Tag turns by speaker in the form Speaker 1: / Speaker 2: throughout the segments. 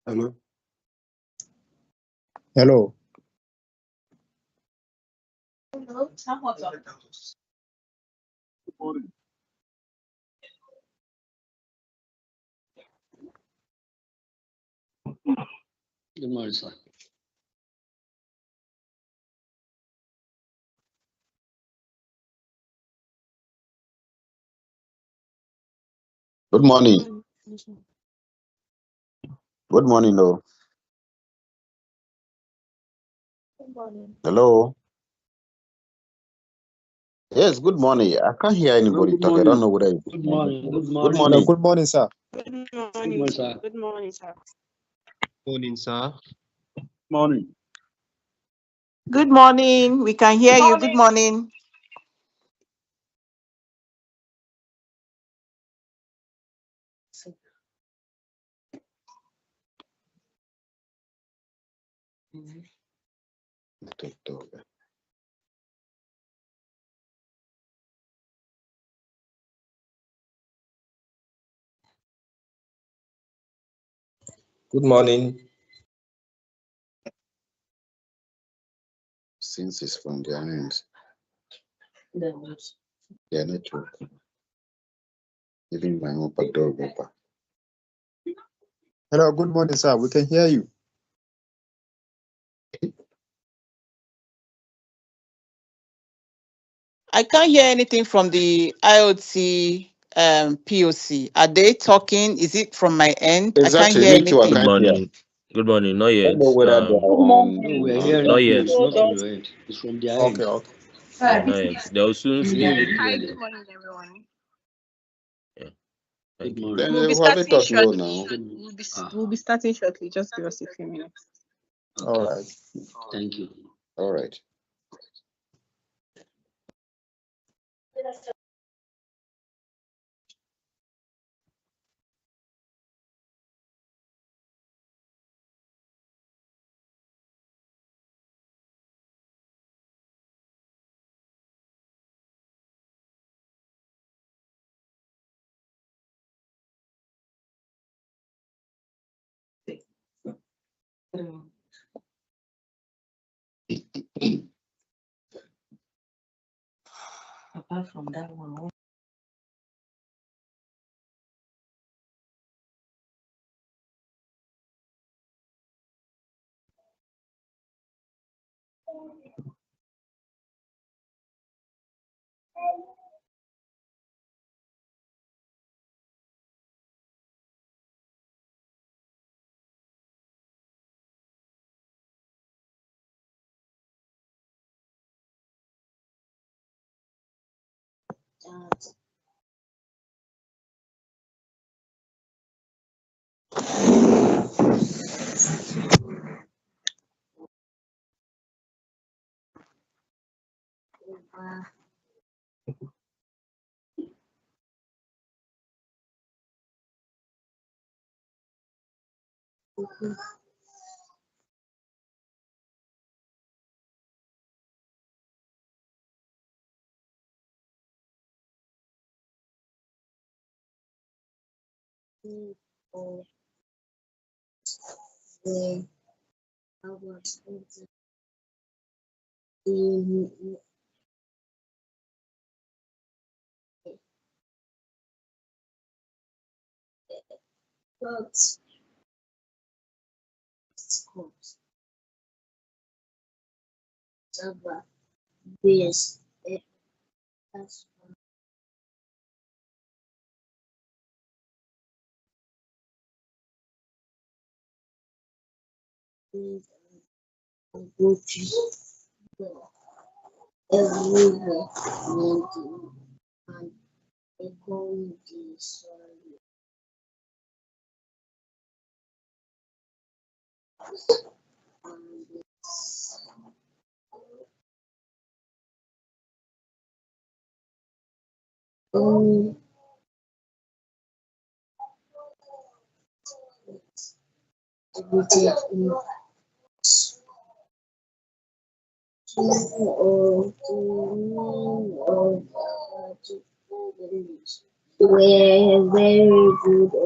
Speaker 1: Hello.
Speaker 2: Hello.
Speaker 3: Hello.
Speaker 4: Good morning, sir.
Speaker 1: Good morning. Good morning, though.
Speaker 3: Good morning.
Speaker 1: Hello. Yes, good morning. I can't hear anybody
Speaker 4: Good
Speaker 1: talk. I
Speaker 4: morning.
Speaker 1: don't know whether it's
Speaker 4: Good morning. Good
Speaker 1: Good
Speaker 4: morning.
Speaker 2: Hello.
Speaker 1: morning.
Speaker 2: Good morning, sir.
Speaker 5: Good
Speaker 4: Good
Speaker 5: morning.
Speaker 4: morning, sir.
Speaker 5: Good morning, sir.
Speaker 6: Morning, sir.
Speaker 4: Morning.
Speaker 3: Good morning. We can hear you. Good morning.
Speaker 6: Good morning.
Speaker 1: Since it's from their hands, their network. Even my own dog.
Speaker 2: Hello. Good morning, sir. We can hear you.
Speaker 3: I can't hear anything from the IOT POC. Are they talking? Is it from my end? I can't
Speaker 1: Exactly.
Speaker 3: hear
Speaker 1: Me too. I
Speaker 3: anything.
Speaker 6: Good
Speaker 1: can't hear.
Speaker 6: morning. Good morning. Not
Speaker 1: I
Speaker 6: yet.
Speaker 1: don't know whether they are
Speaker 4: No, we are hearing
Speaker 6: Not
Speaker 4: you.
Speaker 6: yet.
Speaker 4: It's not from your end. It's from their end.
Speaker 2: Okay. Okay.
Speaker 6: Not yet. They will soon
Speaker 4: We
Speaker 6: speak.
Speaker 4: hear you
Speaker 5: Hi,
Speaker 4: clearly.
Speaker 5: good morning, everyone.
Speaker 6: Yeah.
Speaker 4: Good
Speaker 6: Thank you.
Speaker 4: morning.
Speaker 1: Then
Speaker 5: We'll be
Speaker 1: have it
Speaker 5: starting
Speaker 1: us know
Speaker 5: shortly.
Speaker 1: now.
Speaker 5: We'll be starting shortly. Just give us a few minutes.
Speaker 4: Okay.
Speaker 2: All right.
Speaker 4: Thank you.
Speaker 1: All right.
Speaker 7: Apart from that one.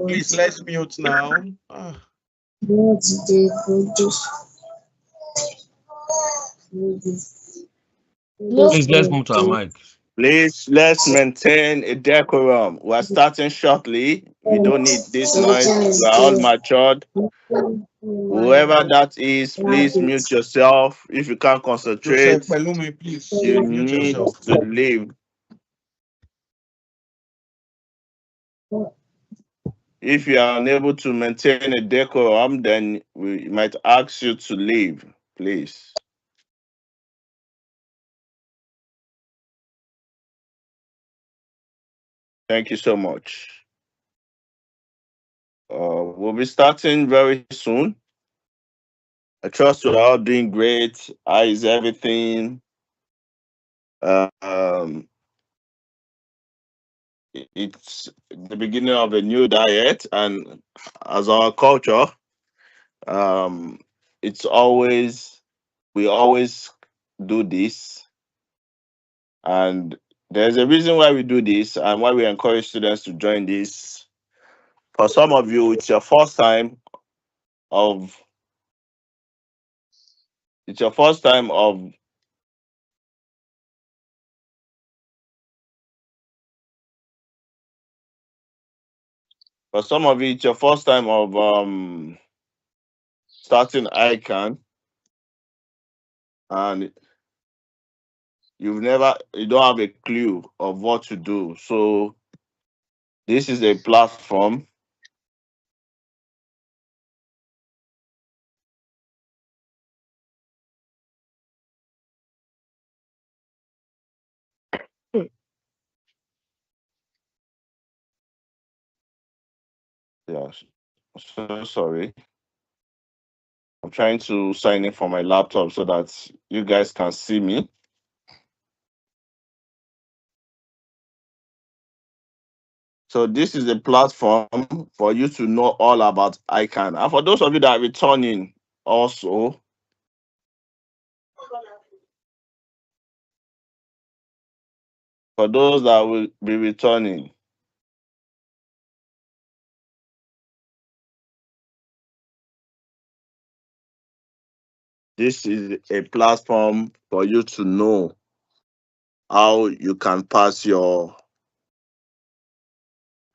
Speaker 6: Please let's mute now.
Speaker 8: What they produce.
Speaker 6: Please let's move to our mic.
Speaker 9: Please, let's maintain a decorum. We're starting shortly. We don't need this noise. We are all matured. Whoever that is, please mute yourself. If you can't
Speaker 2: Joseph
Speaker 9: concentrate,
Speaker 2: Pelumi, please
Speaker 9: you
Speaker 2: mute
Speaker 9: need
Speaker 2: yourself.
Speaker 9: to leave. If you are unable to maintain a decorum, then we might ask you to leave, please. Thank you so much. We'll be starting very soon. I trust you're all doing great. How is everything? Um, it's the beginning of a new diet, and as our culture, um, it's always we always do this, and there's a reason why we do this and why we encourage students to join this. For some of you, it's your first time of it's your first time of for some of you, it's your first time of starting Ican, and you don't have a clue of what to do. So this is a platform. Yes. So sorry. I'm trying to sign in for my laptop so that you guys can see me. So this is a platform for you to know all about ICANN. And for those of you that are returning also, for those that will be returning, this is a platform for you to know how you can pass your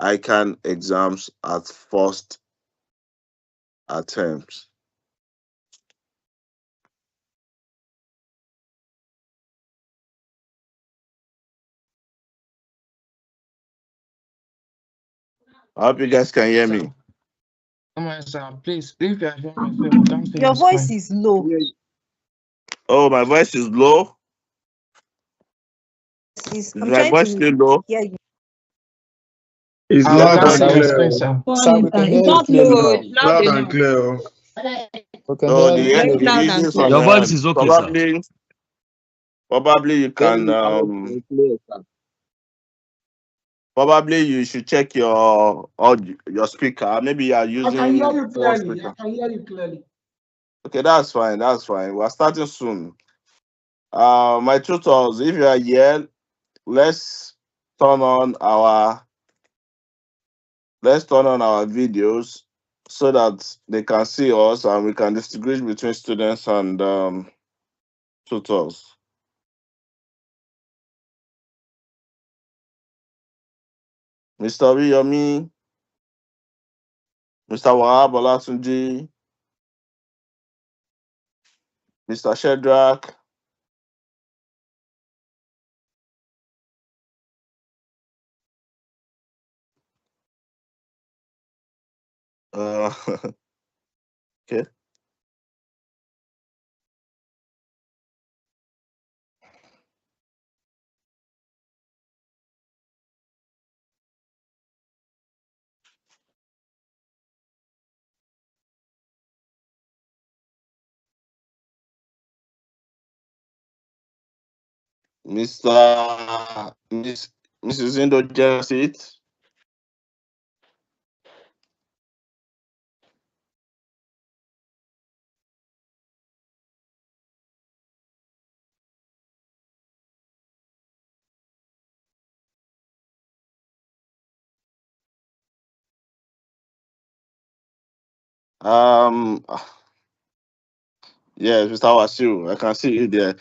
Speaker 9: ICANN exams at first attempt. I hope you guys can hear me.
Speaker 10: Come on, sir. Please, if you are hearing myself, don't say
Speaker 7: Your
Speaker 10: it's
Speaker 7: voice
Speaker 10: fine.
Speaker 7: is low.
Speaker 9: Oh, my voice is low.
Speaker 7: Please,
Speaker 9: Is
Speaker 7: I'm
Speaker 9: my
Speaker 7: trying
Speaker 9: voice
Speaker 7: to
Speaker 9: still low?
Speaker 7: hear you.
Speaker 2: It's
Speaker 10: We
Speaker 2: loud
Speaker 10: can't
Speaker 2: and
Speaker 10: see your
Speaker 2: clear.
Speaker 10: screen, sir.
Speaker 2: Sir, we can hear
Speaker 5: It's
Speaker 2: you
Speaker 5: not
Speaker 2: clearly
Speaker 5: low,
Speaker 2: now.
Speaker 5: it's loud
Speaker 2: Loud and
Speaker 5: enough.
Speaker 2: clear. We can
Speaker 9: No,
Speaker 2: hear you
Speaker 5: Very
Speaker 9: the
Speaker 2: clearly.
Speaker 5: loud and
Speaker 9: issue is on
Speaker 5: clear.
Speaker 6: Your
Speaker 9: your
Speaker 6: voice
Speaker 9: end.
Speaker 6: is okay, sir.
Speaker 9: Probably you can probably you should check your audio, your speaker. Maybe you are
Speaker 11: I
Speaker 9: using
Speaker 11: can hear you
Speaker 9: phone
Speaker 11: clearly. I
Speaker 9: speaker.
Speaker 11: can hear you clearly.
Speaker 9: Okay, that's fine. That's fine. We're starting soon. My tutors, if you are here, let's turn on our let's turn on our videos so that they can see us and we can distinguish between students and tutors. Mr. Riyomi, Mr. Wahab Olatunji, Mr. Shedrack. Okay. Mrs. Indo just it. Um, yes, Mr. Wasiu, I can see you there.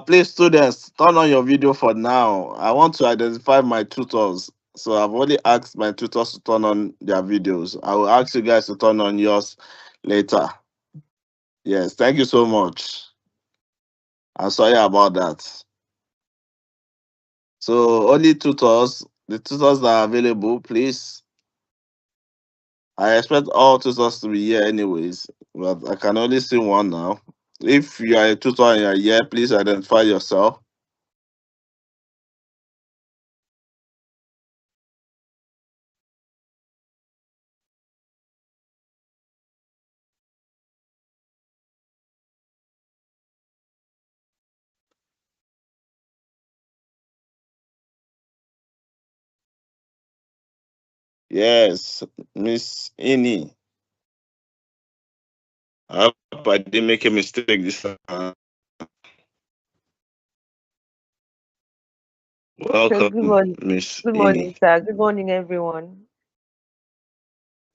Speaker 9: Please, students, turn on your video for now. I want to identify my tutors. So I've already asked my tutors to turn on their videos. I will ask you guys to turn on yours later. Yes, thank you so much. I'm sorry about that. So only tutors, the tutors that are available, please. I expect all tutors to be here anyways, but I can only see one now. If you are a tutor and you are here, please identify yourself. Yes, Miss Ini. I hope I didn't make a mistake this time.
Speaker 7: Good
Speaker 9: Welcome,
Speaker 7: morning.
Speaker 9: Miss
Speaker 7: Good morning,
Speaker 9: Ini.
Speaker 7: sir. Good morning, everyone.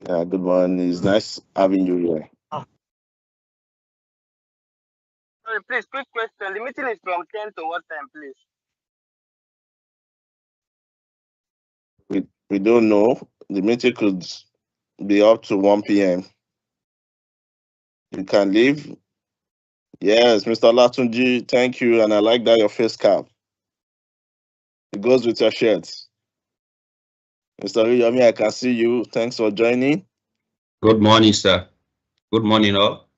Speaker 9: Yeah, good morning. It's nice having you here.
Speaker 11: Sorry, please, quick question. The meeting is from 10 to what time, please?
Speaker 9: We don't know. The meeting could be up to 1 p.m. You can leave. Yes, Mr. Latunji, thank you. And I like that your face cap. It goes with your shirt. Mr. Riyomi, I can see you. Thanks for joining.
Speaker 12: Good morning, sir. Good morning, all.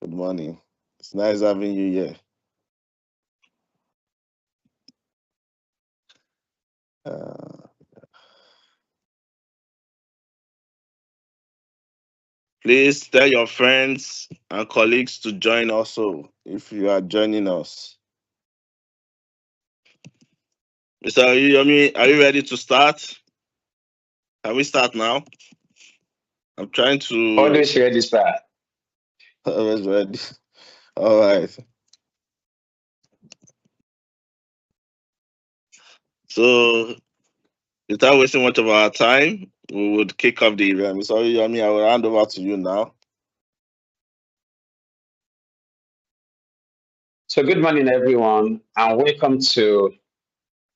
Speaker 9: Good morning. It's nice having you here. Please tell your friends and colleagues to join also if you are joining us. Mr. Riyomi, are you ready to start? Can we start now? I'm trying to.
Speaker 11: Always ready, sir.
Speaker 9: Always ready. All right. So, without wasting much of our time, we would kick off the event. Mr. Riyomi, I will hand over to you now.
Speaker 11: So, good morning, everyone, and welcome to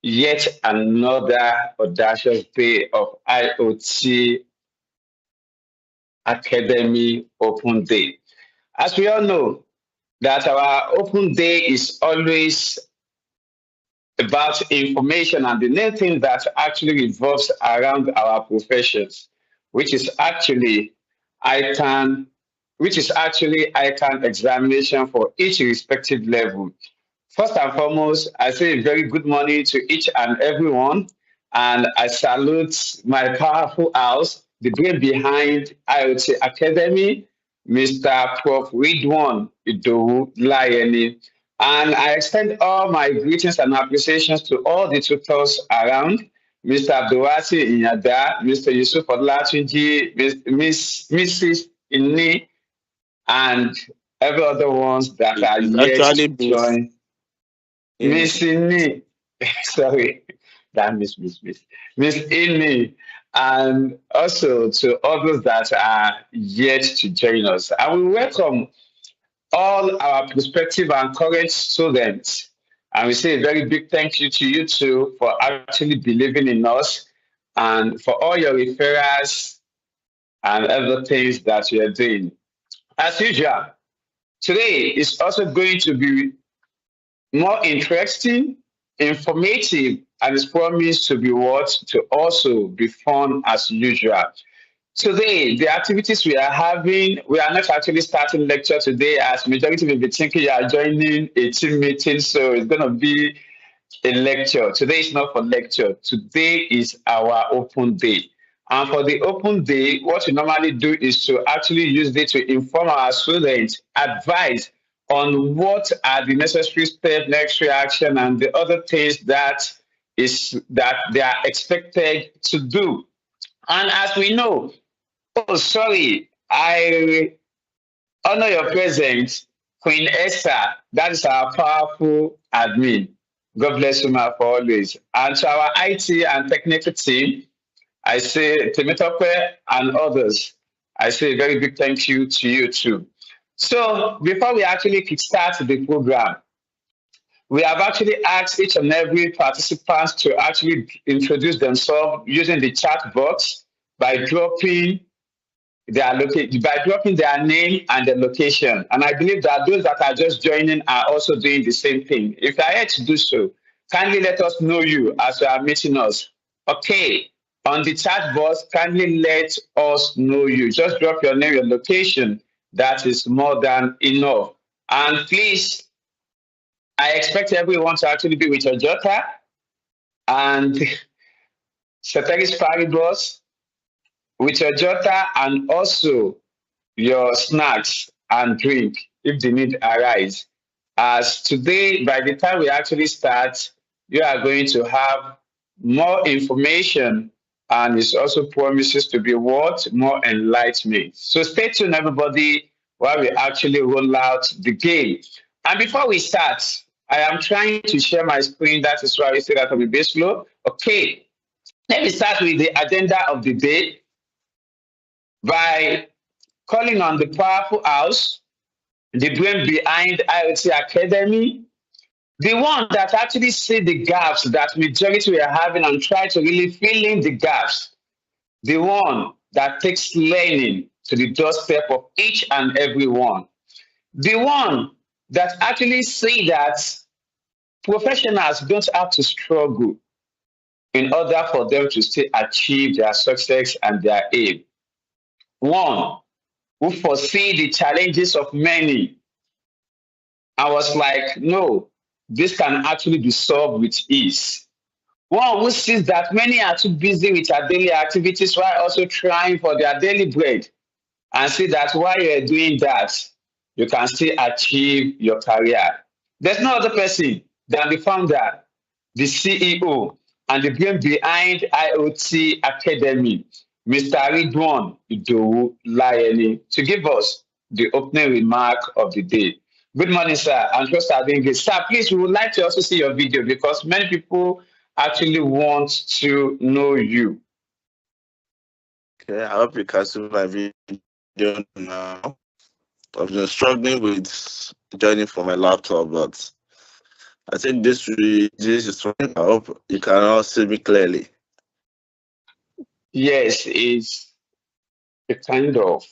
Speaker 11: yet another audacious day of IOT Academy Open Day. As we all know, that our open day is always about information, and the main thing that actually revolves around our professions, which is actually ICAN, ICAN examination for each respective level. First and foremost, I say a very good morning to each and everyone, and I salute my powerful house, the brain behind IOT Academy, Mr. Prof. Ridwan Idowu Layeni. And I extend all my greetings and appreciations to all the tutors around, Mr. Abdulwasi Inyada, Mr. Yusuf Olatunji, Mrs. Inni, and every other ones that are
Speaker 9: It's
Speaker 11: yet
Speaker 9: actually
Speaker 11: to join. Miss Inni, sorry, that Miss Inni, and also to others that are yet to join us. I will welcome all our prospective and current students. And we say a very big thank you to you too for actually believing in us and for all your referrals and other things that you are doing. As usual, today is also going to be more interesting, informative, and it's promised to be what to also be fun as usual. Today, the activities we are having, we are not actually starting lecture today as majority will be thinking you are joining a team meeting, so it's going to be a lecture. Today is not for lecture. Today is our open day. And for the open day, what we normally do is to actually use it to inform our students, advise on what are the necessary steps, next reaction, and the other things that they are expected to do. And as we know, oh, sorry, I honor your presence, Queen Esther. That is our powerful admin. God bless you, ma, for always. And to our IT and technical team, I say Temitope and others. I say a very big thank you to you too. So before we actually kickstart the program, we have actually asked each and every participant to actually introduce themselves using the chat box by dropping by dropping their name and the location. And I believe that those that are just joining are also doing the same thing. If you are here to do so, kindly let us know you as you are meeting us. Okay, on the chat box, kindly let us know you. Just drop your name, your location. That is more than enough. And please, I expect everyone to actually be with your jotter and ceteris paribus, with your jotter and also your snacks and drink if the need arise. As today, by the time we actually start, you are going to have more information, and it also promises to be what? More enlightenment. So stay tuned, everybody, while we actually roll out the game. And before we start, I am trying to share my screen. That is why I say that I'll be a bit slow. Okay, let me start with the agenda of the day by calling on the powerful house, the brain behind IOT Academy, the one that actually see the gaps that majority we are having and try to really fill in the gaps, the one that takes learning to the doorstep of each and every one, the one that actually see that professionals don't have to struggle in order for them to still achieve their success and their aim. One who foresee the challenges of many. I was like, no, this can actually be solved with ease. One who sees that many are too busy with their daily activities while also trying for their daily bread, and see that while you're doing that, you can still achieve your career. There's no other person than the founder, the CEO, and the brain behind IOT Academy, Mr. Ridwan Idowu Layeni, to give us the opening remark of the day. Good morning, sir. I'm sure sir doing good. Sir, please, we would like to also see your video because many people actually want to know you.
Speaker 9: Okay, I hope you can see my video now. I've been struggling with joining for my laptop, but I think this is fine. I hope you can all see me clearly.
Speaker 11: Yes, it's a kind of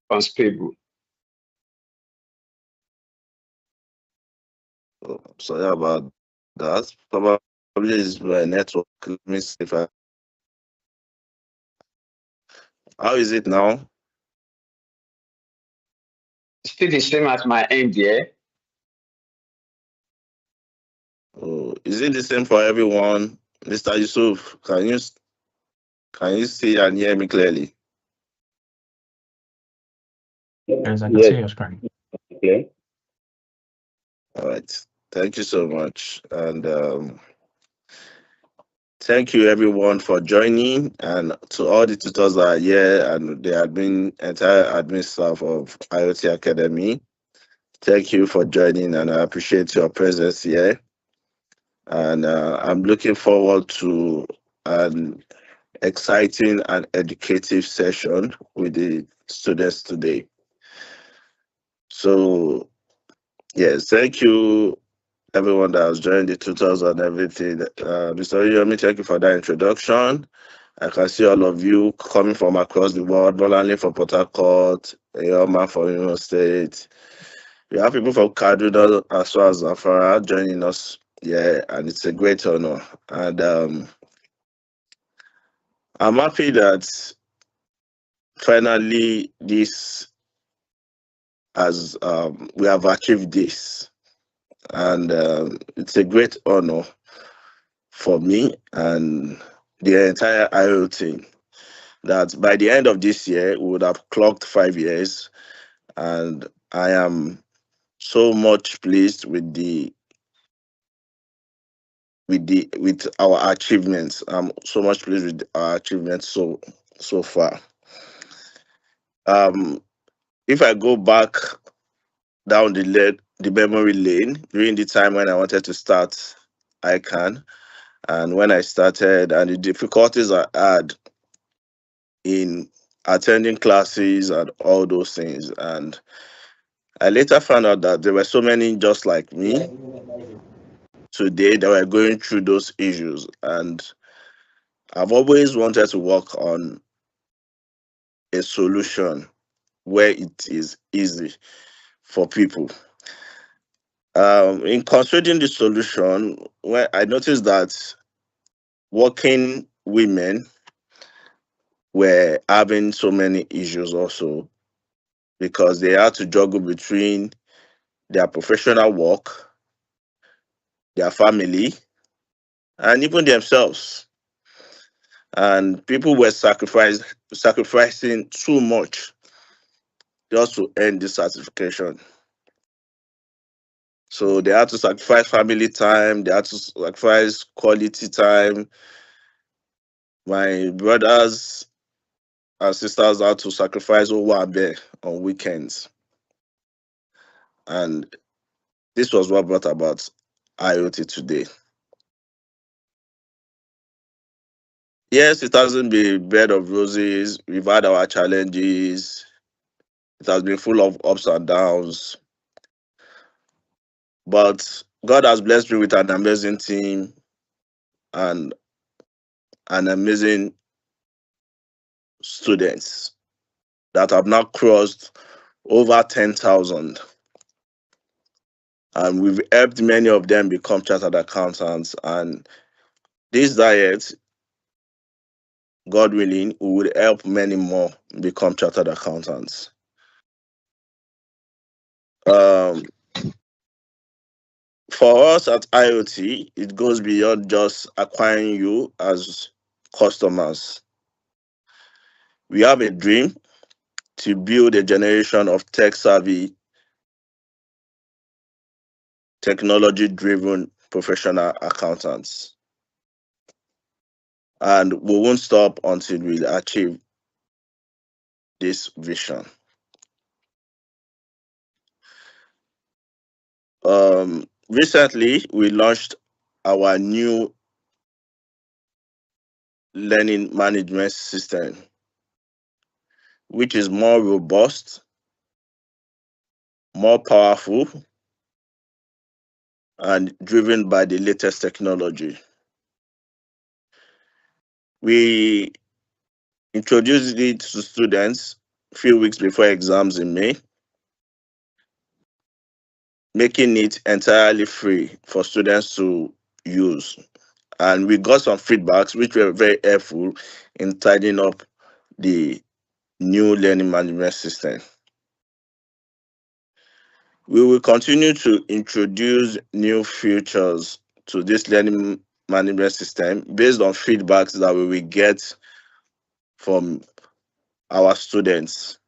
Speaker 11: unstable.
Speaker 9: Sorry about that. Probably is my network. Let me see if I. How is it now?
Speaker 11: Still the same at my end, yeah?
Speaker 9: Oh, is it the same for everyone? Mr. Yusuf, can you see and hear me clearly?
Speaker 2: Yes, I can see your screen.
Speaker 11: Okay.
Speaker 9: All right. Thank you so much. And thank you everyone for joining, and to all the tutors that are here and the entire admin staff of IOT Academy. Thank you for joining, and I appreciate your presence here. And I'm looking forward to an exciting and educative session with the students today. So, yes, thank you everyone that has joined the tutors and everything. Mr. Yomi, thank you for that introduction. I can see all of you coming from across the world, Bolanle from Port Harcourt, Eyoma from Imo State. We have people from Kaduna as well as Zamfara joining us here, and it's a great honor. And I'm happy that finally we have achieved this, and it's a great honor for me and the entire IO team that by the end of this year we would have clocked 5 years, and I am so much pleased with our achievements. I'm so much pleased with our achievements so far. If I go back down the memory lane during the time when I wanted to start Ican, and when I started and the difficulties I had in attending classes and all those things. And I later found out that there were so many just like me today that were going through those issues. And I've always wanted to work on a solution where it is easy for people. In considering the solution, when I noticed that working women were having so many issues also because they had to juggle between their professional work, their family, and even themselves. And people were sacrificing too much just to earn this certification. So they had to sacrifice family time, they had to sacrifice quality time. My brothers and sisters had to sacrifice Owabe on weekends. And this was what brought about IoT today. Yes, it hasn't been a bed of roses. We've had our challenges. It has been full of ups and downs. But God has blessed me with an amazing team and an amazing students that have now crossed over 10,000. And we've helped many of them become chartered accountants. And this diet, God willing, we would help many more become chartered accountants. For us at IoT, it goes beyond just acquiring you as customers. We have a dream to build a generation of tech-savvy, technology-driven professional accountants. And we won't stop until we achieve this vision. Recently, we launched our new learning management system, which is more robust, more powerful, and driven by the latest technology. We introduced it to students a few weeks before exams in May, making it entirely free for students to use. And we got some feedbacks which were very helpful in tidying up the new learning management system. We will continue to introduce new features to this learning management system based on feedbacks that we will get from our students.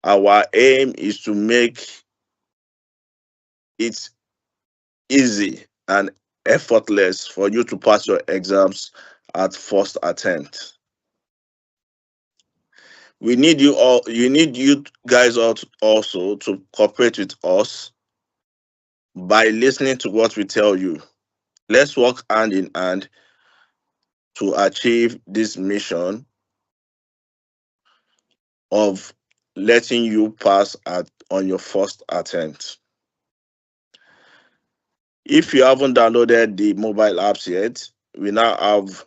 Speaker 9: Our aim is to make it easy and effortless for you to pass your exams at first attempt. We need you all, you need you guys also to cooperate with us by listening to what we tell you. Let's work hand in hand to achieve this mission of letting you pass on your first attempt. If you haven't downloaded the mobile apps yet, we now have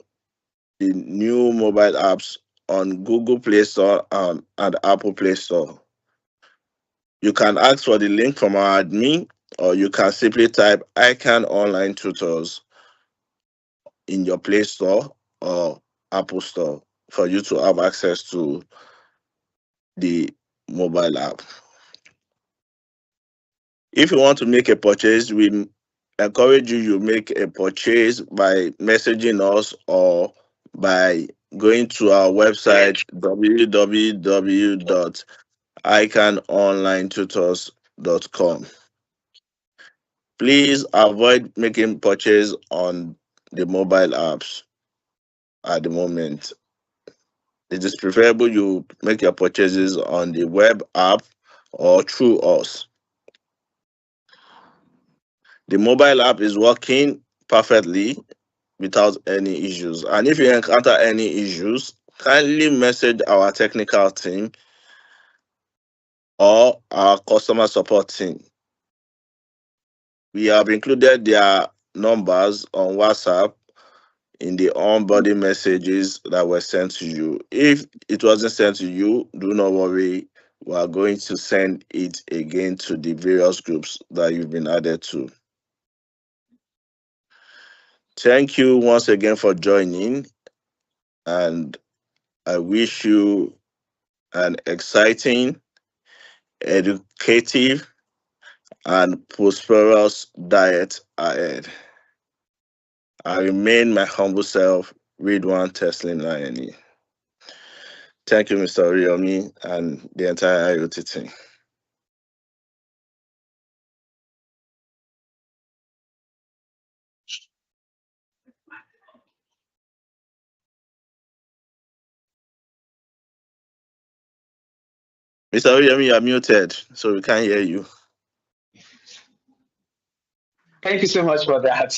Speaker 9: the new mobile apps on Google Play Store and Apple Play Store. You can ask for the link from our admin, or you can simply type Ican Online Tutors in your Play Store or Apple Store for you to have access to the mobile app. If you want to make a purchase, we encourage you to make a purchase by messaging us or by going to our website www.icanonlinetutors.com. Please avoid making purchase on the mobile apps at the moment. It is preferable you make your purchases on the web app or through us. The mobile app is working perfectly without any issues. And if you encounter any issues, kindly message our technical team or our customer support team. We have included their numbers on WhatsApp in the onboarding messages that were sent to you. If it wasn't sent to you, do not worry. We are going to send it again to the various groups that you've been added to. Thank you once again for joining, and I wish you an exciting, educative, and prosperous diet ahead. I remain my humble self, Ridwan Teslin Layani. Thank you, Mr. Oriomi, and the entire IoT team. Mr. Oriomi, you are muted, so we can't hear you.
Speaker 11: Thank you so much for that.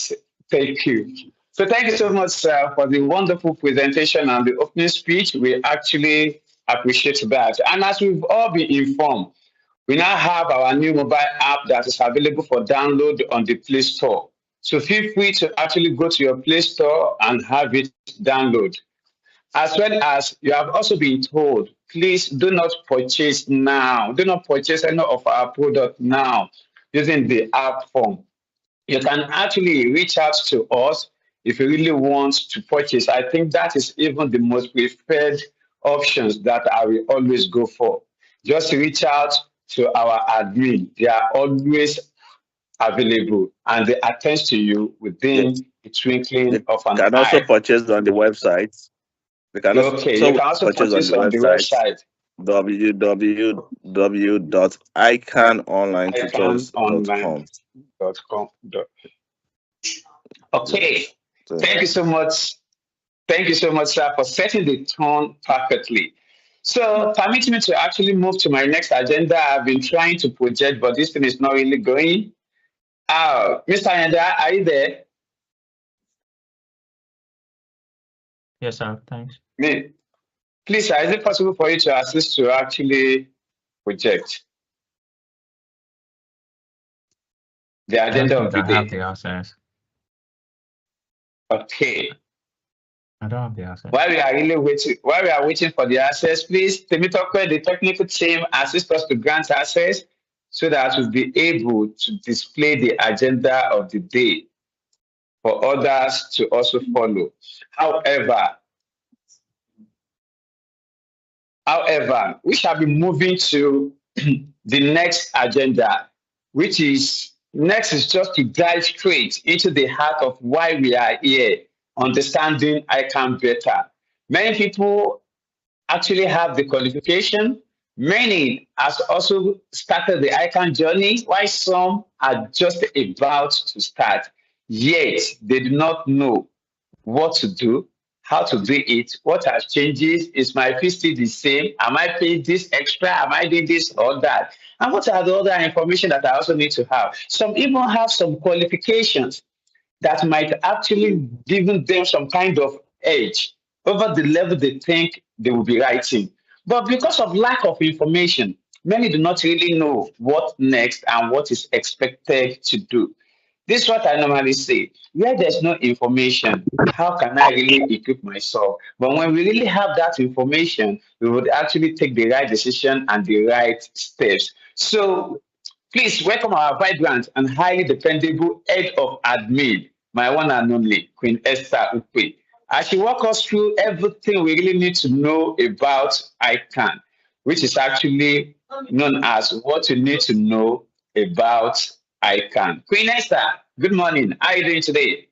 Speaker 11: Thank you. So thank you so much, sir, for the wonderful presentation and the opening speech. We actually appreciate that. And as we've all been informed, we now have our new mobile app that is available for download on the Play Store. So feel free to actually go to your Play Store and have it download. As well as you have also been told, please do not purchase now. Do not purchase any of our product now using the app form. You can actually reach out to us if you really want to purchase. I think that is even the most preferred options that I will always go for. Just reach out to our admin. They are always available and they attend to you within the twinkling of an
Speaker 9: Can also
Speaker 11: eye.
Speaker 9: purchase on the website. You can
Speaker 11: you can also purchase
Speaker 9: on the website www.icanonlinetutors.com.
Speaker 11: Okay. Thank you so much. Thank you so much, sir, for setting the tone perfectly. So permit me to actually move to my next agenda. I've been trying to project, but this thing is not really going. Mr. Yanda, are you there?
Speaker 2: Yes, sir. Thanks.
Speaker 11: Please, sir, is it possible for you to assist to actually project the agenda of the
Speaker 2: I have
Speaker 11: day?
Speaker 2: the access.
Speaker 11: Okay.
Speaker 2: I don't have the access.
Speaker 11: While we are waiting for the access, please, Temitope, the technical team, assist us to grant access so that we'll be able to display the agenda of the day for others to also follow. However, we shall be moving to the next agenda, which is just to dive straight into the heart of why we are here, understanding ICAN better. Many people actually have the qualification. Many has also started the ICAN journey, while some are just about to start. Yet they do not know what to do, how to do it, what has changes, is my fee still the same? Am I paying this extra? Am I doing this or that? And what are the other information that I also need to have? Some even have some qualifications that might actually give them some kind of edge over the level they think they will be writing. But because of lack of information, many do not really know what next and what is expected to do. This is what I normally say. Where there's no information, how can I really equip myself? But when we really have that information, we would actually take the right decision and the right steps. So please welcome our vibrant and highly dependable head of admin, my one and only Queen Esther Ukwe. As she walk us through everything we really need to know about ICAN, which is actually known as what you need to know about ICAN. Queen Esther, good morning. How are you doing today?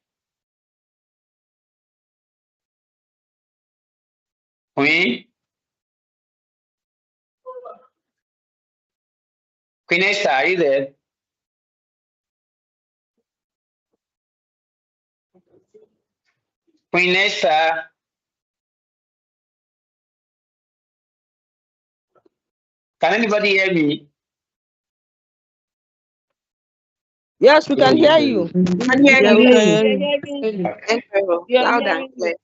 Speaker 11: Queen Esther, are you there? Queen Esther. Can anybody hear me?
Speaker 7: Yes, we can hear you.
Speaker 5: We can hear you.
Speaker 7: Okay.
Speaker 5: Loud and clear.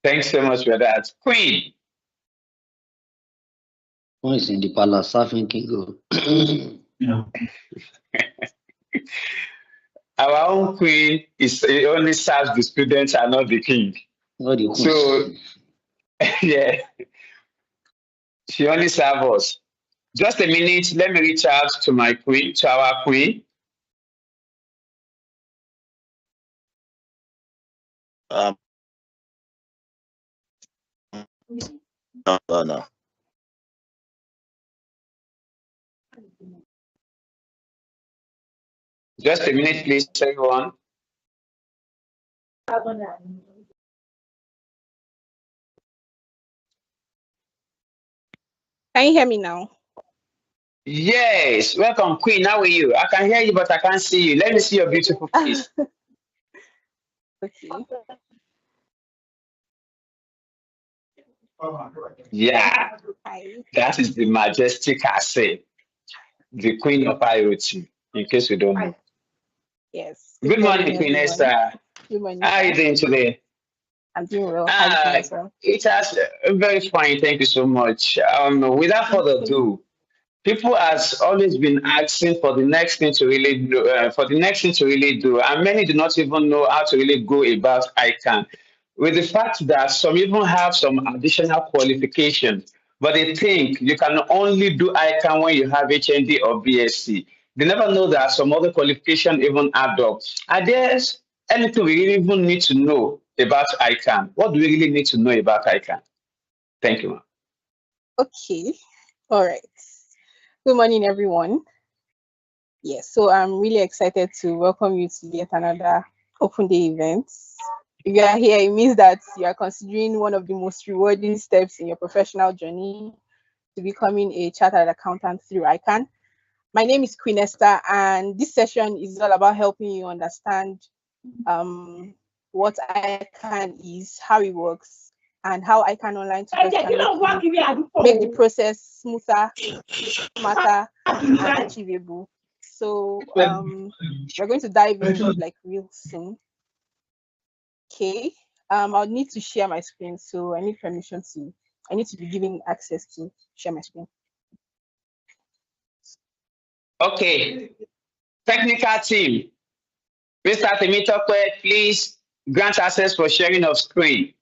Speaker 11: Thanks so much for that. Queen.
Speaker 4: One is in the palace serving king.
Speaker 11: Our own queen it only serves the students and not the king.
Speaker 4: Not the queen.
Speaker 11: So yeah, she only serves us. Just a minute, let me reach out to my queen, to our queen.
Speaker 9: No.
Speaker 11: Just a minute, please, everyone.
Speaker 5: Can you hear me now?
Speaker 11: Yes, welcome, Queen. How are you? I can hear you, but I can't see you. Let me see your beautiful face.
Speaker 5: Okay.
Speaker 11: Yeah,
Speaker 5: Hi.
Speaker 11: that is the majestic Ase, the queen of IoT, in case you don't know.
Speaker 5: Yes.
Speaker 11: Good morning, Queen
Speaker 5: everyone.
Speaker 11: Esther.
Speaker 5: Good morning.
Speaker 11: How are you
Speaker 5: Sir.
Speaker 11: doing today?
Speaker 5: I'm doing well. How are you doing as well?
Speaker 11: It has very fine. Thank you so much. Without further ado, people has always been asking for the next thing to really do, and many do not even know how to really go about ICANN. With the fact that some even have some additional qualifications, but they think you can only do ICANN when you have HND or BSc. They never know that some other qualification even add up. Are there anything we really even need to know about ICANN? What do we really need to know about ICANN? Thank you, ma'am.
Speaker 5: Okay. All right. Good morning, everyone. Yes, so I'm really excited to welcome you to yet another Open Day event. If you are here, it means that you are considering one of the most rewarding steps in your professional journey to becoming a chartered accountant through ICANN. My name is Queen Esther, and this session is all about helping you understand what ICANN is, how it works, and how ICANN Online Tutors can make the process smoother, smarter, and achievable. So we're going to dive in like real soon. Okay. I'll need to share my screen, so I need to be given access to share my screen.
Speaker 11: Okay. Technical team. Mr. Temitope, please grant access for sharing of screen.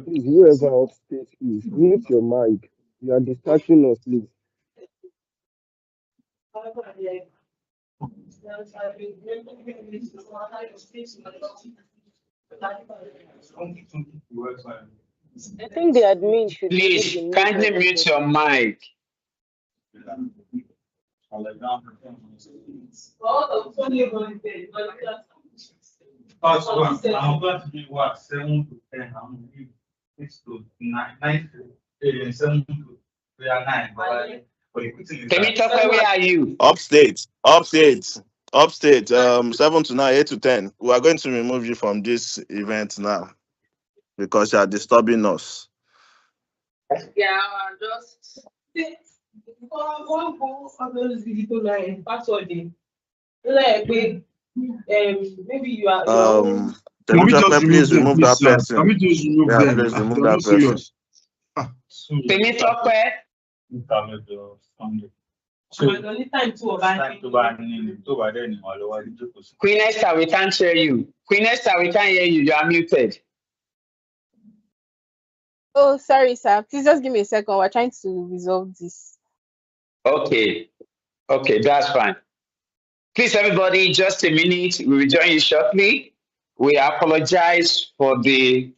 Speaker 13: Please, whoever upstage, please mute your mic. You are distracting us, please.
Speaker 7: I think the admin should
Speaker 11: Please
Speaker 7: remove the mute
Speaker 11: kindly
Speaker 7: button.
Speaker 11: mute your mic. Temitope, where are you?
Speaker 9: Upstate. 7 to 9, 8 to 10. We are going to remove you from this event now because you are disturbing us.
Speaker 7: Yeah, just
Speaker 5: One go of those digital password. Like maybe you are
Speaker 14: Can we just
Speaker 9: Temitope, please
Speaker 14: remove them,
Speaker 9: remove
Speaker 14: please,
Speaker 9: that
Speaker 14: sir?
Speaker 9: person.
Speaker 14: Can we just remove
Speaker 9: Yeah,
Speaker 14: them?
Speaker 9: please remove
Speaker 14: They're not
Speaker 9: that person.
Speaker 14: serious.
Speaker 11: Temitope, Queen Esther, we can't hear you. Queen Esther, we can't hear you. You are muted.
Speaker 5: Oh, sorry, sir. Please just give me a second. We're trying to resolve this.
Speaker 11: Okay. Okay, that's fine. Please, everybody, just a minute. We will join you shortly. We apologize for the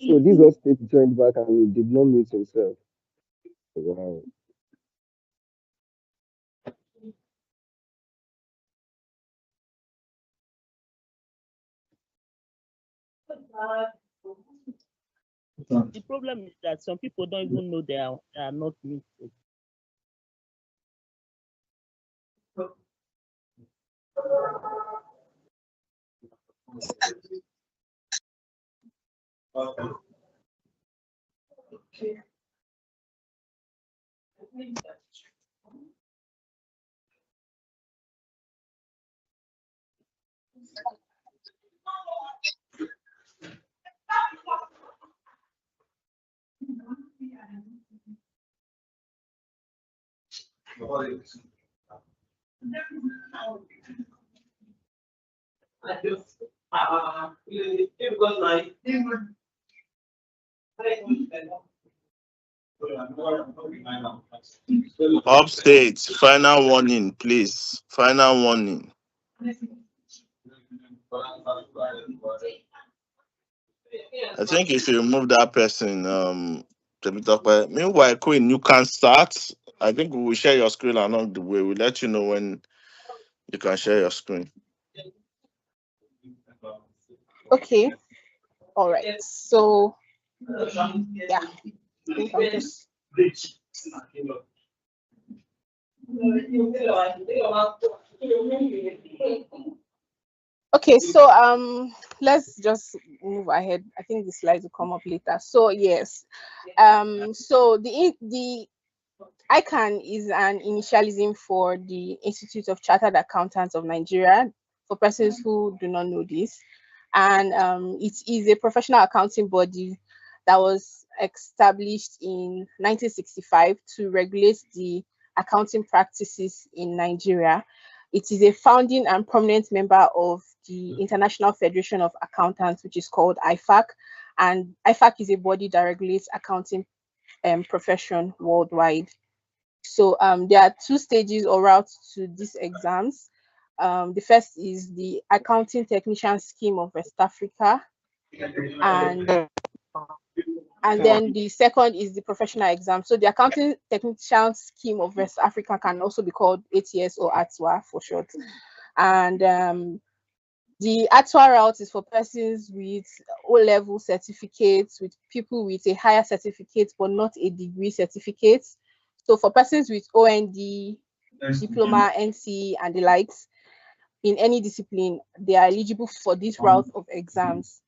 Speaker 13: So this all state joined back and he did not mute himself. Wow.
Speaker 14: The problem is that some people don't even know they are not muted.
Speaker 9: Upstate, final warning, please. Final warning. I think you should remove that person. Meanwhile, Queen, you can start. I think we will share your screen along the way. We'll let you know when you can share your screen.
Speaker 5: Okay. All right. So, yeah. I think I'm just. Okay, so let's just move ahead. I think the slides will come up later. So yes, so the Ican is an initialism for the Institute of Chartered Accountants of Nigeria, for persons who do not know this. And it is a professional accounting body that was established in 1965 to regulate the accounting practices in Nigeria. It is a founding and prominent member of the International Federation of Accountants, which is called IFAC. And IFAC is a body that regulates accounting profession worldwide. So there are two stages or routes to these exams. The first is the Accounting Technician Scheme of West Africa, and then the second is the professional exam. So the Accounting Technician Scheme of West Africa can also be called ATS or ATWA for short. And the ATWA route is for persons with O-level certificates, with people with a higher certificate but not a degree certificate. So for persons with OND, diploma, NC, and the likes in any discipline, they are eligible for this route of exams.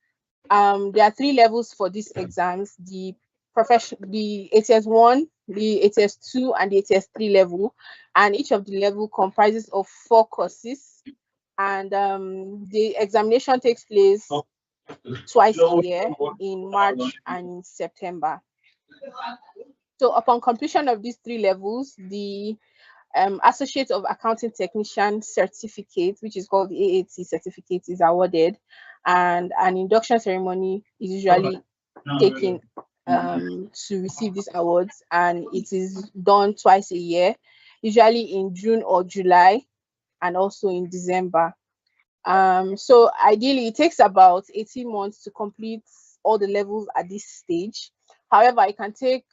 Speaker 5: There are three levels for these exams: the ATS 1, the ATS 2, and the ATS 3 level. And each of the level comprises of 4 courses. And the examination takes place twice a year, in March and in September. So upon completion of these 3 levels, the Associate of Accounting Technician certificate, which is called the AAT certificate, is awarded, and an induction ceremony is usually taken to receive these awards, and it is done twice a year, usually in June or July, and also in December. So ideally, it takes about 18 months to complete all the levels at this stage. However, it can take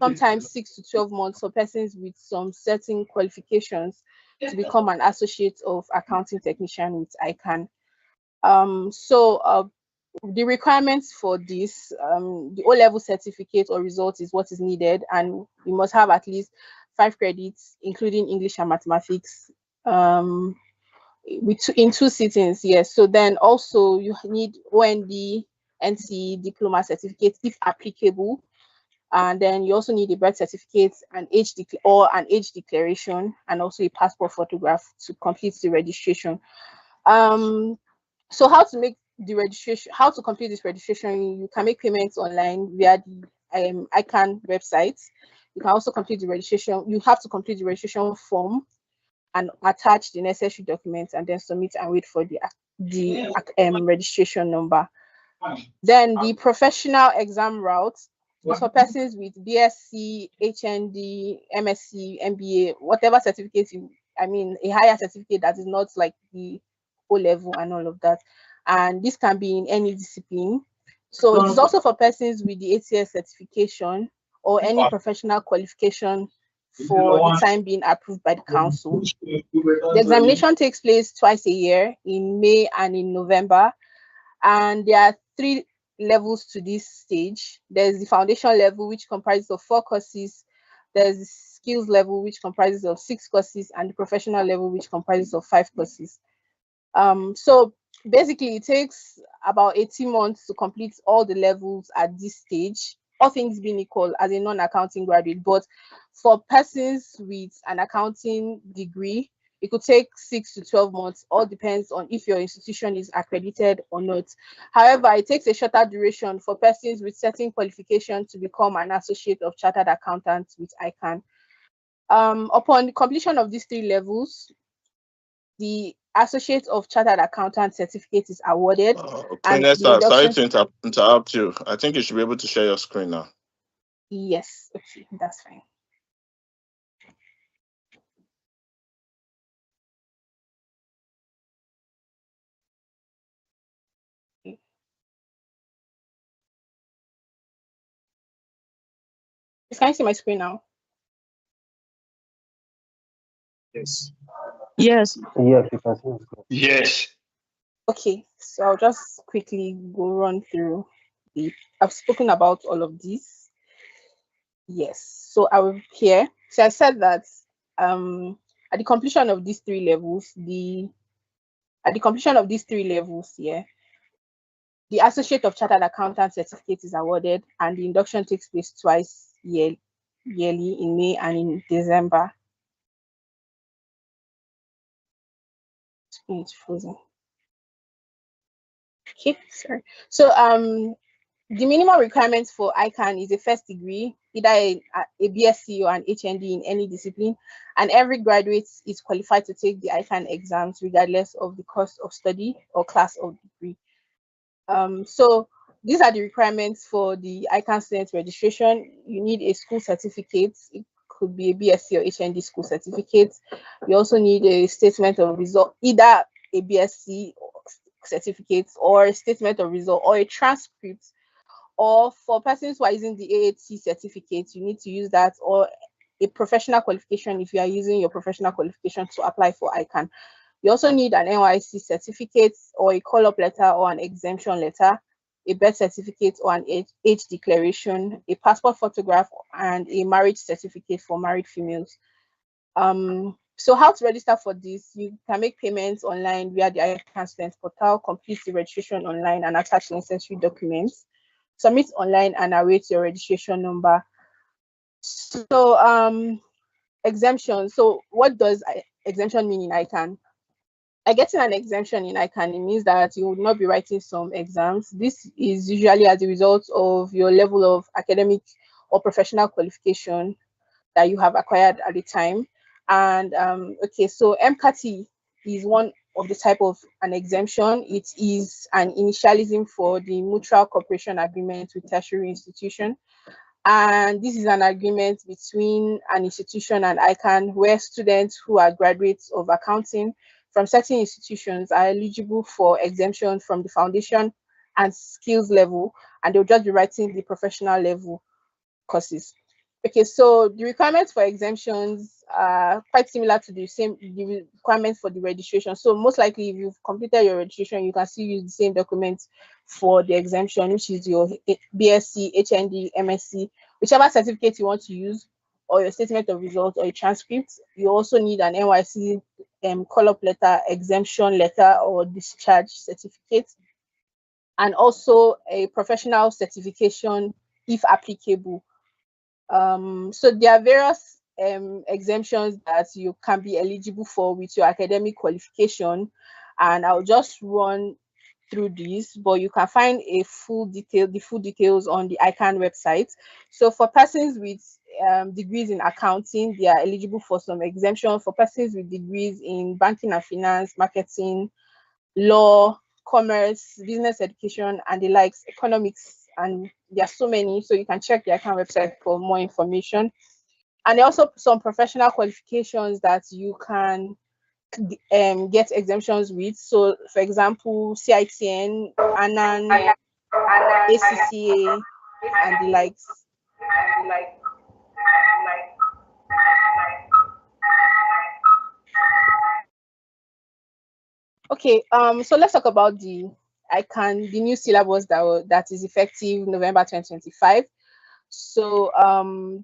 Speaker 5: sometimes 6 to 12 months for persons with some certain qualifications to become an associate of accounting technician with ICANN. The requirements for this, the O-level certificate or result is what is needed, and you must have at least 5 credits, including English and mathematics, in 2 sittings. Yes. So then also you need OND, NC, diploma certificate if applicable. And then you also need a birth certificate, an age declaration, and also a passport photograph to complete the registration. So how to make the registration, how to complete this registration? You can make payments online via the Ican website. You can also complete the registration. You have to complete the registration form and attach the necessary documents, and then submit and wait for the registration number. Then the professional exam route is for persons with BSc, HND, MSc, MBA, whatever certificate a higher certificate that is not like the O level and all of that. And this can be in any discipline. So it is also for persons with the ATS certification or any professional qualification for the time being approved by the council. The examination takes place twice a year, in May and in November. And there are 3 levels to this stage. There's the foundation level, which comprises of 4 courses. There's the skills level, which comprises of 6 courses, and the professional level, which comprises of 5 courses. So basically, it takes about 18 months to complete all the levels at this stage, all things being equal as a non-accounting graduate. But for persons with an accounting degree, it could take 6 to 12 months, all depends on if your institution is accredited or not. However, it takes a shorter duration for persons with certain qualification to become an associate of chartered accountant with ICANN. Upon the completion of these 3 levels, the associate of chartered accountant certificate is awarded.
Speaker 9: Okay, Nessa, sorry to interrupt you. I think you should be able to share your screen now.
Speaker 5: Yes, okay, that's fine. Can you see my screen now?
Speaker 13: Yes.
Speaker 14: Yes.
Speaker 13: Yes, you can see.
Speaker 11: Yes.
Speaker 5: Okay, so I'll just quickly run through I've spoken about all of these. Yes, so I will here. So I said that at the completion of these 3 levels, the associate of chartered accountant certificate is awarded, and the induction takes place twice yearly, in May and in December. It's frozen. Okay, sorry. So the minimum requirements for ICANN is a first degree, either a BSc or an HND in any discipline, and every graduate is qualified to take the ICANN exams regardless of the course of study or class of degree. So these are the requirements for the ICANN student registration. You need a school certificate. It could be a BSc or HND school certificate. You also need a statement of result, either a BSc certificate or a statement of result or a transcript. Or for persons who are using the AAT certificate, you need to use that, or a professional qualification if you are using your professional qualification to apply for ICANN. You also need an NYC certificate or a call-up letter or an exemption letter, a birth certificate or an age declaration, a passport photograph, and a marriage certificate for married females. So how to register for this? You can make payments online via the ICANN Student Portal, complete the registration online and attach the necessary documents. Submit online and await your registration number. So exemption. So what does exemption mean in ICANN? Getting an exemption in ICANN, it means that you will not be writing some exams. This is usually as a result of your level of academic or professional qualification that you have acquired at the time. And okay, so MCAT is one of the type of an exemption. It is an initialism for the mutual cooperation agreement with tertiary institution. And this is an agreement between an institution and ICANN where students who are graduates of accounting from certain institutions are eligible for exemption from the foundation and skills level, and they'll just be writing the professional level courses. Okay, so the requirements for exemptions are quite similar to the requirements for the registration. So most likely, if you've completed your registration, you can still use the same documents for the exemption, which is your BSc, HND, MSc, whichever certificate you want to use, or your statement of results or a transcript. You also need an NYC call-up letter, exemption letter, or discharge certificate, and also a professional certification if applicable. So there are various exemptions that you can be eligible for with your academic qualification, and I'll just run through this, but you can find the full details on the Ican website. So for persons with degrees in accounting, they are eligible for some exemption. For persons with degrees in banking and finance, marketing, law, commerce, business education, and the likes, economics, and there are so many. So you can check the Ican website for more information. And there are also some professional qualifications that you can get exemptions with. So for example, CITN, ANAN, ACCA, and the likes. Okay, so let's talk about the new syllabus that is effective November 2025. So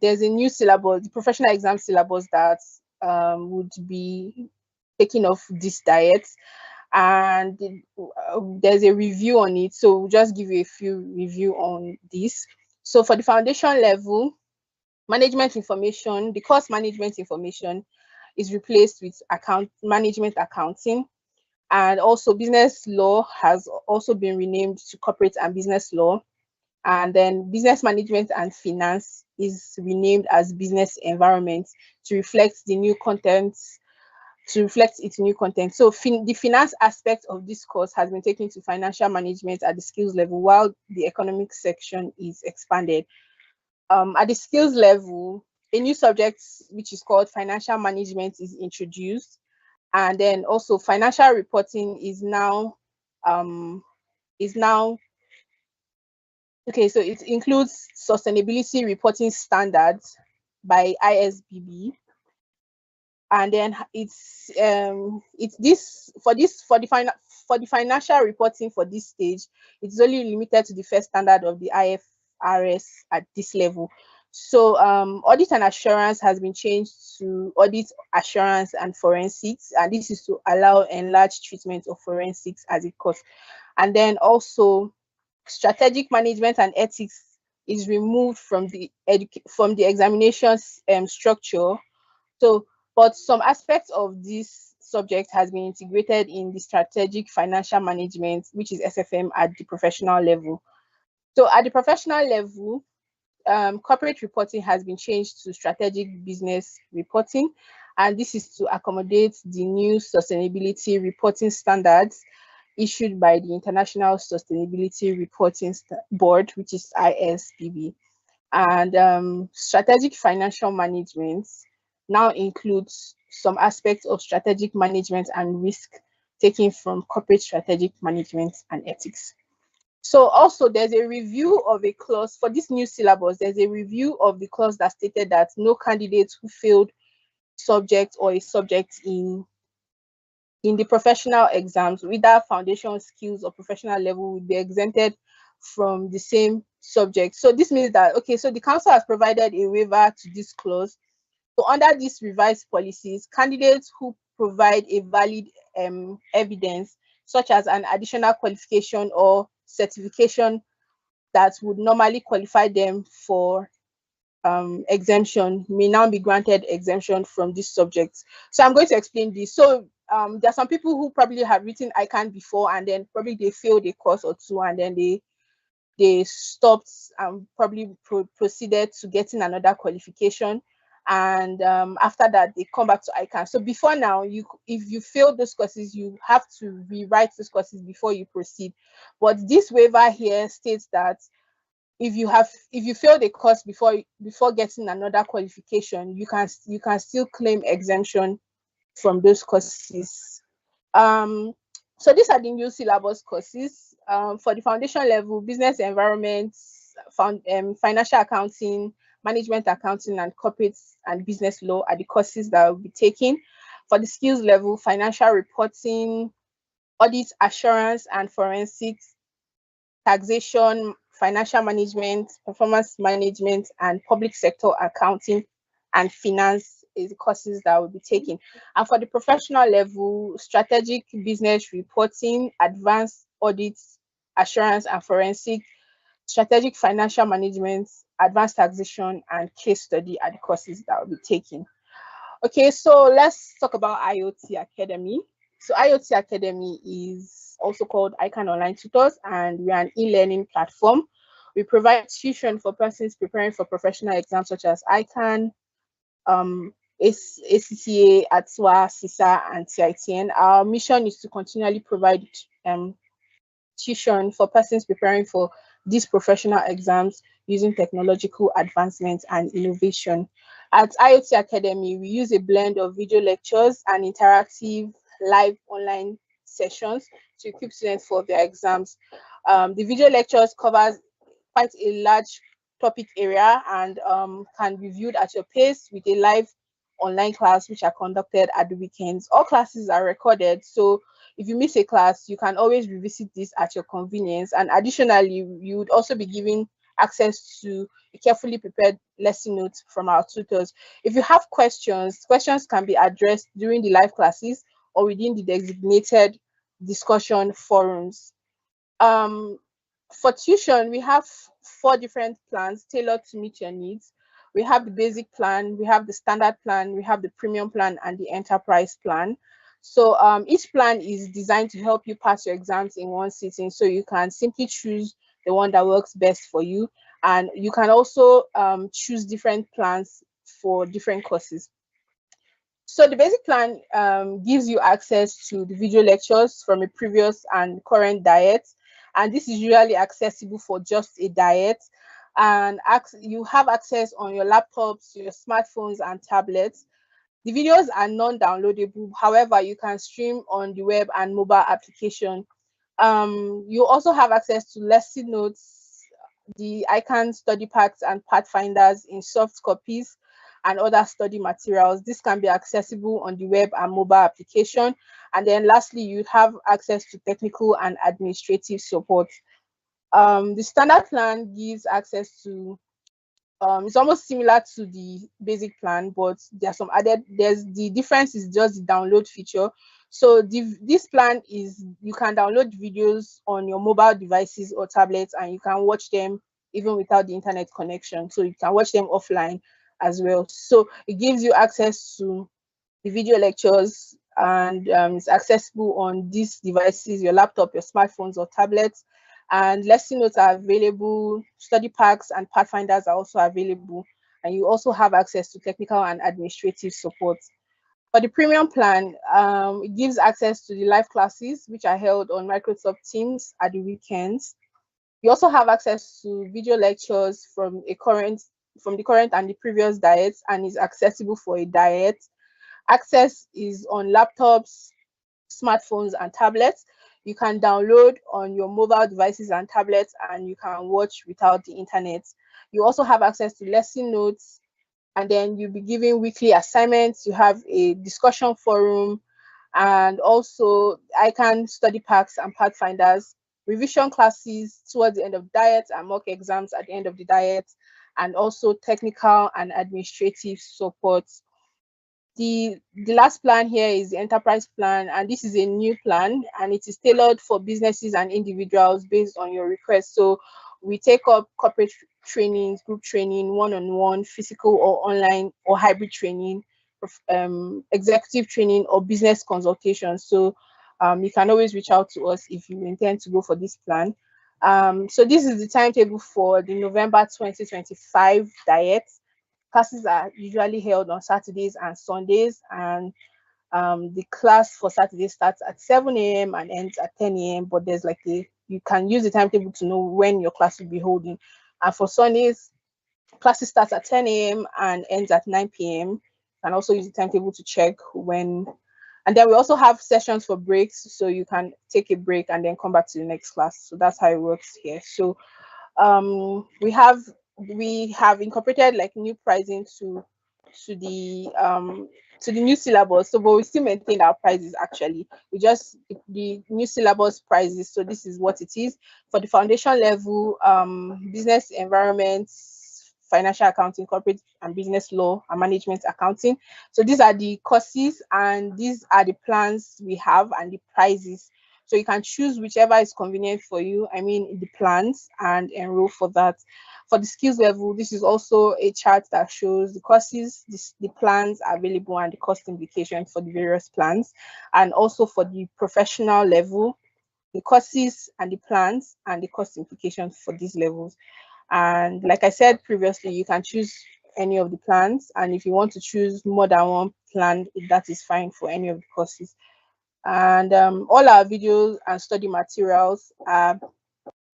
Speaker 5: there's a new syllabus, the professional exam syllabus that would be taking off this diet, and there's a review on it. So we'll just give you a few review on this. So for the foundation level, management information, the course management information is replaced with management accounting. And also business law has also been renamed to corporate and business law. And then business management and finance is renamed as business environment to reflect the new content, its new content. So the finance aspect of this course has been taken to financial management at the skills level, while the economic section is expanded. At the skills level, a new subject which is called financial management is introduced. And then also financial reporting is now okay, so it includes sustainability reporting standards by ISBB. And then it's this for the financial reporting for this stage, it's only limited to the first standard of the IFRS at this level. So audit and assurance has been changed to audit, assurance, and forensics, and this is to allow enlarged treatment of forensics as a course. And then also strategic management and ethics is removed from the examination structure. So, but some aspects of this subject has been integrated in the strategic financial management, which is SFM, at the professional level. So at the professional level, corporate reporting has been changed to strategic business reporting, and this is to accommodate the new sustainability reporting standards issued by the International Sustainability Reporting Board, which is ISBB. And strategic financial management now includes some aspects of strategic management and risk taken from corporate strategic management and ethics. So also there's a review of a clause for this new syllabus. There's a review of the clause that stated that no candidates who failed subject or a subject in the professional exams, whether foundation skills or professional level, will be exempted from the same subject. So this means that, okay, so the council has provided a waiver to this clause. So under these revised policies, candidates who provide a valid evidence, such as an additional qualification or certification that would normally qualify them for exemption, may now be granted exemption from this subject. So I'm going to explain this. So there are some people who probably have written Ican before, and then probably they failed a course or two, and then they stopped and probably proceeded to getting another qualification. And after that, they come back to Ican. So before now, if you failed those courses, you have to rewrite those courses before you proceed. But this waiver here states that if you failed a course before getting another qualification, you can still claim exemption from those courses. So these are the new syllabus courses. For the foundation level, business environment, financial accounting, management accounting, and corporate and business law are the courses that will be taken. For the skills level, financial reporting, audit, assurance, and forensics, taxation, financial management, performance management, and public sector accounting and finance is the courses that will be taken. And for the professional level, strategic business reporting, advanced audit, assurance, and forensic strategic financial management, advanced taxation, and case study are the courses that I'll be taking. Okay, so let's talk about IOT Academy. So IOT Academy is also called Ican Online Tutors, and we are an e-learning platform. We provide tuition for persons preparing for professional exams such as Ican, ACCA, ATSWA, CISA, and CITN. Our mission is to continually provide tuition for persons preparing for these professional exams using technological advancements and innovation. At IOT Academy, we use a blend of video lectures and interactive live online sessions to equip students for their exams. The video lectures covers quite a large topic area and can be viewed at your pace with a live online class which are conducted at the weekends. All classes are recorded, so if you miss a class, you can always revisit this at your convenience. And additionally, you would also be given access to a carefully prepared lesson notes from our tutors. If you have questions can be addressed during the live classes or within the designated discussion forums. For tuition, we have 4 different plans tailored to meet your needs. We have the basic plan, we have the standard plan, we have the premium plan, and the enterprise plan. So each plan is designed to help you pass your exams in one sitting, so you can simply choose the one that works best for you. And you can also choose different plans for different courses. So the basic plan gives you access to the video lectures from a previous and current diet. And this is usually accessible for just a diet. And you have access on your laptops, your smartphones, and tablets. The videos are non-downloadable. However, you can stream on the web and mobile application. You also have access to lesson notes, the Ican study packs and pathfinders in soft copies, and other study materials. This can be accessible on the web and mobile application. And then lastly, you have access to technical and administrative support. The standard plan gives access to it's almost similar to the basic plan, but there's some added, the difference is just the download feature. So this plan is, you can download videos on your mobile devices or tablets, and you can watch them even without the internet connection. So you can watch them offline as well. So it gives you access to the video lectures, and it's accessible on these devices, your laptop, your smartphones or tablets. And lesson notes are available, study packs and pathfinders are also available, and you also have access to technical and administrative support. For the premium plan, it gives access to the live classes which are held on Microsoft Teams at the weekends. You also have access to video lectures from the current and the previous diets, and is accessible for a diet. Access is on laptops, smartphones, and tablets. You can download on your mobile devices and tablets, and you can watch without the internet. You also have access to lesson notes, and then you'll be given weekly assignments. You have a discussion forum, and also Ican study packs and pathfinders, revision classes towards the end of diet, and mock exams at the end of the diet, and also technical and administrative support. The last plan here is the enterprise plan, and this is a new plan, and it is tailored for businesses and individuals based on your request. So we take up corporate trainings, group training, one-on-one, physical or online or hybrid training, executive training, or business consultation. So you can always reach out to us if you intend to go for this plan. So this is the timetable for the November 2025 diet. Classes are usually held on Saturdays and Sundays, and the class for Saturday starts at 7 a.m. and ends at 10 a.m. But there's like you can use the timetable to know when your class will be holding. And for Sundays, classes starts at 10 a.m. and ends at 9 p.m. You can also use the timetable to check when. And then we also have sessions for breaks, so you can take a break and then come back to the next class. So that's how it works here. So we have incorporated like new pricing to the new syllabus. So but we still maintain our prices. Actually, we just the new syllabus prices. So this is what it is for the foundation level: business environment, financial accounting, corporate and business law, and management accounting. So these are the courses, and these are the plans we have and the prices. So you can choose whichever is convenient for you, I mean the plans, and enroll for that. For the skills level, this is also a chart that shows the courses, the plans available, and the cost implication for the various plans. And also for the professional level, the courses and the plans and the cost implications for these levels. And like I said previously, you can choose any of the plans, and if you want to choose more than one plan, that is fine for any of the courses. And all our videos and study materials are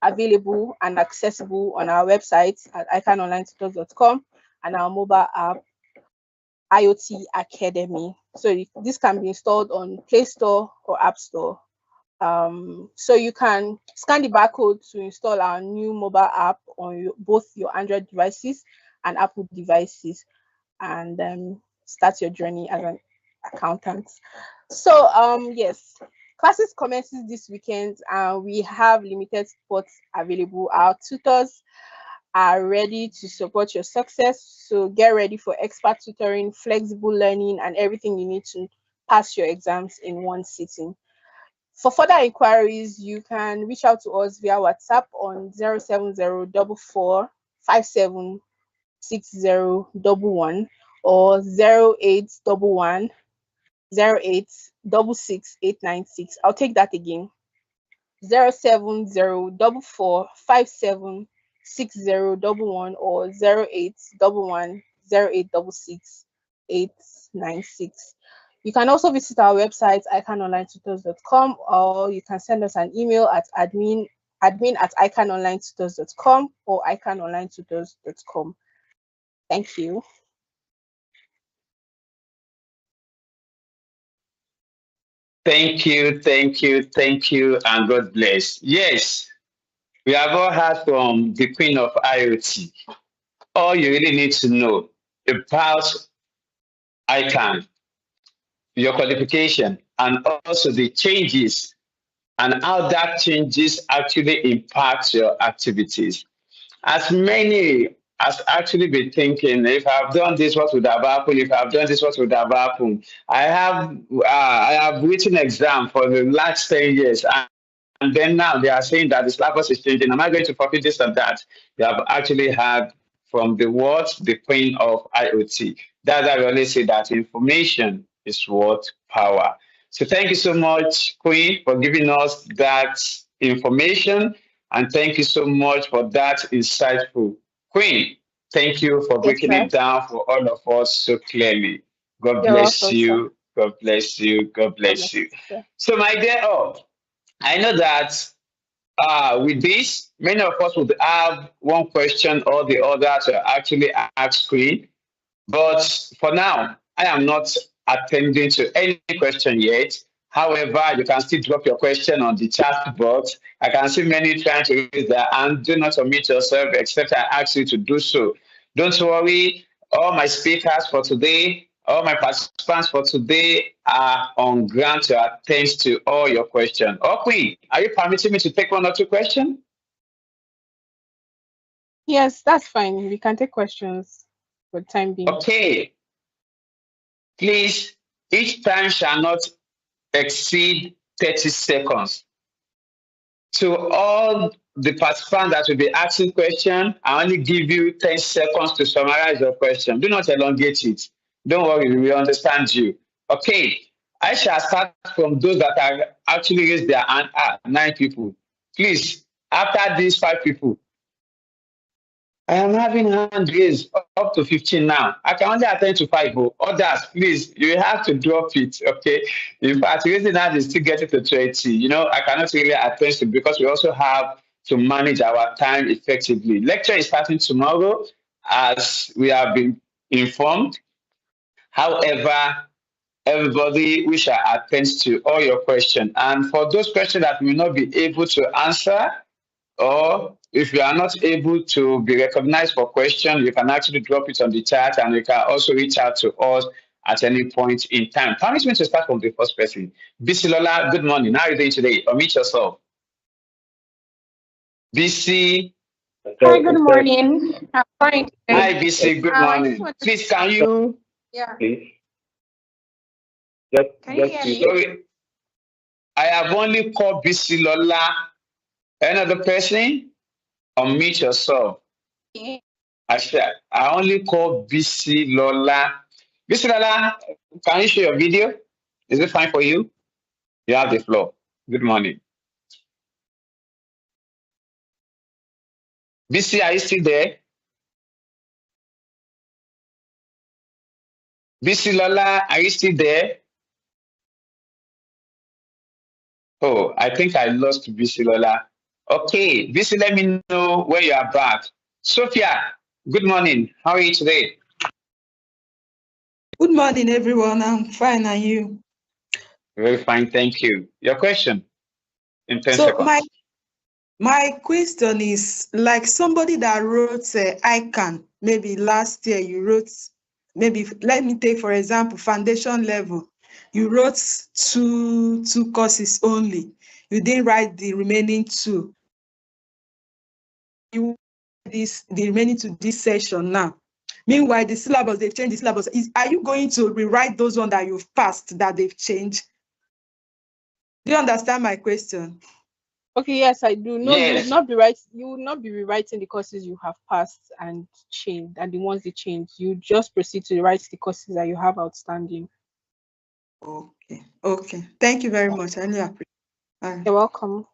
Speaker 5: available and accessible on our website at icanonlinetutors.com and our mobile app IOT Academy. So this can be installed on Play Store or App Store. So you can scan the barcode to install our new mobile app on both your Android devices and Apple devices, and start your journey as an accountant. So yes, classes commences this weekend, and we have limited spots available. Our tutors are ready to support your success. So get ready for expert tutoring, flexible learning, and everything you need to pass your exams in one sitting. For further inquiries, you can reach out to us via WhatsApp on 07044576011 or 0811 08666896. I'll take that again. 07044576011 or 0811 08666896. You can also visit our website, icanonlinetutors.com, or you can send us an email at admin@icanonlinetutors.com or icanonlinetutors.com. Thank you.
Speaker 11: Thank you, thank you, thank you, and God bless. Yes, we have all heard from the Queen of IoT. All you really need to know about ICANN, your qualification, and also the changes and how that changes actually impact your activities. As many as actually been thinking, if I've done this, what would have happened? If I've done this, what would have happened? I have written exam for the last 10 years, and then now they are saying that the syllabus is changing. Am I going to forfeit this and that? They have actually had from the words the queen of IoT. That's why we always say that information is what power. So thank you so much, Queen, for giving us that information. And thank you so much for that insightful. Queen, thank you for breaking it down for all of us so clearly. God
Speaker 5: You're
Speaker 11: bless
Speaker 5: welcome, sir.
Speaker 11: you. God bless you. God bless you. So, my dear, I know that with this, many of us would have one question or the other to actually ask Queen. But for now, I am not attending to any question yet. However, you can still drop your question on the chat box. I can see many trying to raise their hand. Do not omit yourself except I ask you to do so. Don't worry, all my speakers for today, all my participants for today are on ground to attend to all your questions. Oh, Queen, are you permitting me to take one or two questions?
Speaker 5: Yes, that's fine. We can take questions for the time being.
Speaker 11: Okay. Please, each time shall not exceed 30 seconds. To all the participants that will be asking questions, I only give you 10 seconds to summarize your question. Do not elongate it. Don't worry, we will understand you. Okay, I shall start from those that are actually raised their hand. 9 people. Please, after these 5 people, I am having hand raised up to 15 now. I can only attend to 5. Others, please, you have to drop it, okay? In fact, raising hand is still getting to 20. You know, I cannot really attend to because we also have to manage our time effectively. Lecture is starting tomorrow, as we have been informed. However, everybody, we shall attend to all your questions. And for those questions that we will not be able to answer, or if you are not able to be recognized for question, you can actually drop it on the chat, and you can also reach out to us at any point in time. Permit me to start from the first person. Bisilola, good morning. How are you doing today? Unmute yourself. BC.
Speaker 8: Hi, good morning. I'm fine.
Speaker 11: Hi, BC. Good morning. Please, can you?
Speaker 8: Yeah.
Speaker 11: Please.
Speaker 8: Can you hear me?
Speaker 11: Sorry. I have only called BC Lola. Another person? Unmute yourself. I only call BC Lola. BC Lola, can you show your video? Is it fine for you? You have the floor. Good morning. BC, are you still there? BC Lola, are you still there? Oh, I think I lost BC Lola. Okay, BC, let me know when you are back. Sophia, good morning. How are you today?
Speaker 15: Good morning, everyone. I'm fine, and you?
Speaker 11: Very fine, thank you. Your question in 10
Speaker 15: So
Speaker 11: seconds.
Speaker 15: my question is, like somebody that wrote Ican, maybe last year you wrote, maybe let me take for example foundation level. You wrote two courses only. You didn't write the remaining two. You the remaining to this session now. Meanwhile, the syllabus, they've changed the syllabus. Are you going to rewrite those ones that you've passed that they've changed? Do you understand my question?
Speaker 5: Okay, yes, I do. No,
Speaker 11: Yes.
Speaker 5: you will not be rewriting the courses you have passed and changed, and the ones they changed. You just proceed to write the courses that you have outstanding.
Speaker 15: Okay. Thank you very much. I really appreciate it.
Speaker 5: You're welcome.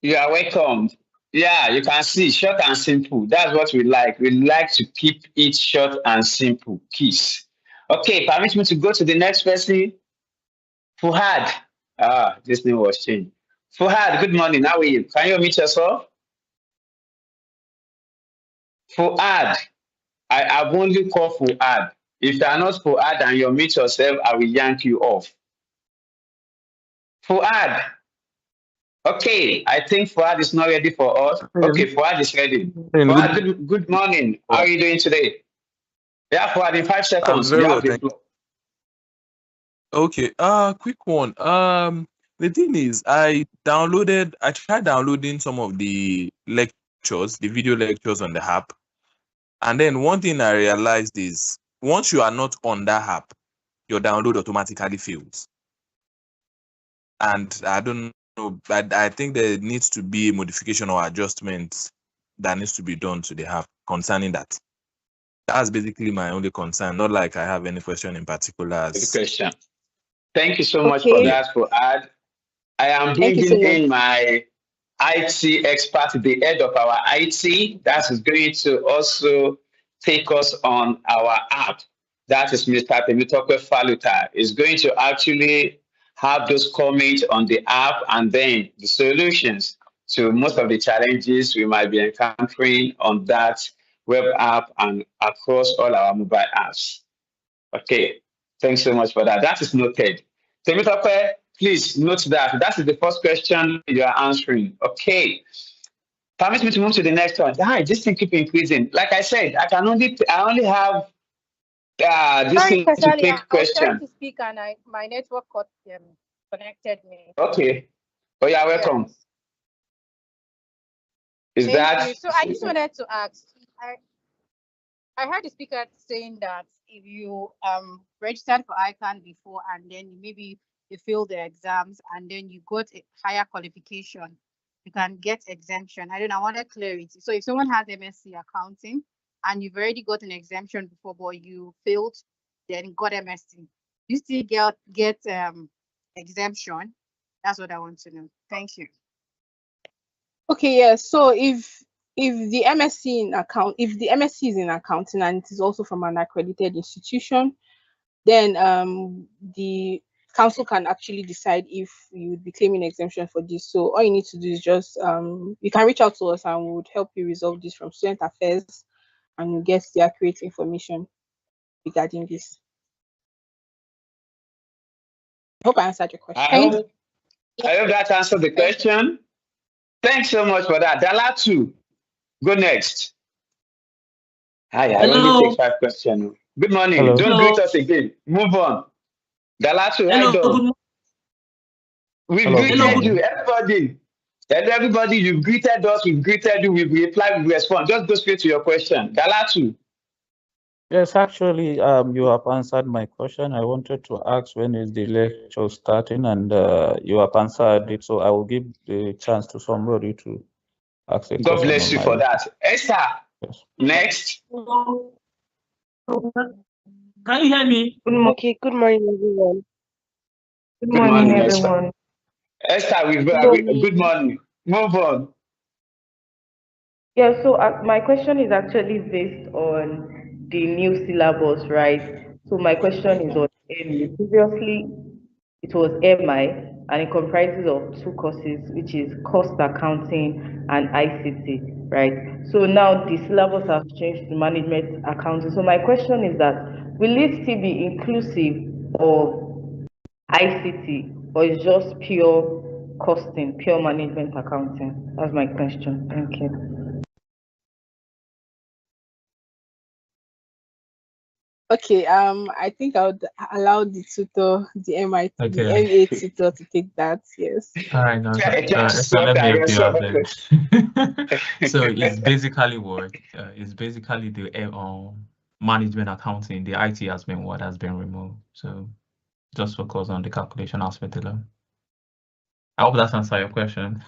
Speaker 11: You are welcome. Yeah, you can see short and simple. That's what we like. We like to keep it short and simple. Peace. Okay, permit me to go to the next person. Fuhad. This name was changed. Fuhad, good morning. How are you? Can you unmute yourself? Fuhad. I have only called Fuhad. If you are not Fuhad and you unmute yourself, I will yank you off. Fuhad. Okay, I think Fuad is not ready for us. Okay, Fuad is ready. Fuad, good morning. How are you doing today? Yeah, Fuad, in 5 seconds,
Speaker 6: very
Speaker 11: you
Speaker 6: well,
Speaker 11: have the
Speaker 6: thank you.
Speaker 11: floor.
Speaker 6: Okay, quick one. The thing is, I tried downloading some of the lectures, the video lectures on the app. And then one thing I realized is once you are not on that app, your download automatically fails. And I don't know, but I think there needs to be a modification or adjustment that needs to be done to the app concerning that. That's basically my only concern. Not like I have any question in particular.
Speaker 11: Good question. Thank you so much for
Speaker 5: Okay.
Speaker 11: that, Fuad. I am
Speaker 5: Thank you
Speaker 11: bringing
Speaker 5: so
Speaker 11: in
Speaker 5: much.
Speaker 11: my IT expert, the head of our IT, that is going to also take us on our app. That is Mr. Temitope Faluta. Is going to actually have those comments on the app and then the solutions to most of the challenges we might be encountering on that web app and across all our mobile apps. Okay, thanks so much for that. That is noted. Temitope, please note that. That is the first question you are answering. Okay. Permit me to move to the next one. This thing keep increasing. Like I said, I only have this
Speaker 8: Sorry,
Speaker 11: thing to
Speaker 8: Kasali,
Speaker 11: take
Speaker 8: I was trying
Speaker 11: question.
Speaker 8: to speak and my network got connected me.
Speaker 11: Okay. Oh, you're welcome.
Speaker 8: Yes.
Speaker 11: Is
Speaker 8: Thank
Speaker 11: that
Speaker 8: you. So I just wanted to ask, I heard the speaker saying that if you registered for ICANN before and then maybe you failed the exams and then you got a higher qualification, you can get exemption. I wanted clarity. So if someone has MSc accounting and you've already got an exemption before, but you failed, then got MSc, you still get exemption? That's what I want to know. Thank you.
Speaker 5: Okay, yes. So if the MSc is in accounting and it is also from an accredited institution, then the council can actually decide if you would be claiming exemption for this. So all you need to do is just you can reach out to us and we would help you resolve this from student affairs and you get the accurate information regarding this. I hope I answered your question.
Speaker 11: I hope that answered the question. Thanks so much for that. Dalatu, go next. Hi, I only take 5 questions. Good morning.
Speaker 16: Hello.
Speaker 11: Don't greet us again. Move on. Dalatu,
Speaker 16: Hello.
Speaker 11: right on. We've
Speaker 16: Hello, good
Speaker 11: greeted
Speaker 16: morning.
Speaker 11: you, everybody. And everybody, you've greeted us, we've greeted you, we've replied, we've responded. Just go straight to your question. Dalatu.
Speaker 2: Yes, actually, you have answered my question. I wanted to ask when is the lecture starting, and you have answered it. So I will give the chance to somebody to ask a
Speaker 11: God
Speaker 2: question
Speaker 11: bless
Speaker 2: on
Speaker 11: you
Speaker 2: my
Speaker 11: for
Speaker 2: behalf.
Speaker 11: that. Esther,
Speaker 2: Yes.
Speaker 11: next.
Speaker 16: Can you hear me?
Speaker 7: Okay, good morning, everyone.
Speaker 16: Good
Speaker 11: Good
Speaker 16: morning,
Speaker 11: morning, Esther.
Speaker 16: everyone.
Speaker 11: Esther,
Speaker 7: Good
Speaker 11: good
Speaker 7: morning.
Speaker 11: morning. Move on.
Speaker 16: Yeah, so my question is actually based on the new syllabus, right? So my question is on ME. Previously, it was MI, and it comprises of two courses, which is cost accounting and ICT, right? So now the syllabus has changed to management accounting. So my question is that will it still be inclusive of ICT, or is just pure costing, pure management accounting? That's my question. Thank you.
Speaker 5: Okay, I think I would allow the tutor, the
Speaker 2: Okay.
Speaker 5: MA tutor to take that. Yes.
Speaker 2: All right, now,
Speaker 11: Just
Speaker 2: so let me help you
Speaker 11: answer
Speaker 2: out
Speaker 11: my
Speaker 2: then.
Speaker 11: question.
Speaker 2: So it's basically what? It's basically the management accounting, the IT has been what has been removed. So just focus on the calculation aspect alone. I hope that's answer your question.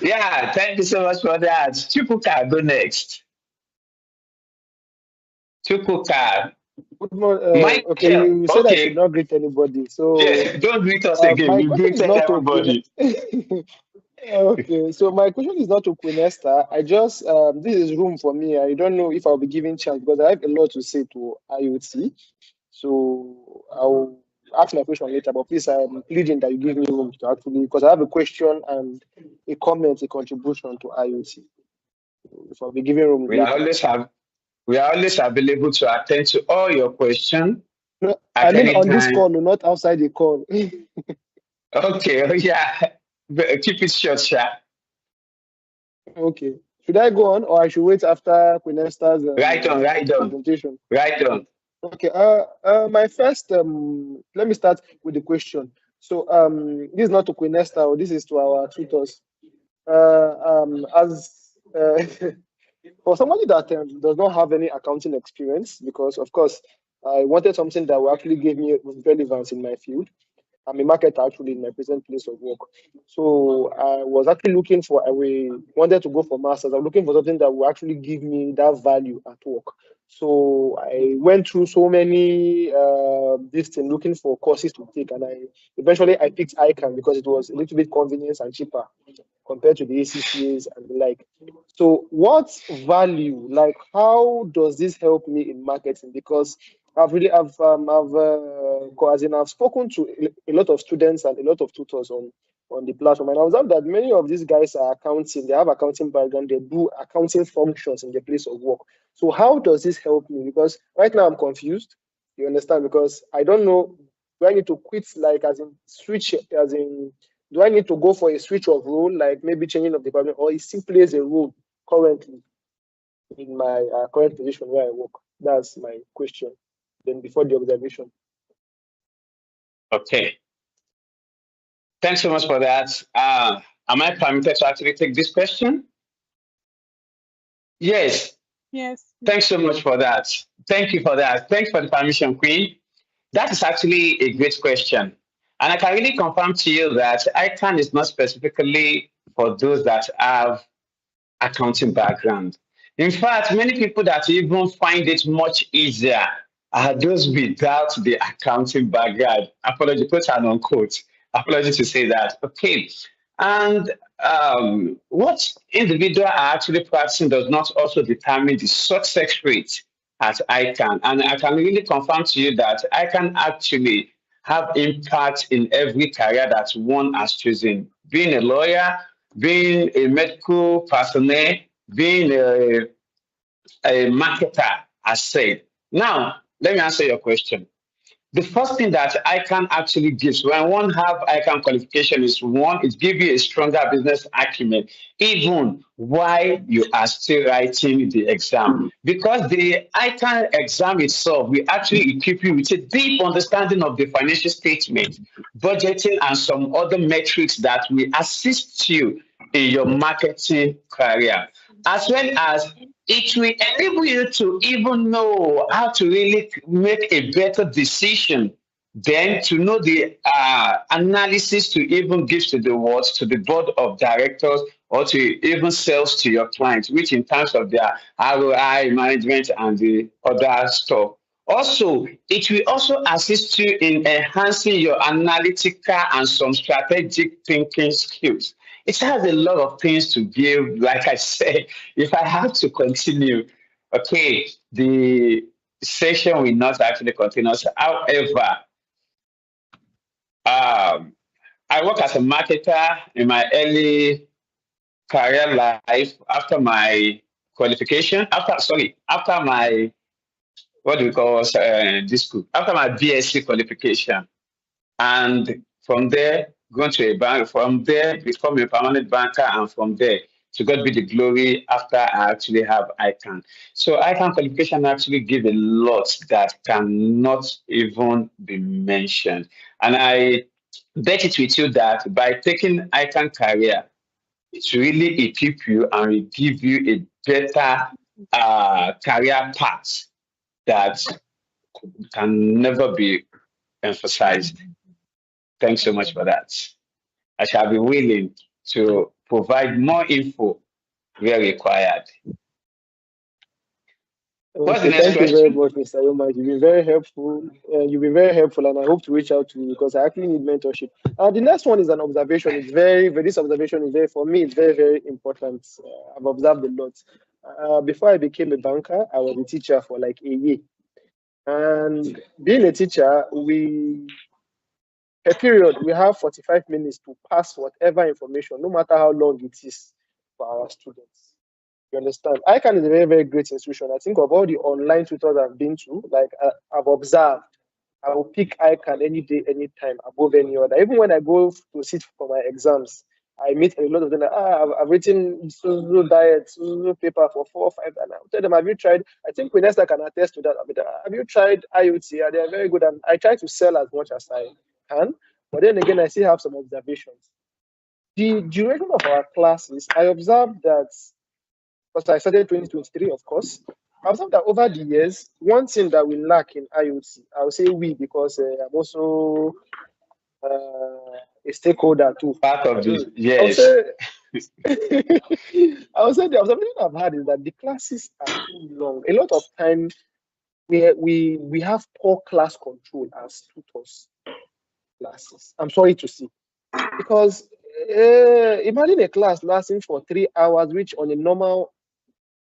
Speaker 11: Yeah, thank you so much for that. Chukwuka, go next. Chukwuka.
Speaker 13: Good morning.
Speaker 11: Michael,
Speaker 13: Okay, you said I should
Speaker 11: okay.
Speaker 13: not greet anybody. So
Speaker 11: Yes, don't greet us again.
Speaker 13: my
Speaker 11: We
Speaker 13: question is
Speaker 11: greeted
Speaker 13: not to Queen.
Speaker 11: everybody.
Speaker 13: Okay, so my question is not to Queen Esther. I just this is room for me. I don't know if I'll be given chance because I have a lot to say to IOT. So I'll ask my question later. But please, I'm pleading that you give me room to actually because I have a question and a comment, a contribution to IOT. If I'll be given room
Speaker 11: We are
Speaker 13: later.
Speaker 11: always available to attend to all your questions
Speaker 13: No, I
Speaker 11: at
Speaker 13: mean
Speaker 11: any
Speaker 13: on this
Speaker 11: time.
Speaker 13: call, not outside the call.
Speaker 11: Okay, oh yeah. But keep it short, sha.
Speaker 13: Okay. Should I go on or I should wait after Queen Esther's
Speaker 11: Right on.
Speaker 13: presentation?
Speaker 11: Right on.
Speaker 13: Okay. My first let me start with the question. So this is not to Queen Esther, or this is to our tutors. As for somebody that does not have any accounting experience, because of course I wanted something that will actually give me relevance in my field. I'm a marketer actually in my present place of work. So I was actually looking for wanted to go for masters. I'm looking for something that will actually give me that value at work. So I went through so many this thing looking for courses to take, and eventually I picked Ican because it was a little bit convenient and cheaper compared to the ACCAs and the like. So what value, like how does this help me in marketing? Because I've spoken to a lot of students and a lot of tutors on the platform, and I observed that many of these guys are accounting. They have accounting background. They do accounting functions in their place of work. So how does this help me? Because right now I'm confused. You understand? Because I don't know. Do I need to quit, like as in switch, as in do I need to go for a switch of role, like maybe changing of department, or it still plays a role currently in my current position where I work? That's my question. Then before the observation.
Speaker 11: Okay. Thanks so much for that. Am I permitted to actually take this question? Yes.
Speaker 5: Yes.
Speaker 11: Thanks so much for that. Thank you for that. Thanks for the permission, Queen. That is actually a great question. And I can really confirm to you that ICANN is not specifically for those that have accounting background. In fact, many people that even find it much easier are those without the accounting background. Apology, quote and unquote. Apology to say that. Okay. And what individual are actually practicing does not also determine the success rate at ICANN. And I can really confirm to you that I can actually have impact in every career that one has chosen. Being a lawyer, being a medical personnel, being a marketer, as said. Now, let me answer your question. The first thing that ICANN actually gives when one have ICANN qualification is one, it gives you a stronger business acumen, even while you are still writing the exam. Because the ICANN exam itself will actually equip you with a deep understanding of the financial statement, budgeting, and some other metrics that will assist you in your marketing career, as well as it will enable you to even know how to really make a better decision, then to know the analysis to even give to the words, to the board of directors, or to even sales to your clients, which in terms of their ROI management and the other stuff. Also, it will also assist you in enhancing your analytical and some strategic thinking skills. It has a lot of things to give. Like I said, if I have to continue, okay, the session will not actually continue. However, I work as a marketer in my early career life after my qualification, after my, what do we call this group? After my BSc qualification. And from there, going to a bank, from there, become a permanent banker, and from there, to God be the glory after I actually have Ican. So Ican qualification actually give a lot that cannot even be mentioned. And I bet it with you that by taking Ican career, it really equip you and will give you a better career path that can never be emphasized. Thanks so much for that. I shall be willing to provide more info where required. What's the
Speaker 13: Okay,
Speaker 11: next
Speaker 13: thank you very
Speaker 11: question?
Speaker 13: much, Mr. Yoma. You've been very helpful. You've been very helpful, and I hope to reach out to you because I actually need mentorship. The next one is an observation. It's this observation is very, for me, it's very, very important. I've observed a lot. Before I became a banker, I was a teacher for like a year. And being a teacher, per period, we have 45 minutes to pass whatever information, no matter how long it is, for our students. You understand? ICANN is a very, very great institution. I think of all the online tutors I've been to, like I've observed, I will pick ICANN any day, anytime, above any other. Even when I go to sit for my exams, I meet a lot of them. Like, I've written no diet, no paper for 4 or 5. And I'll tell them, have you tried? I think Vanessa can attest to that. Have you tried IOT? They are very good. And I try to sell as much as I can. But then again, I still have some observations. The duration of our classes, I observed that, because I started 2023, of course. I observed that over the years, one thing that we lack in IOT, I would say we, because I'm also a stakeholder too.
Speaker 11: Part of this, yes.
Speaker 13: I would say the observation I've had is that the classes are too long. A lot of time, we have poor class control as tutors classes. I'm sorry to see, because imagine a class lasting for 3 hours, which on a normal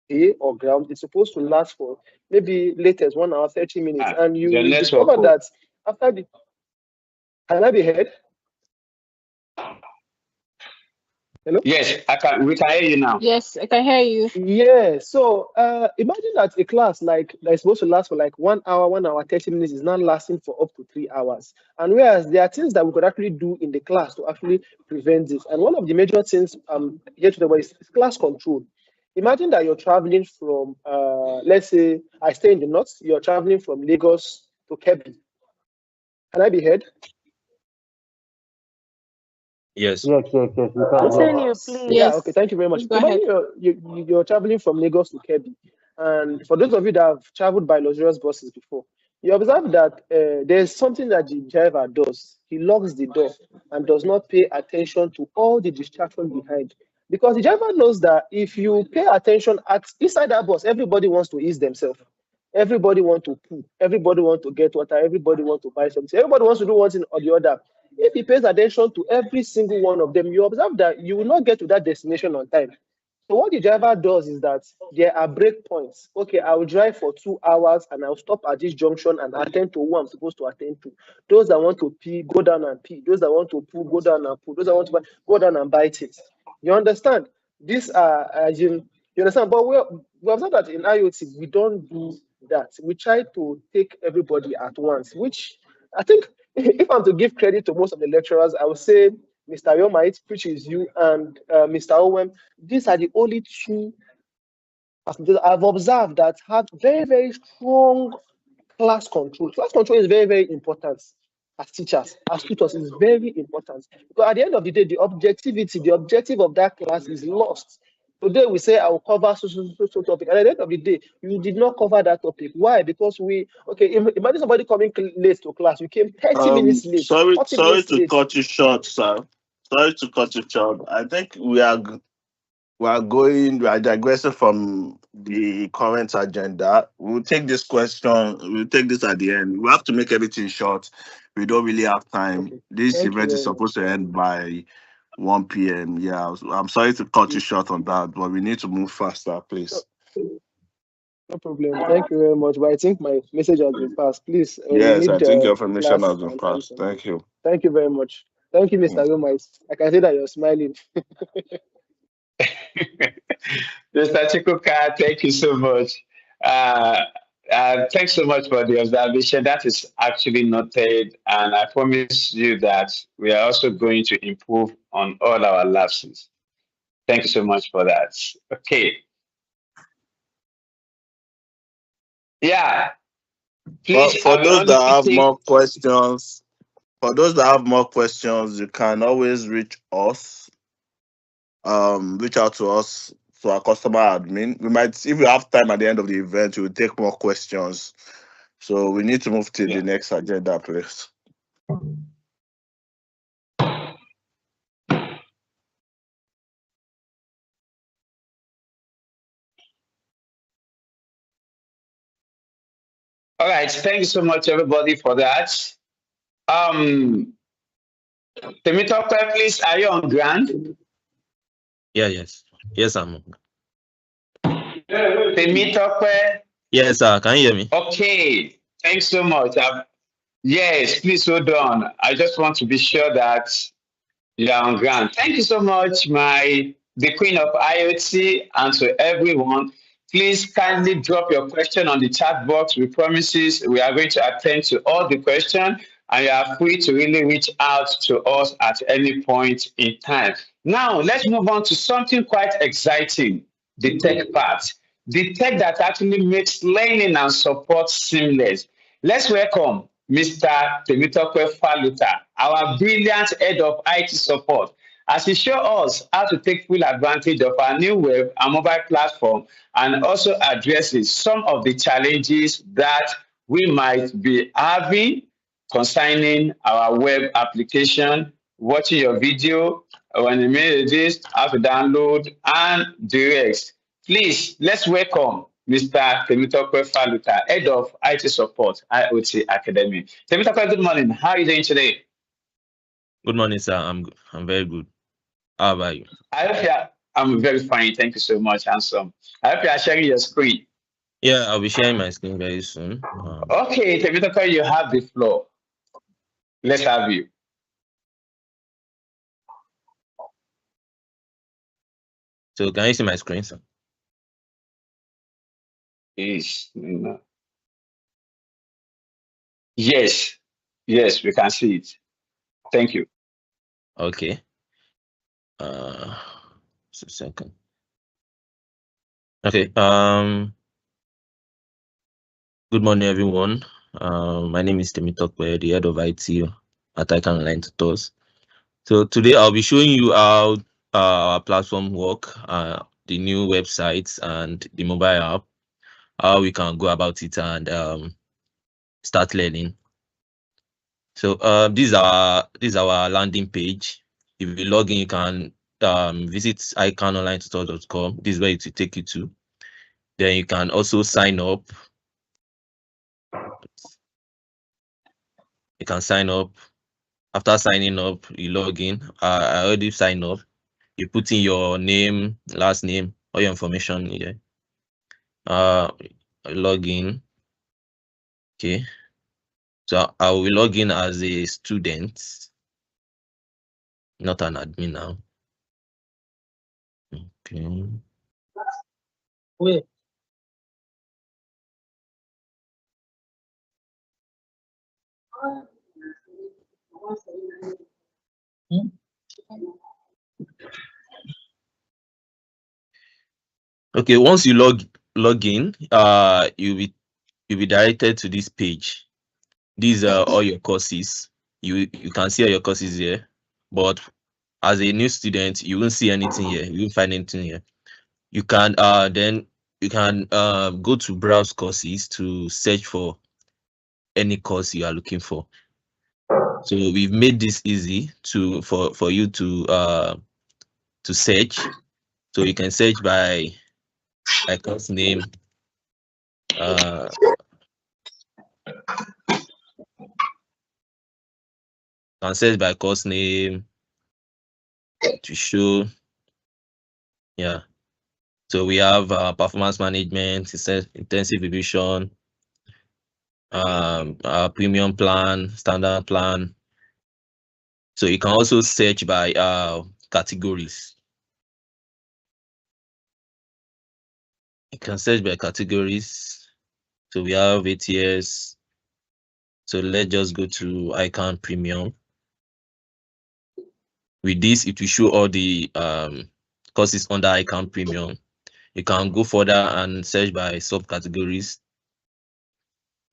Speaker 13: day or ground it's supposed to last for maybe latest 1 hour 30 minutes, and you discover that after the. Can I be heard? Hello?
Speaker 11: Yes, we can hear you now.
Speaker 5: Yes, I can hear you.
Speaker 13: Yeah. So imagine that a class like that is supposed to last for like 1 hour, 1 hour 30 minutes is not lasting for up to 3 hours. And whereas there are things that we could actually do in the class to actually prevent this. And one of the major things here to the way is class control. Imagine that you're traveling from let's say I stay in the north, you're traveling from Lagos to Kebbi. Can I be heard?
Speaker 12: Yes.
Speaker 13: Yes.
Speaker 7: Continue, please.
Speaker 13: Yeah, okay, thank you very much. Imagine you're traveling from Lagos to Kebbi. And for those of you that have traveled by luxurious buses before, you observe that there's something that the driver does. He locks the door and does not pay attention to all the distraction behind. Because the driver knows that if you pay attention inside that bus, everybody wants to ease themselves. Everybody wants to poo. Everybody wants to get water. Everybody wants to buy something. Everybody wants to do one thing or the other. If he pays attention to every single one of them, you observe that you will not get to that destination on time. So what the driver does is that there are break points. Okay, I will drive for 2 hours and I'll stop at this junction and attend to who I'm supposed to attend to. Those that want to pee, go down and pee. Those that want to poo, go down and poo. Those that want to buy, go down and buy things. You understand? These are, you understand? But we observe that in IoT, we don't do that. We try to take everybody at once, which I think if I'm to give credit to most of the lecturers, I would say Mr. Yomait, which is you, and Mr. Owem, these are the only two I've observed that have very, very strong class control. Class control is very, very important as teachers, as tutors, is very important. Because at the end of the day, the objective of that class is lost Today we say I will cover so topic, and at the end of the day, you did not cover that topic. Why? Because imagine somebody coming late to class. You came 30 minutes late, 40
Speaker 9: Sorry
Speaker 13: minutes
Speaker 9: to
Speaker 13: late.
Speaker 9: cut you short, sir. Sorry to cut you short. I think we are digressing from the current agenda. We'll take this question. We'll take this at the end. We have to make everything short. We don't really have time.
Speaker 13: Okay.
Speaker 9: This
Speaker 13: Thank you
Speaker 9: event is
Speaker 13: very
Speaker 9: supposed
Speaker 13: much.
Speaker 9: to end by 1 p.m. Yeah, I'm sorry to cut you short on that, but we need to move faster, please.
Speaker 13: No problem. Thank you very much. But I think my message has been passed. Please, we
Speaker 9: Yes, I
Speaker 13: need
Speaker 9: think your
Speaker 13: the
Speaker 9: information
Speaker 13: class
Speaker 9: has been passed.
Speaker 13: transmission.
Speaker 9: Thank you.
Speaker 13: Thank you very much. Thank you, Mr. Roma. I can see that you're smiling.
Speaker 11: Mr. Chikuka, thank you so much. Thanks so much for the observation. That is actually noted, and I promise you that we are also going to improve on all our lapses. Thank you so much for that. Okay. Yeah. Please,
Speaker 9: For
Speaker 11: I will
Speaker 9: those
Speaker 11: only
Speaker 9: that have
Speaker 11: take.
Speaker 9: more questions, you can always reach us. Reach out to us, to our customer admin. We might, if we have time at the end of the event, we will take more questions. So we need to move to the next agenda, please.
Speaker 11: All right. Thank you so much, everybody, for that. Temitope, please, are you on ground?
Speaker 17: Yes, I'm on.
Speaker 11: Temitope.
Speaker 17: Yes, sir. Can you hear me?
Speaker 11: Okay. Thanks so much. Yes, please hold on. I just want to be sure that you are on ground. Thank you so much, the Queen of IoT, and to everyone. Please kindly drop your question on the chat box. We promises we are going to attend to all the questions, and you are free to really reach out to us at any point in time. Now, let's move on to something quite exciting, the tech part. The tech that actually makes learning and support seamless. Let's welcome Mr. Temitope Faluta, our brilliant head of IT support, as he shows us how to take full advantage of our new web and mobile platform, and also addresses some of the challenges that we might be having concerning our web application, watching your video, when you made this, how to download, and the rest. Please, let's welcome Mr. Temitope Faluta, Head of IT Support, IOT Academy. Temitope, good morning. How are you doing today?
Speaker 17: Good morning, sir. I'm very good. How about you?
Speaker 11: I'm very fine. Thank you so much, handsome. I hope you are sharing your screen.
Speaker 17: Yeah, I'll be sharing my screen very soon.
Speaker 11: Okay, Temitope, you have the floor. Let's have you.
Speaker 17: So can you see my screen, sir?
Speaker 11: Yes. Yes, we can see it. Thank you.
Speaker 17: Okay. Just a second. Okay. Good morning, everyone. My name is Temitope, the head of IT at Ican Online Tutors. So today I'll be showing you how our platform work, the new websites and the mobile app, how we can go about it and start learning. So this is our landing page. If you log in, you can visit icanonlinetutors.com. This is where it will take you to. Then you can also sign up. You can sign up. After signing up, you log in. I already signed up. You put in your name, last name, all your information here. Log in. Okay. So I will log in as a student, not an admin now. Okay.
Speaker 18: Wait.
Speaker 17: Okay, once you log in, you'll be directed to this page. These are all your courses. You can see all your courses here, but as a new student, you won't see anything here. You won't find anything here. you can then you can go to browse courses to search for any course you are looking for. So we've made this easy for you to search. So you can search by course name. Can search by course name to show. Yeah. So we have performance management, intensive revision, premium plan, standard plan. So you can also search by categories. You can search by categories. So we have ATS. So let's just go to Ican Premium. With this, it will show all the courses under Ican Premium. You can go further and search by subcategories.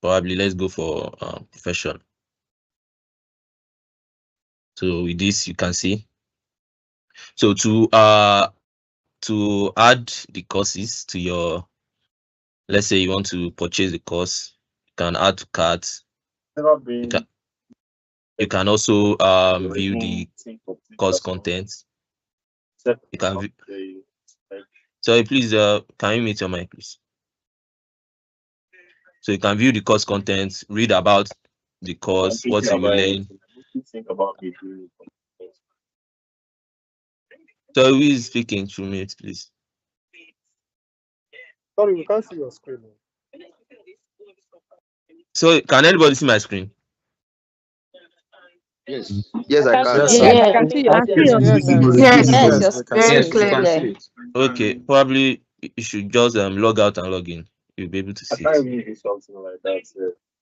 Speaker 17: Probably let's go for profession. So with this, you can see. So to add the courses to your, let's say you want to purchase the course, you can add to cart. You can also view the course content. You can view. Sorry, please, can you mute your mic, please? So you can view the course content, read about the course, what you will learn. So who is speaking to me, please?
Speaker 13: Sorry, we can't see your screen.
Speaker 17: So can anybody see my screen?
Speaker 1: Yes, yes, I can.
Speaker 7: Yes, I can see your screen.
Speaker 3: Yes, your
Speaker 7: Very
Speaker 3: screen
Speaker 7: clear.
Speaker 3: clear.
Speaker 17: Okay, probably you should just log out and log in. You'll be able to see
Speaker 9: I can't
Speaker 17: it.
Speaker 9: even do something like that.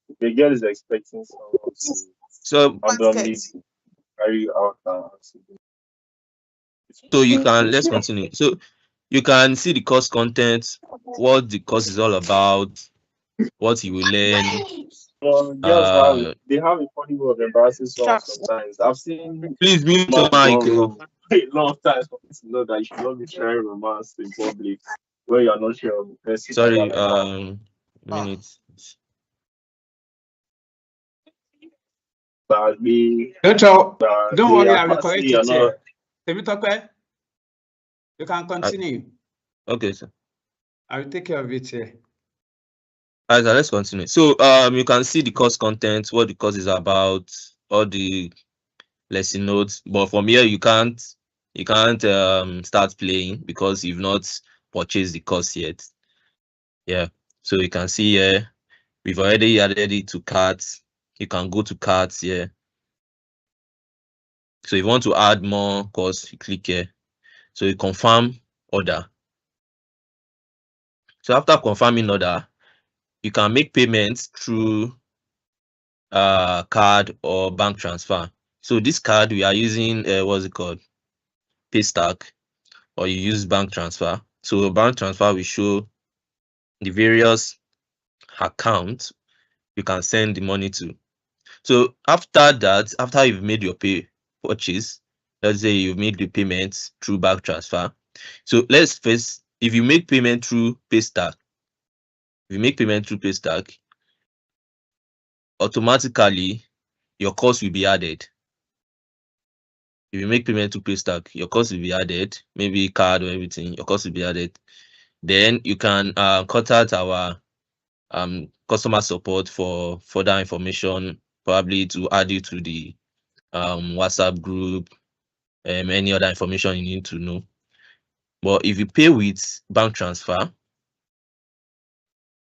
Speaker 9: If the girl is expecting someone to
Speaker 17: So
Speaker 9: randomly carry out
Speaker 17: So you can, let's continue. So you can see the course content, what the course is all about, what you will learn.
Speaker 9: Well, girls they have a funny way of embarrassing someone sometimes. I've seen
Speaker 17: Please mute your mic.
Speaker 9: A lot of times for people to know that you should not be sharing romance in public where you are not sure of the person.
Speaker 17: Sorry, minutes.
Speaker 9: But
Speaker 19: Don't worry, I will correct it here. You can continue.
Speaker 17: Okay, sir.
Speaker 19: I will take care of it here.
Speaker 17: Alright, let's continue. So you can see the course content, what the course is about, all the lesson notes. But from here you can't start playing because you've not purchased the course yet. Yeah. So you can see here we've already added it to carts. You can go to carts here. So if you want to add more course, you click here. So you confirm order. So after confirming order, you can make payments through card or bank transfer. So this card we are using what's it called? Paystack, or you use bank transfer. So bank transfer will show the various accounts you can send the money to. So after that, after you've made your purchase, let's say you've made the payment through bank transfer. So let's first, if you make payment through Paystack, automatically your cost will be added. If you make payment to Paystack, your cost will be added, maybe card or everything, your cost will be added. Then you can contact our customer support for further information, probably to add you to the WhatsApp group, any other information you need to know. But if you pay with bank transfer,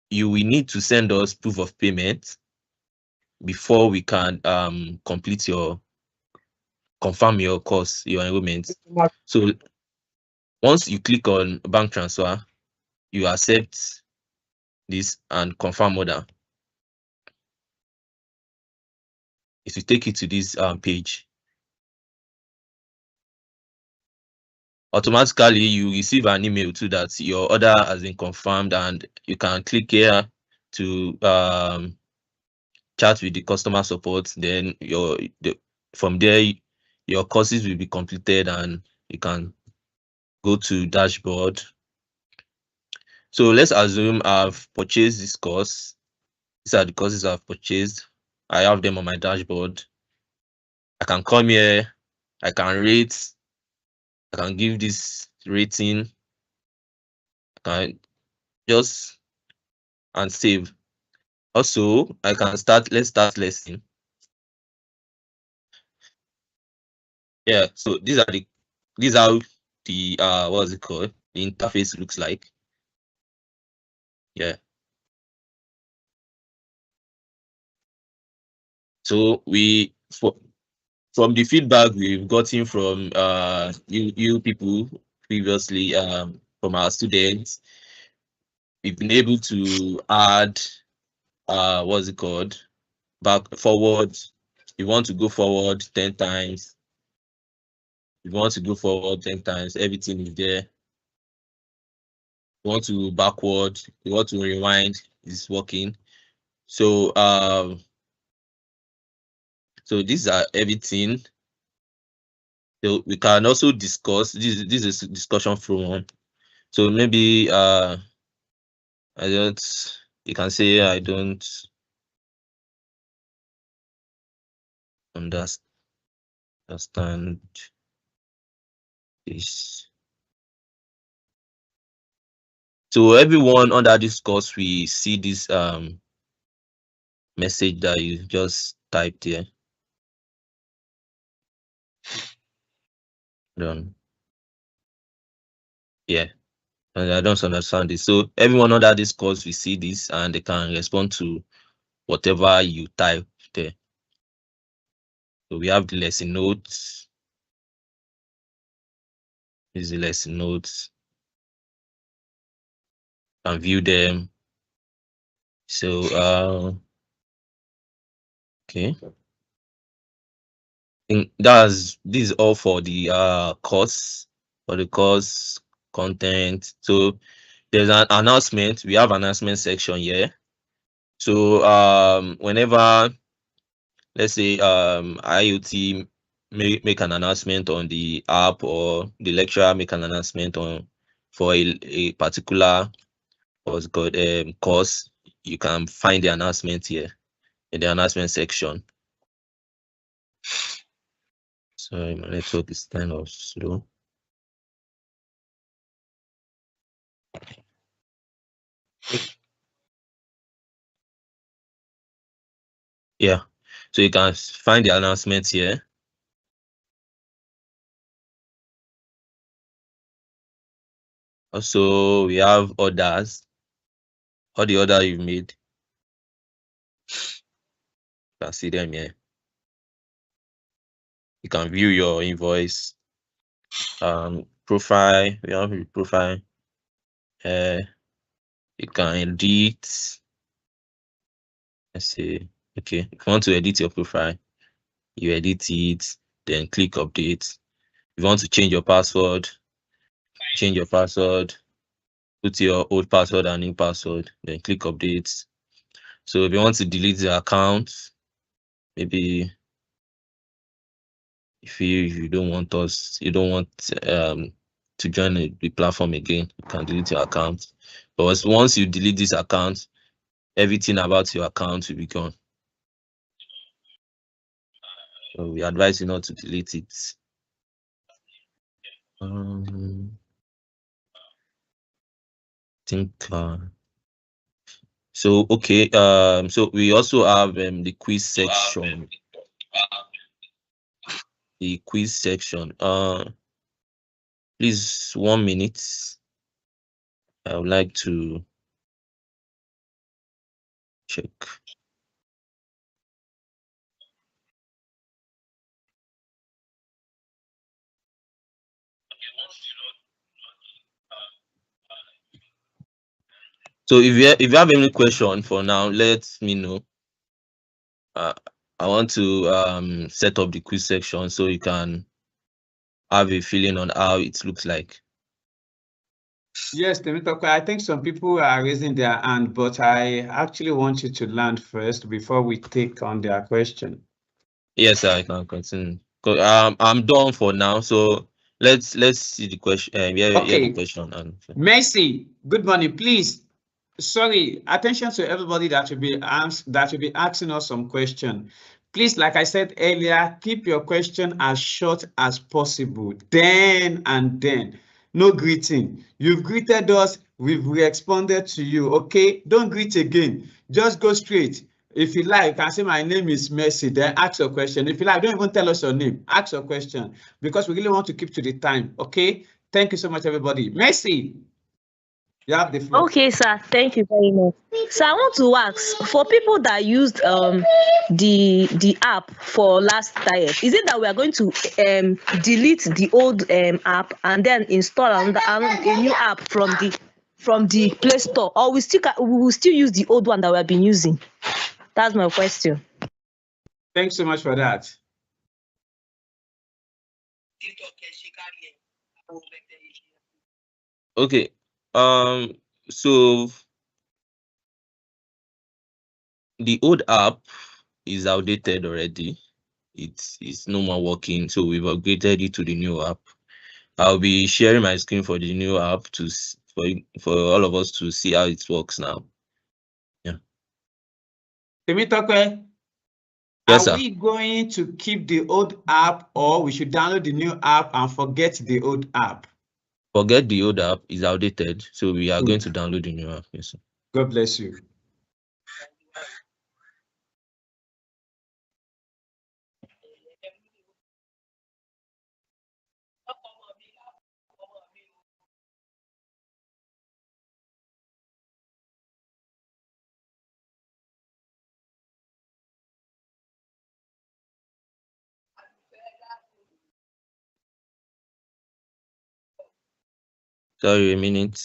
Speaker 17: you will need to send us proof of payment before we can confirm your course, your enrollment. So once you click on bank transfer, you accept this and confirm order. It will take you to this page. Automatically you receive an email too that your order has been confirmed, and you can click here to chat with the customer support. Then from there your courses will be completed and you can go to dashboard So let's assume I've purchased this course. These are the courses I've purchased. I have them on my dashboard. I can come here, I can rate, I can give this rating, I can just and save. Also, I can start, let's start lesson. Yeah, so these are how the what's it called? The interface looks like. Yeah. So from the feedback we've gotten from you people previously, from our students, we've been able to add what's it called? Forward. You want to go forward 10 times. You want to go forward 10 times, everything is there. You want to backward, you want to rewind, it's working. So so these are everything. So we can also discuss this is a discussion forum. So maybe I don't, you can say I don't understand this. So everyone under this course, we see this message that you just typed here. Done. Yeah, and I don't understand this. So everyone under this course, we see this and they can respond to whatever you type there. So we have the lesson notes. This is the lesson notes. You can view them. So okay. This is all for the course, for the course content. So there's an announcement. We have announcement section here. So whenever, let's say IOT make an announcement on the app, or the lecturer make an announcement on for a particular what's called course, you can find the announcement here in the announcement section. Sorry, my network is kind of slow. Yeah, so you can find the announcement here. Also, we have orders, all the order you've made. You can see them here. You can view your invoice. Profile, we have a profile. You can edit. Let's see. Okay, if you want to edit your profile, you edit it, then click update. If you want to change your password, change your password, put your old password and new password, then click update. So if you want to delete the account, maybe if you don't want to join the platform again, you can delete your account. But once you delete this account, everything about your account will be gone. So we advise you not to delete it. So okay, so we also have the quiz section. The quiz section. Please, 1 minute. I would like to check. So if you have any question for now, let me know. I want to set up the quiz section so you can have a feeling on how it looks like.
Speaker 19: Yes, Temitope, I think some people are raising their hand, but I actually want you to land first before we take on their question.
Speaker 17: Yes, I can continue. I'm done for now. So let's see the question. Yeah, the
Speaker 19: Okay.
Speaker 17: question. And
Speaker 19: Mercy, good morning. Please, sorry, attention to everybody that will be asking us some question. Please, like I said earlier, keep your question as short as possible. Then and then. No greeting. You've greeted us, we've responded to you. Okay, don't greet again. Just go straight. If you like, you can say my name is Mercy, then ask your question. If you like, don't even tell us your name. Ask your question because we really want to keep to the time. Okay. Thank you so much, everybody. Mercy, you have the floor.
Speaker 7: Okay, sir. Thank you very much. So I want to ask for people that used the app for last diet. Is it that we are going to delete the old app and then install a new app from the Play Store, or we will still use the old one that we have been using? That's my question.
Speaker 19: Thanks so much for that.
Speaker 17: okay. So the old app is outdated already. It's no more working. So we've upgraded it to the new app. I'll be sharing my screen for the new app for all of us to see how it works now. Yeah.
Speaker 19: Temitope,
Speaker 17: Yes,
Speaker 19: are
Speaker 17: sir.
Speaker 19: we going to keep the old app, or we should download the new app and forget the old app?
Speaker 17: Forget the old app, is outdated. So we are going to download the new app. Yes, sir.
Speaker 19: God bless you.
Speaker 17: Sorry, a minute.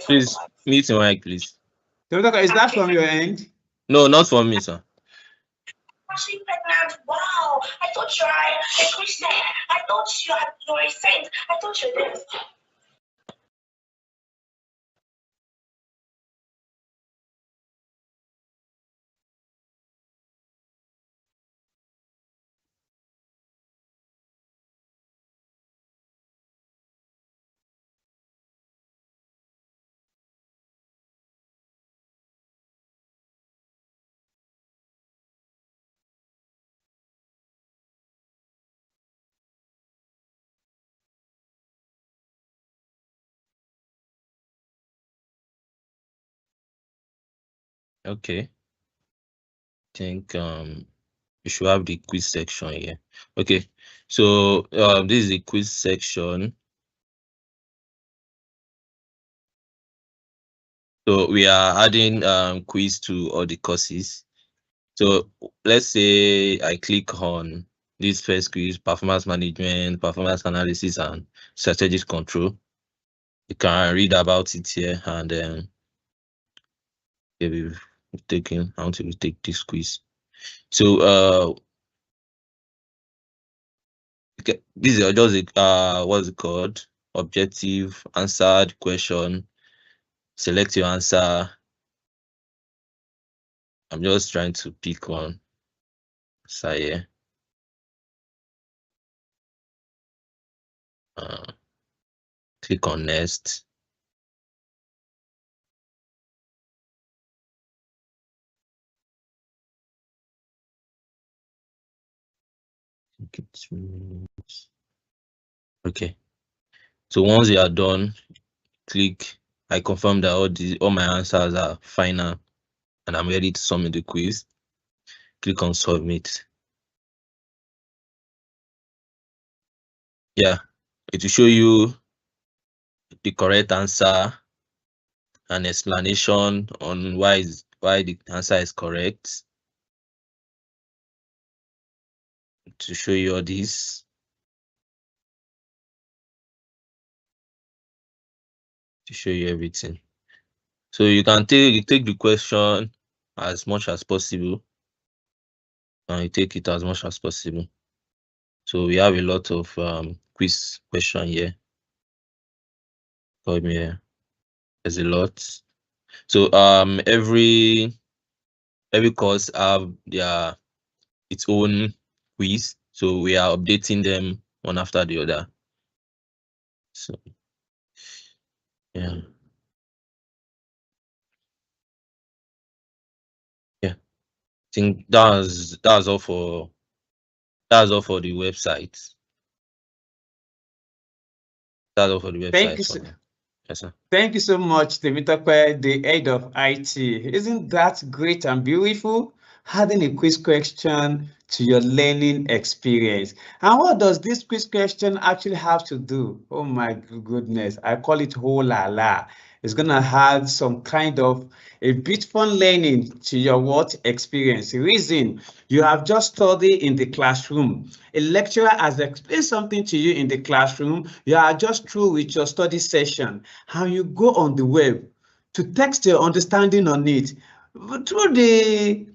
Speaker 17: Please, mute your mic, please.
Speaker 19: Temitope, is that from your end?
Speaker 17: No, not for me, sir.
Speaker 20: Wow, I thought you are a Christian. I thought you were a saint. I thought you were this.
Speaker 17: Okay. I think we should have the quiz section here. Okay. So this is the quiz section. So we are adding quiz to all the courses. So let's say I click on this first quiz, performance management, performance analysis, and strategic control. You can read about it here, and then we've taken. I want to take this quiz. So okay, this is just what's it called? Objective, answer the question, select your answer. I'm just trying to pick one. So yeah. Click on next. Okay. So once you are done, click I confirm that all my answers are final and I'm ready to submit the quiz. Click on submit. Yeah, it will show you the correct answer, an explanation on why the answer is correct. To show you all this. To show you everything. So you can take the question as much as possible. And you take it as much as possible. So we have a lot of quiz question here. Come here. There's a lot. So every course have its own quiz. So we are updating them one after the other. So yeah. Yeah. I think that's all for the website. That's all for the website.
Speaker 19: Thank you, sir.
Speaker 17: Yes, sir.
Speaker 19: Thank you so much, Temitope, the head of IT. Isn't that great and beautiful? Adding a quiz question to your learning experience. And what does this quiz question actually have to do? Oh my goodness, I call it oh la la. It's gonna add some kind of a bit fun learning to your what experience. Reason, you have just studied in the classroom. A lecturer has explained something to you in the classroom. You are just through with your study session. How you go on the web to text your understanding on it through the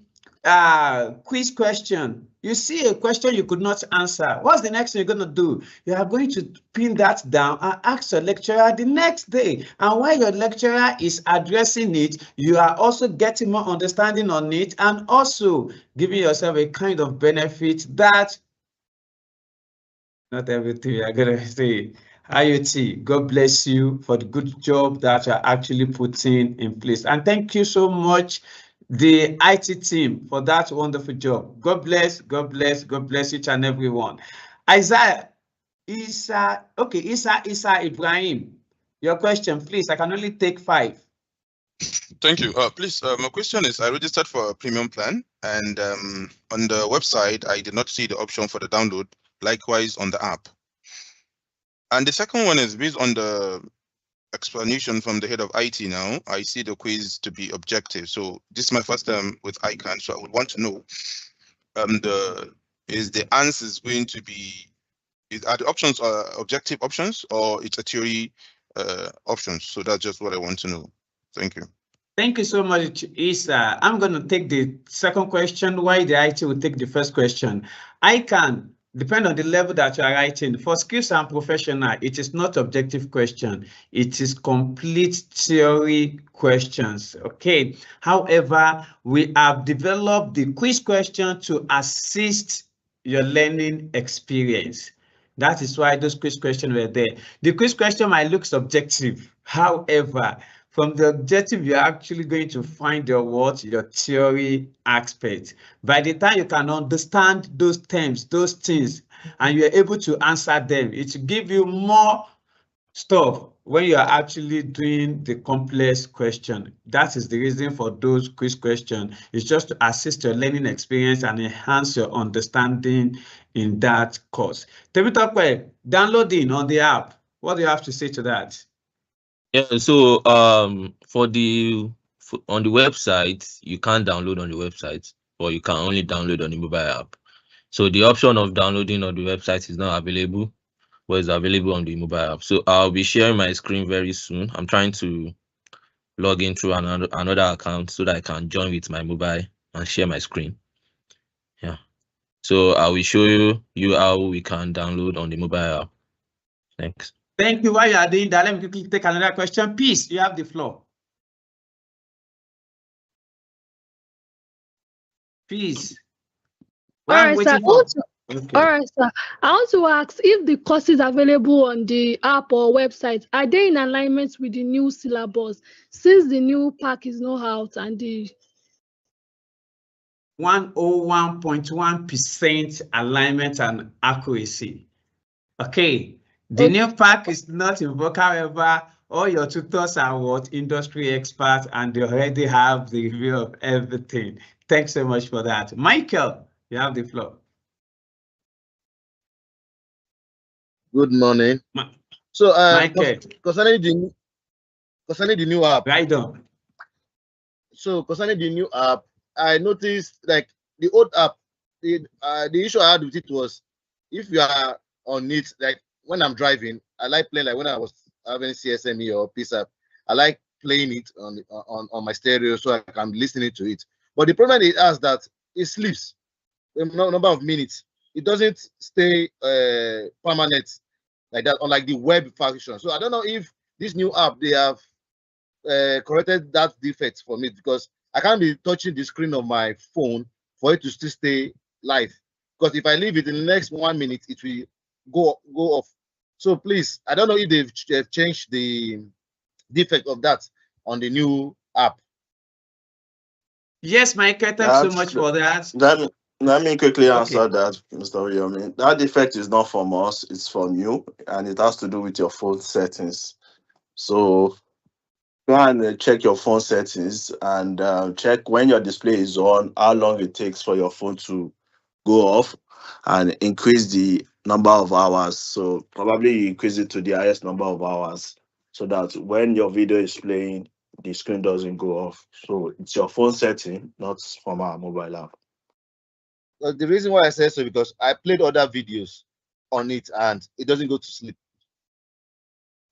Speaker 19: quiz question. You see a question you could not answer. What's the next thing you're going to do? You are going to pin that down and ask your lecturer the next day. And while your lecturer is addressing it, you are also getting more understanding on it and also giving yourself a kind of benefit that not everything you are going to say. IOT, God bless you for the good job that you're actually putting in place. And thank you so much, the IT team, for that wonderful job. God bless, God bless, God bless each and every one. Isaiah, Isa Ibrahim, your question, please. I can only take 5.
Speaker 9: Thank you. Please, my question is, I registered for a premium plan, and on the website, I did not see the option for the download, likewise on the app. And the second one is based on the explanation from the head of IT now, I see the quiz to be objective. So this is my first time with Ican, so I would want to know, is the answers going to be, are the options objective options or it's a theory options? So that's just what I want to know. Thank you.
Speaker 19: Thank you so much, Isa. I'm going to take the second question, why the IT will take the first question. I can, depend on the level that you are writing. For skills and professional, it is not objective question. It is complete theory questions, okay? However, we have developed the quiz question to assist your learning experience. That is why those quiz questions were there. The quiz question might look subjective. However, from the objective, you're actually going to find your theory aspect. By the time you can understand those terms, those things, and you're able to answer them, it will give you more stuff when you are actually doing the complex question. That is the reason for those quiz questions. It's just to assist your learning experience and enhance your understanding in that course. Temitope, downloading on the app. What do you have to say to that?
Speaker 17: Yeah, so on the website, you can't download on the website, or you can only download on the mobile app. So the option of downloading on the website is not available, but it's available on the mobile app. So I'll be sharing my screen very soon. I'm trying to log in through another account so that I can join with my mobile and share my screen. Yeah. So I will show you how we can download on the mobile app. Thanks.
Speaker 19: Thank you. While you are doing that, let me quickly take another question. Peace, you have the floor. Peace.
Speaker 21: All right, sir. All right, sir. I want to ask if the courses available on the app or website, are they in alignment with the new syllabus since the new pack is not out and the
Speaker 19: 101.1% alignment and accuracy. Okay, The new pack is not invoked, however, all your tutors are what? Industry experts, and they already have the view of everything. Thanks so much for that. Michael, you have the floor.
Speaker 10: Good morning. So,
Speaker 19: Michael,
Speaker 10: concerning the new app.
Speaker 19: Right on.
Speaker 10: So, concerning the new app, I noticed like the old app, the issue I had with it was if you are on it, like when I'm driving, I like playing, like when I was having CSME or PSAP, I like playing it on my stereo so I can listen to it. But the problem it has that it sleeps a number of minutes. It doesn't stay permanent like that, unlike the web version. So I don't know if this new app they have corrected that defect for me, because I can't be touching the screen of my phone for it to still stay live. Because if I leave it in the next 1 minute, it will go off. So please, I don't know if they've changed the defect of that on the new app.
Speaker 19: Yes, Michael, thanks so much for that.
Speaker 9: Let me quickly answer that, Mr. William. That defect is not from us, it's from you, and it has to do with your phone settings. So go and check your phone settings and check when your display is on, how long it takes for your phone to go off, and increase the number of hours. So probably you increase it to the highest number of hours so that when your video is playing, the screen doesn't go off. So it's your phone setting, not from our mobile app.
Speaker 10: The reason why I say so because I played other videos on it and it doesn't go to sleep.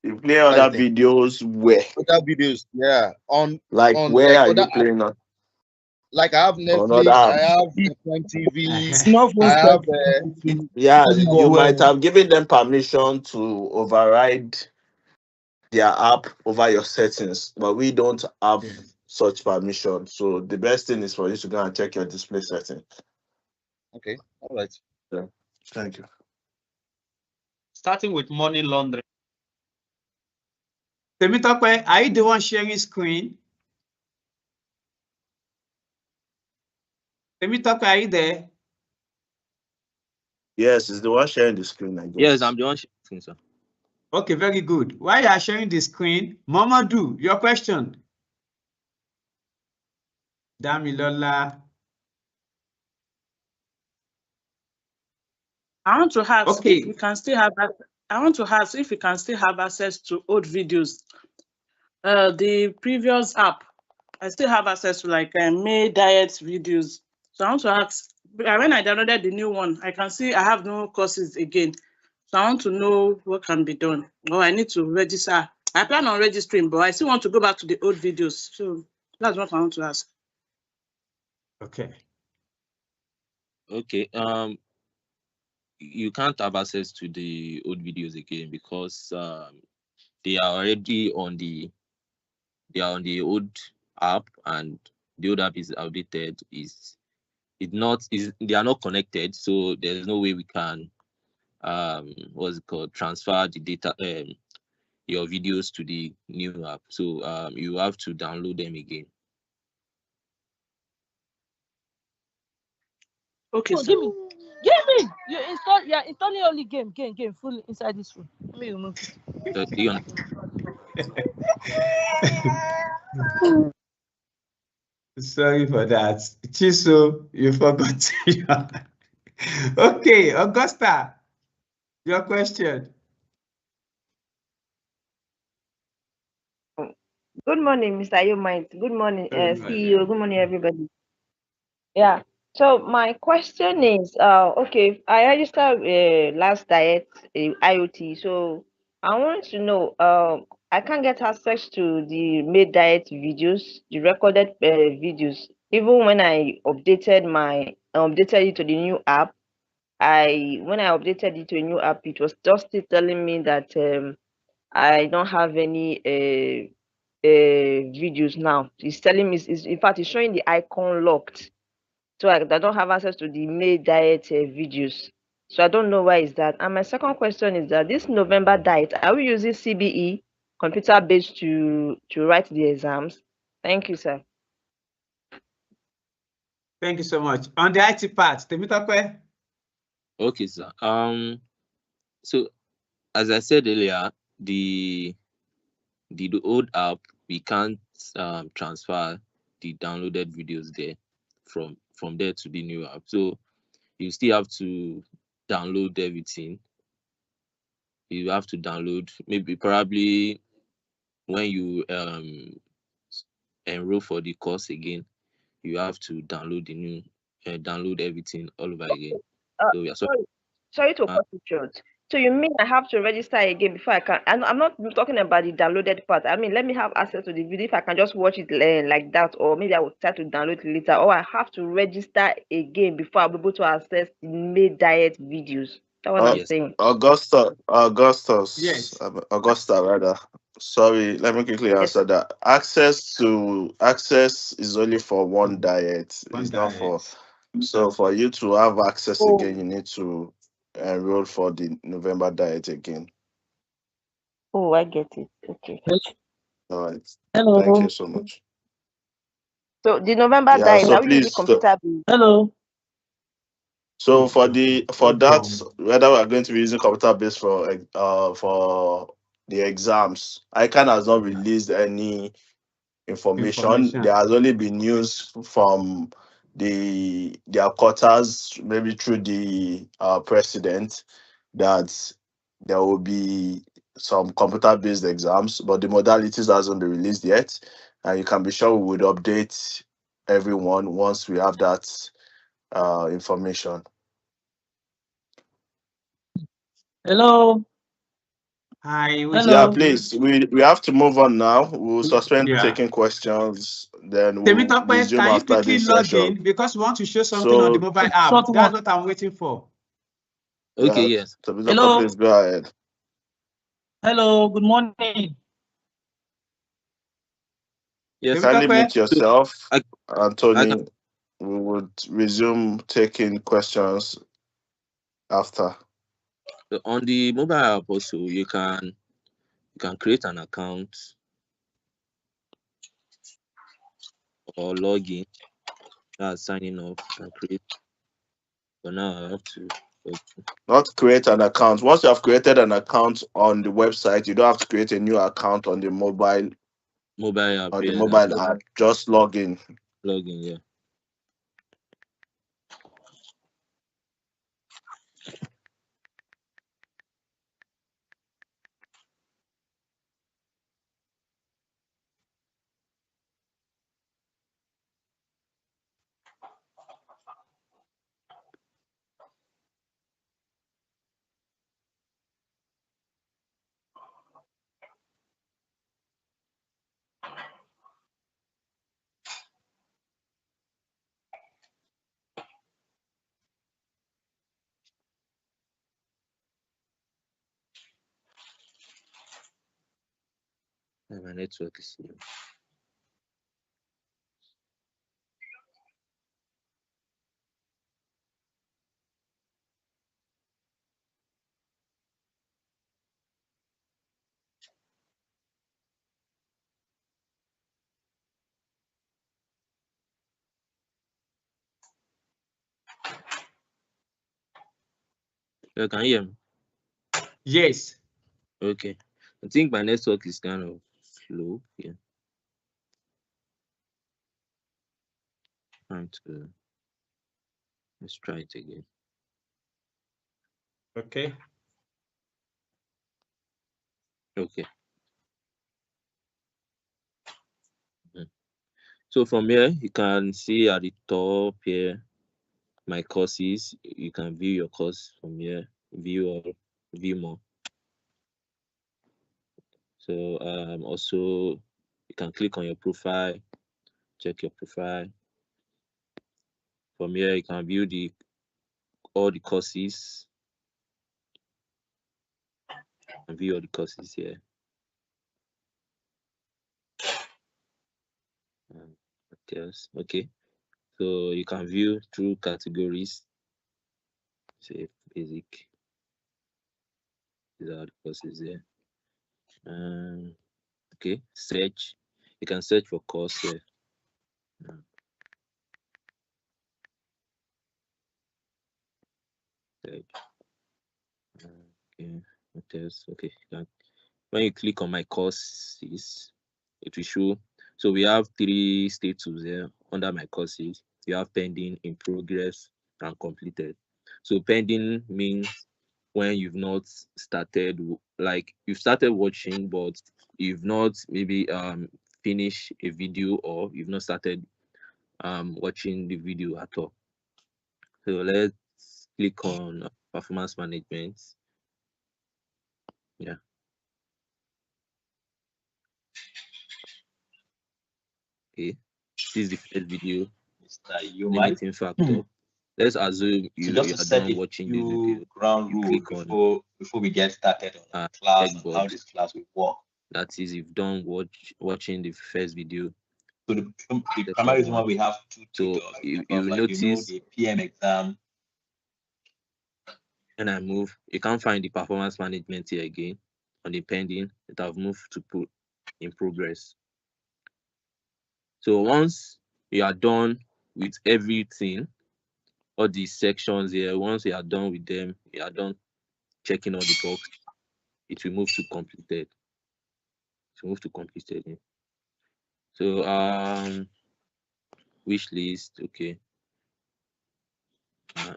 Speaker 9: You play other videos where?
Speaker 10: Other videos, yeah. On
Speaker 9: where are you playing on?
Speaker 10: Like I have Netflix, I have Prime TV, I have
Speaker 9: yeah, you might have given them permission to override their app over your settings, but we don't have such permission. So the best thing is for you to go and check your display setting.
Speaker 10: Okay, all right.
Speaker 9: Yeah. Thank you.
Speaker 19: Starting with money laundering. Temitope, are you the one sharing screen? Temitope, are you there?
Speaker 9: Yes, it's the one sharing the screen, I guess.
Speaker 17: Yes, I'm the one sharing, sir.
Speaker 19: Okay, very good. While you are sharing the screen, Mamadou, your question. Damilola.
Speaker 14: I want to ask
Speaker 19: Okay.
Speaker 14: if we can still have. I want to ask if we can still have access to old videos. The previous app, I still have access to like May diet videos. So I want to ask, when I downloaded the new one, I can see I have no courses again. So I want to know what can be done. Or I need to register. I plan on registering, but I still want to go back to the old videos. So that's what I want to ask.
Speaker 19: Okay.
Speaker 17: Okay. You can't have access to the old videos again because they are already on the old app, and the old app is outdated. They are not connected, so there's no way we can what's it called, transfer the data your videos to the new app. So you have to download them again.
Speaker 14: Okay,
Speaker 22: Oh, give me. You install. Yeah, installing only game full inside this room. Let me remove it.
Speaker 17: Do you
Speaker 19: Sorry for that. Chiso, you forgot. Okay, Augusta, your question.
Speaker 23: Good morning, Mr. Yomite. Good morning,
Speaker 19: Good morning.
Speaker 23: CEO. Good morning, everybody. Yeah. So my question is, okay, I registered last diet IOT. So I want to know, I can't get access to the made diet videos, the recorded videos. Even when I updated it to the new app, when I updated it to a new app, it was just still telling me that I don't have any videos now. It's telling me, in fact, it's showing the icon locked. So I don't have access to the May diet videos. So I don't know why is that. And my second question is that this November diet, are we using CBE, computer based to write the exams? Thank you, sir.
Speaker 19: Thank you so much. On the IT part, Temitope.
Speaker 17: Okay, sir. So as I said earlier, the old app, we can't transfer the downloaded videos there from there to the new app. So you still have to download everything. You have to download, probably when you enroll for the course again, you have to download the new download everything all over again. So yeah,
Speaker 23: Sorry to cut you short. So you mean I have to register again before I can? I'm not talking about the downloaded part. I mean, let me have access to the video if I can just watch it like that, or maybe I will start to download it later, or I have to register again before I'll be able to access the made diet videos. That's what I'm saying.
Speaker 9: Augustus.
Speaker 19: Yes.
Speaker 9: Augusta, rather. Sorry, let me quickly answer that. Access is only for one diet. It's not for. So for you to have access again, you need to enroll for the November diet again.
Speaker 23: Oh, I get it. Okay.
Speaker 9: All right.
Speaker 23: Hello.
Speaker 9: Thank you so much.
Speaker 23: So the November
Speaker 9: Yeah,
Speaker 23: diet,
Speaker 9: so
Speaker 23: are we using
Speaker 9: please.
Speaker 23: computer based?
Speaker 19: Hello.
Speaker 9: So for that, whether we are going to be using computer based for the exams, ICANN has not released any information. There has only been news from their quarters, maybe through the president, that there will be some computer based exams, but the modalities hasn't been released yet. And you can be sure we would update everyone once we have that information.
Speaker 19: Hello. Hi.
Speaker 9: Yeah, please. We have to move on now. We'll suspend
Speaker 19: Yeah.
Speaker 9: taking questions. Then we'll
Speaker 19: Temitope,
Speaker 9: resume
Speaker 19: can you
Speaker 9: after
Speaker 19: quickly
Speaker 9: this
Speaker 19: log
Speaker 9: session.
Speaker 19: in because we want to show something on the mobile app? That's what I'm waiting for.
Speaker 17: Okay, yes.
Speaker 9: Temitope, please go ahead.
Speaker 18: Hello, good morning.
Speaker 17: Yes.
Speaker 9: Kindly mute yourself, Anthony. We would resume taking questions after.
Speaker 17: So on the mobile app also, you can create an account or log in. That's signing up and create. But now I have to
Speaker 9: Not create an account. Once you have created an account on the website, you don't have to create a new account on the mobile
Speaker 17: app.
Speaker 9: On the mobile app. Just log in.
Speaker 17: Log in, yeah. My network is slow. Can you hear me?
Speaker 19: Yes.
Speaker 17: Okay. I think my network is kind of slow. Yeah. Let's try it again.
Speaker 19: Okay.
Speaker 17: Okay. So from here, you can see at the top here, my courses. You can view your course from here. View or view more. So also you can click on your profile, check your profile. From here, you can view all the courses. And view all the courses here. What else? Okay. So you can view through categories. Say basic. These are the courses there. Okay, search. You can search for course here. Search. Okay. chapters. Okay, when you click on my courses, it will show. So we have 3 status there under my courses. You have pending, in progress, and completed. So pending means when you've not started, like you've started watching, but you've not maybe finished a video, or you've not started watching the video at all. So let's click on performance management. Yeah. Okay. This is the first video. Limiting factor. Let's assume you are done watching the video.
Speaker 12: Ground
Speaker 17: You
Speaker 12: rule
Speaker 17: click on
Speaker 12: before we get started on the class and how
Speaker 17: checkbox.
Speaker 12: this class will work.
Speaker 17: That is, you've done watching the first video.
Speaker 12: So the primary reason why we have 2 tutors,
Speaker 17: so you
Speaker 12: because, like,
Speaker 17: notice
Speaker 12: the PM exam.
Speaker 17: when I move, you can't find the performance management here again on the pending. That I've moved to put in progress. So once you are done with everything, all these sections here, once you are done with them, you are done checking all the box, it will move to completed. So move to completed. Yeah. So wish list, okay.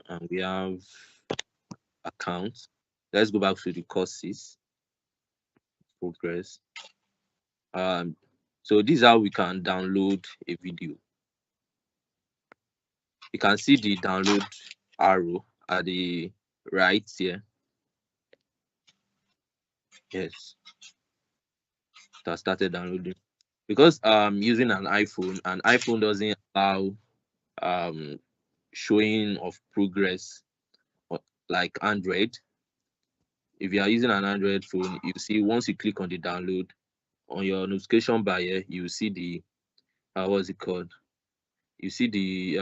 Speaker 17: And we have accounts. Let's go back to the courses progress. So this is how we can download a video. You can see the download arrow at the right here. Yes, it has started downloading. Because I'm using an iPhone doesn't allow showing of progress like Android. If you are using an Android phone, you see once you click on the download on your notification bar here, you see the what's it called? You see the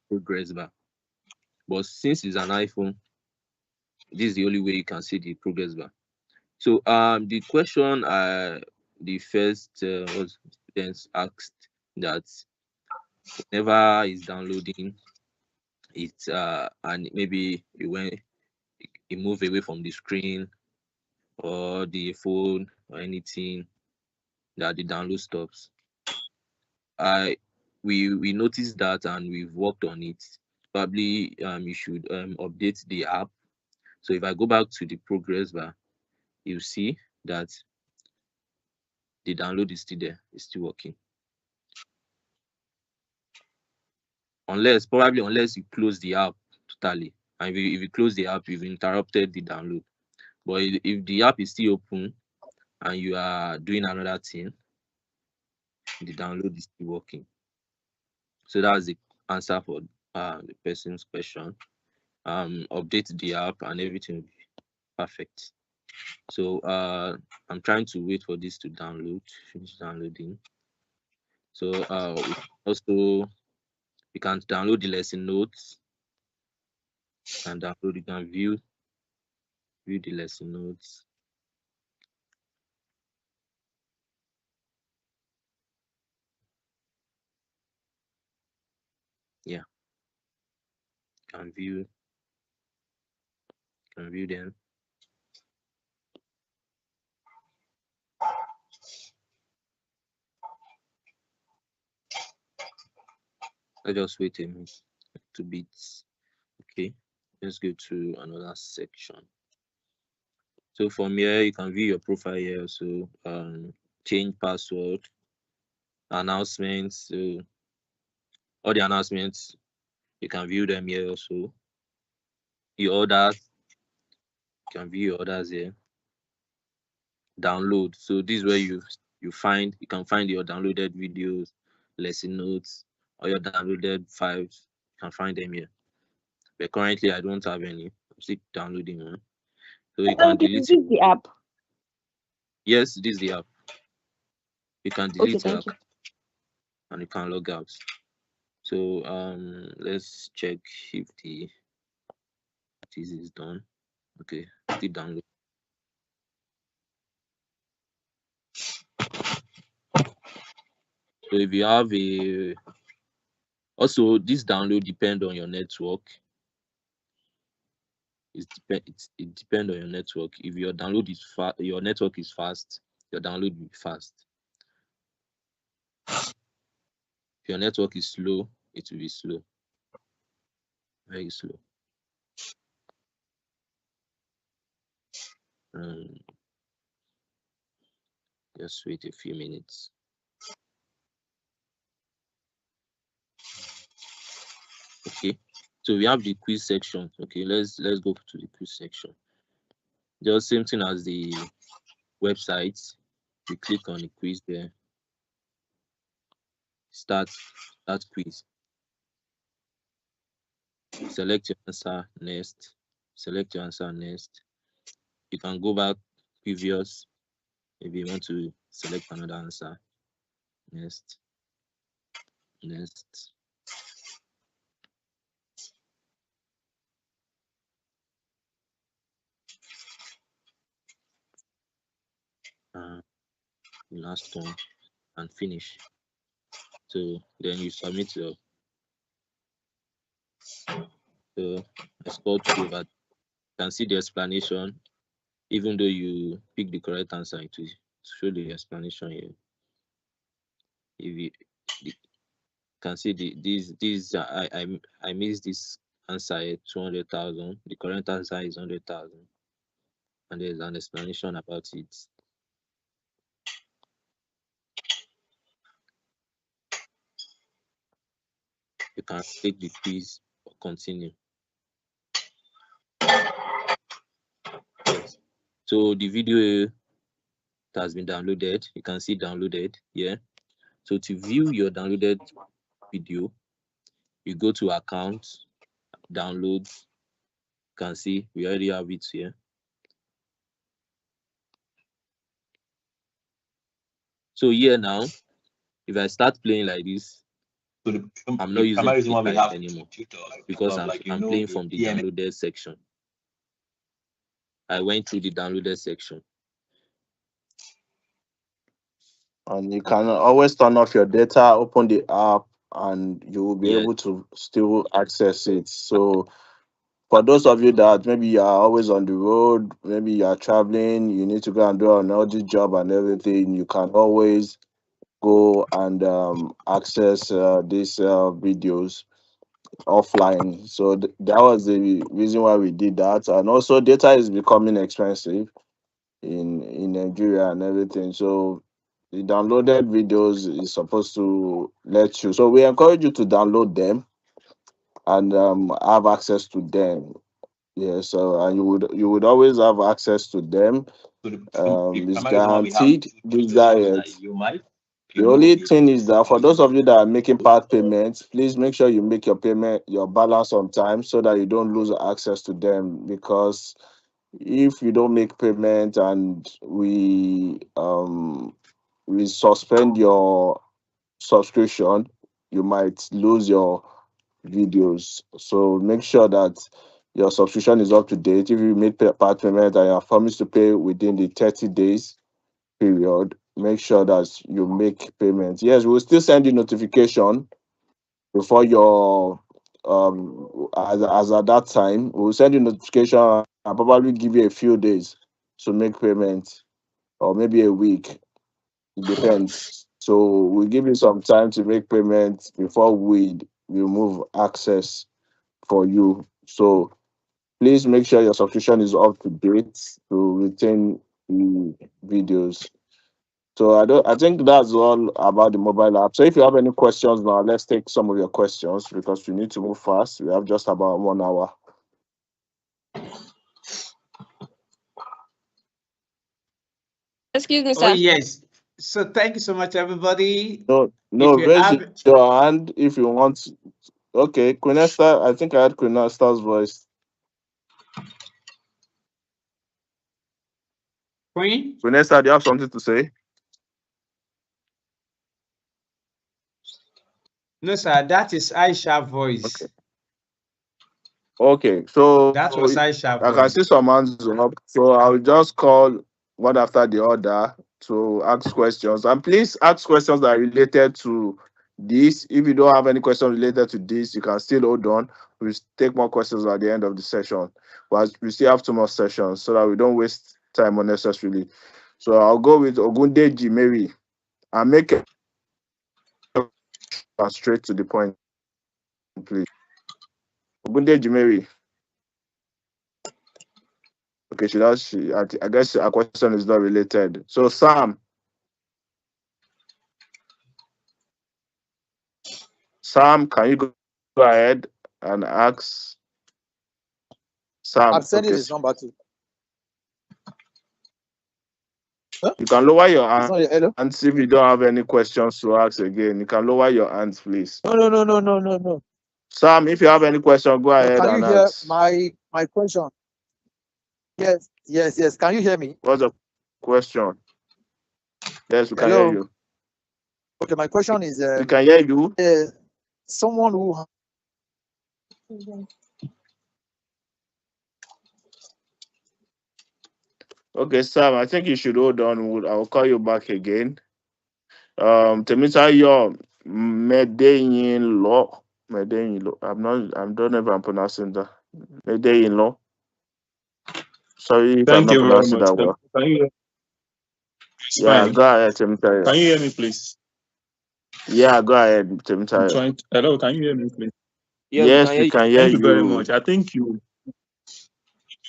Speaker 17: progress bar. But since it's an iPhone, this is the only way you can see the progress bar. So the question the first students asked that whenever it's downloading, it's and maybe you move away from the screen or the phone or anything, that the download stops. We noticed that and we've worked on it. Probably you should update the app. So if I go back to the progress bar, you see that the download is still there, it's still working. Unless you close the app totally. And if you close the app, you've interrupted the download. But if the app is still open and you are doing another thing, the download is still working. So that's the answer for the person's question. Update the app and everything will be perfect. So I'm trying to wait for this to finish downloading. So we can download the lesson notes and download. You can view the lesson notes. Yeah, can view them. Let's just wait a minute, 2 bits. Okay, let's go to another section. So from here, you can view your profile here. So change password, announcements. So all the announcements, you can view them here also. Your orders, you can view your orders here. Download. So this is where you can find your downloaded videos, lesson notes, or your downloaded files. You can find them here. But currently, I don't have any. I'm still downloading one. So you can delete.
Speaker 23: Is this the app?
Speaker 17: Yes, this is the app. You can delete
Speaker 23: Okay,
Speaker 17: your account and you can log out. So let's check if this is done. Okay, still download. So if you have also this download depends on your network. it depends on your network. If your download is fast, your network is fast, your download will be fast. If your network is slow, it will be slow, very slow. Just wait a few minutes. Okay, so we have the quiz section. Okay, let's go to the quiz section. Just same thing as the website. We click on the quiz there. Start quiz. Select your answer next. Select your answer next. You can go back previous. Maybe you want to select another answer. Next. Last one and finish. So then you submit your. So I scored 2 over. You can see the explanation. Even though you pick the correct answer, it will show the explanation here. If you can see these I missed this answer at 200,000. The correct answer is 100,000, and there's an explanation about it. You can take the quiz or continue. Yes. So the video has been downloaded. You can see downloaded here. So to view your downloaded video, you go to account, downloads. You can see we already have it here. So here now, if I start playing like this, I'm not using it anymore because I'm playing from the downloaded section. I went through the downloaded section.
Speaker 9: And you can always turn off your data, open the app, and you will be able to still access it. So for those of you that maybe you are always on the road, maybe you are traveling, you need to go and do an audit job and everything, you can always go and access these videos offline. So that was the reason why we did that. And also data is becoming expensive in Nigeria and everything. So the downloaded videos is supposed to let you. So we encourage you to download them and have access to them. Yeah, so and you would always have access to them. It's guaranteed. This diet. The only thing is that for those of you that are making part payments, please make sure you make your balance on time so that you don't lose access to them. Because if you don't make payment and we suspend your subscription, you might lose your videos. So make sure that your subscription is up to date. If you made part payment and you have promised to pay within the 30 days period, make sure that you make payments. Yes, we'll still send you notification before your as at that time. We'll send you notification and probably give you a few days to make payment, or maybe a week. It depends. So we'll give you some time to make payments before we remove access for you. So please make sure your subscription is up to date to retain the videos. So I think that's all about the mobile app. So if you have any questions now, let's take some of your questions because we need to move fast. We have just about 1 hour.
Speaker 4: Excuse me, sir.
Speaker 19: Oh, yes. So thank you so much, everybody.
Speaker 9: No, raise your hand if you want. Okay, Queen Esther, I think I had Queen Esther's voice.
Speaker 19: Queen
Speaker 9: Esther, do you have something to say?
Speaker 19: No, sir, that is Aisha's voice.
Speaker 9: Okay, so
Speaker 19: that was Aisha's voice.
Speaker 9: I can see some hands up. So I'll just call one after the other to ask questions. And please ask questions that are related to this. If you don't have any questions related to this, you can still hold on. We'll take more questions at the end of the session. we still have 2 more sessions so that we don't waste time unnecessarily. So I'll go with Ogundeji Mary and make it straight to the point, please. Ogundeji Mary. Okay, I guess our question is not related. So Sam, can you go ahead and ask Sam?
Speaker 4: I'm sending his number to. Huh?
Speaker 9: You can lower your hand
Speaker 4: Hello?
Speaker 9: and see if you don't have any questions to ask again. You can lower your hands, please.
Speaker 4: No.
Speaker 9: Sam, if you have any question, go ahead
Speaker 4: Can you
Speaker 9: and
Speaker 4: hear
Speaker 9: ask.
Speaker 4: my question? Yes. Can you hear me?
Speaker 9: What's the question? Yes, we can
Speaker 4: Hello?
Speaker 9: hear you.
Speaker 4: Okay, my question is
Speaker 9: We can hear you.
Speaker 4: someone who
Speaker 9: Okay, Sam, I think you should hold on. I'll call you back again. Temitayo Medellin. I don't know if I'm pronouncing that. Medellin. Sorry if I'm
Speaker 6: Thank
Speaker 9: not
Speaker 6: you very
Speaker 9: pronouncing
Speaker 6: much.
Speaker 9: that well.
Speaker 6: Can you hear? It's
Speaker 9: Yeah,
Speaker 6: fine.
Speaker 9: go ahead, Temitayo.
Speaker 6: Can you hear me, please?
Speaker 9: Yeah, go ahead,
Speaker 6: I'm
Speaker 9: Temitayo.
Speaker 6: trying. Hello, can you hear me, please?
Speaker 12: Yeah, we
Speaker 9: Yes,
Speaker 12: can hear
Speaker 9: we
Speaker 12: you.
Speaker 9: can hear
Speaker 6: Thank you very
Speaker 9: you.
Speaker 6: much. I think you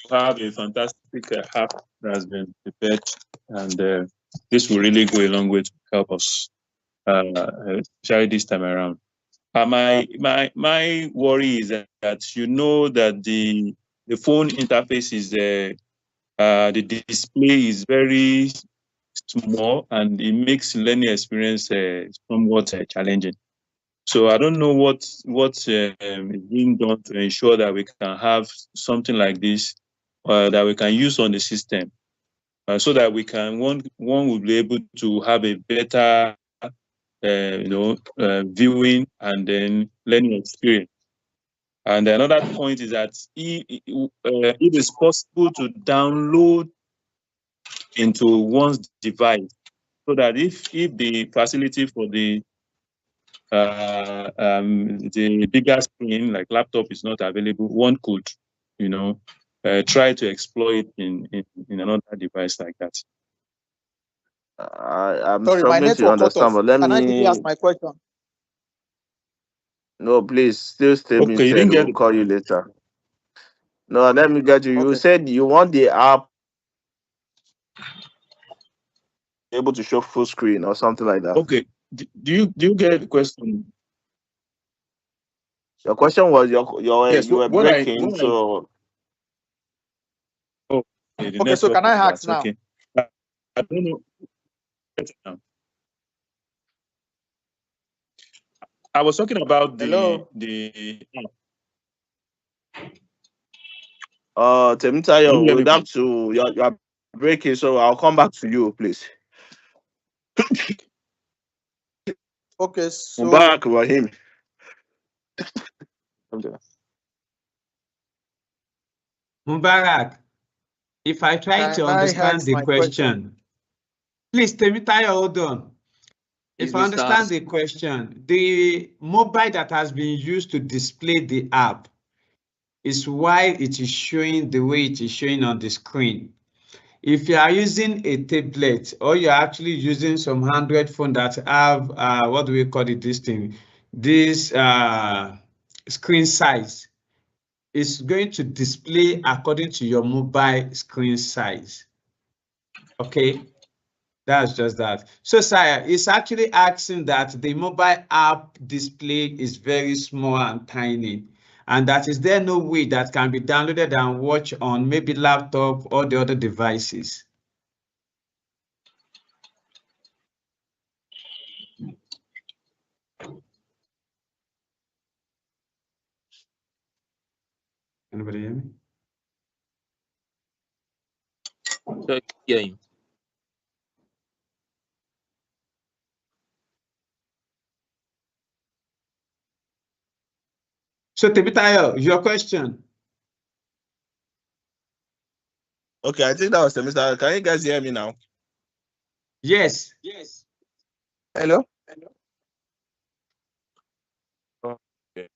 Speaker 6: have a fantastic app that has been prepared, and this will really go a long way to help us, especially this time around. My worry is that you know that the phone interface is the display is very small and it makes learning experience somewhat challenging. So I don't know what is being done to ensure that we can have something like this that we can use on the system, so that we can one will be able to have a better viewing and then learning experience. And another point is that it is possible to download into one's device, so that if the facility for the bigger screen like laptop is not available, one could try to exploit in another device like that.
Speaker 9: I'm
Speaker 4: sorry, my
Speaker 9: struggling to
Speaker 4: network cut
Speaker 9: understand,
Speaker 4: off.
Speaker 9: but let
Speaker 4: Can I quickly ask
Speaker 9: me.
Speaker 4: my question?
Speaker 9: No, please, still stay
Speaker 6: Okay, you
Speaker 9: muted.
Speaker 6: didn't get
Speaker 9: We'll
Speaker 6: it.
Speaker 9: call you later. No, let me get you. You
Speaker 4: Okay.
Speaker 9: said you want the app able to show full screen or something like that.
Speaker 6: Okay, do you get the question?
Speaker 9: Your question was
Speaker 6: Yes.
Speaker 9: you were breaking, so
Speaker 6: Oh, okay, the
Speaker 4: Okay, so
Speaker 6: network
Speaker 4: can I
Speaker 6: was
Speaker 4: ask
Speaker 6: that.
Speaker 4: now?
Speaker 6: Okay. I don't know. I was talking about
Speaker 4: Hello?
Speaker 6: the
Speaker 9: Temitayo,
Speaker 6: Can you hear me,
Speaker 9: we'd have
Speaker 6: please?
Speaker 9: to you're breaking, so I'll come back to you, please.
Speaker 4: Okay, so
Speaker 9: Mubarak Rahim.
Speaker 19: Mubarak, if I try to
Speaker 4: can I
Speaker 19: understand
Speaker 4: ask
Speaker 19: the
Speaker 4: my question?
Speaker 19: question, please, Temitayo, hold on. If I understand the question, the mobile that has been used to display the app is why it is showing the way it is showing on the screen. If you are using a tablet or you're actually using some Android phone that have, what do we call it, this thing, this screen size, is going to display according to your mobile screen size. Okay, that's just that. So sire, it's actually asking that the mobile app display is very small and tiny, and that is there no way that can be downloaded and watched on maybe laptop or the other devices. Anybody hear me?
Speaker 12: Yeah, you.
Speaker 19: So Temitayo, your question.
Speaker 9: Okay, I think that was Temitayo. Can you guys hear me now?
Speaker 19: Yes.
Speaker 4: Hello?
Speaker 9: Okay.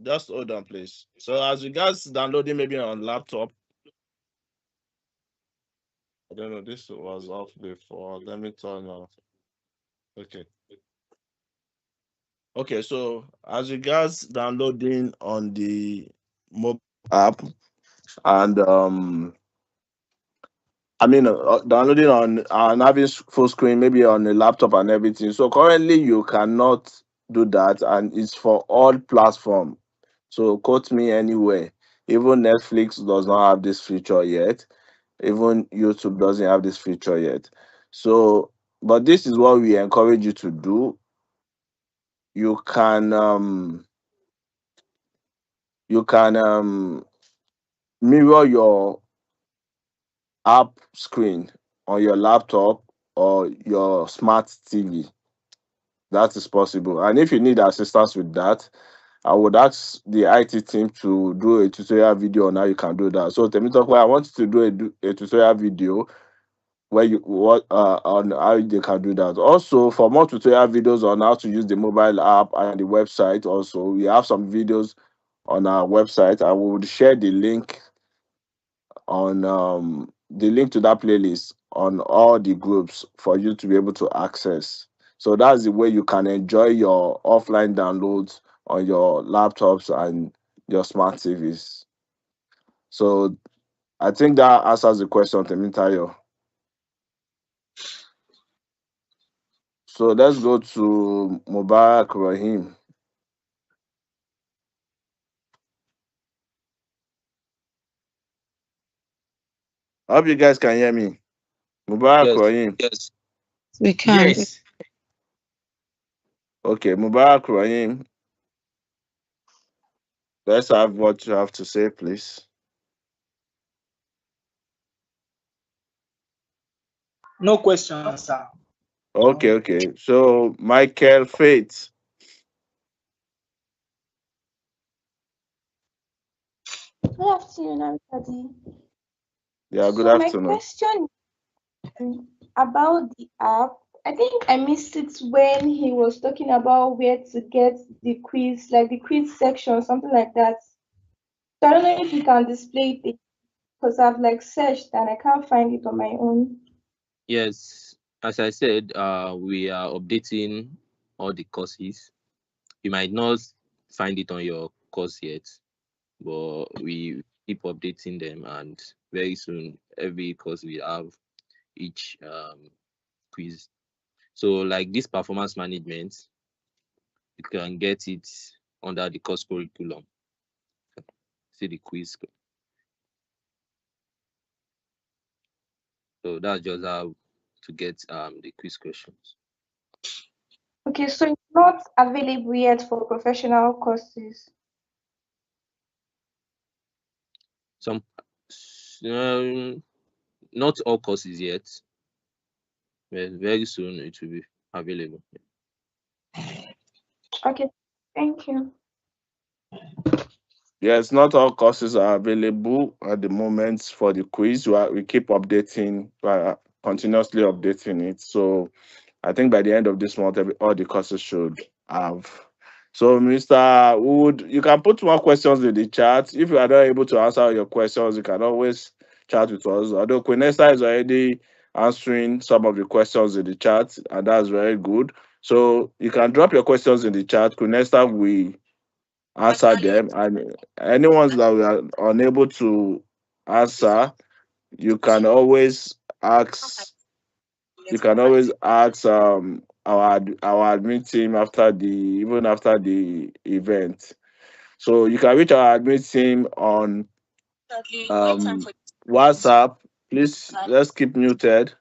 Speaker 9: Just hold on, please. So as regards downloading maybe on laptop, I don't know, this was off before. Let me turn off. Okay. Okay, so as regards downloading on the mobile app and downloading on and having full screen maybe on a laptop and everything. So currently you cannot do that, and it's for all platform. So quote me anywhere. Even Netflix does not have this feature yet. Even YouTube doesn't have this feature yet. So, but this is what we encourage you to do. You can mirror your app screen on your laptop or your smart TV. That is possible. And if you need assistance with that, I would ask the IT team to do a tutorial video on how you can do that. So Temitope, I want you to do a tutorial video where you what on how they can do that. Also, for more tutorial videos on how to use the mobile app and the website, also we have some videos on our website. I will share the link on the link to that playlist on all the groups for you to be able to access. So that's the way you can enjoy your offline downloads on your laptops and your smart TVs. So I think that answers the question, Temitayo. So let's go to Mubarak Rahim. I hope you guys can hear me. Mubarak Rahim.
Speaker 17: Yes.
Speaker 3: We can.
Speaker 19: Yes.
Speaker 9: Okay, Mubarak Rahim. Let's have what you have to say, please.
Speaker 18: No question, sir.
Speaker 9: Okay. So Michael Faith.
Speaker 8: Good afternoon, everybody.
Speaker 9: Yeah, good
Speaker 8: So my
Speaker 9: afternoon.
Speaker 8: question about the app, I think I missed it when he was talking about where to get the quiz, like the quiz section, something like that. So I don't know if you can display it because I've like searched and I can't find it on my own.
Speaker 17: Yes, as I said, we are updating all the courses. You might not find it on your course yet, but we keep updating them, and very soon every course will have each quiz. So like this performance management, you can get it under the course curriculum. See the quiz. So that's just how to get the quiz questions.
Speaker 8: Okay, so it's not available yet for professional courses.
Speaker 17: Some not all courses yet, but very soon it will be available.
Speaker 8: Okay, thank you.
Speaker 9: Yes, not all courses are available at the moment for the quiz. We keep updating, continuously updating it. So I think by the end of this month, all the courses should have. So, Mr. Wood, you can put more questions in the chat. If you are not able to answer your questions, you can always chat with us. Although Quinesta is already answering some of the questions in the chat, and that's very good. So you can drop your questions in the chat. Quinesta will answer them, and anyone that we are unable to answer, you can always ask. You can always ask our admin team after the event. So you can reach our admin team on WhatsApp. Please let's keep muted.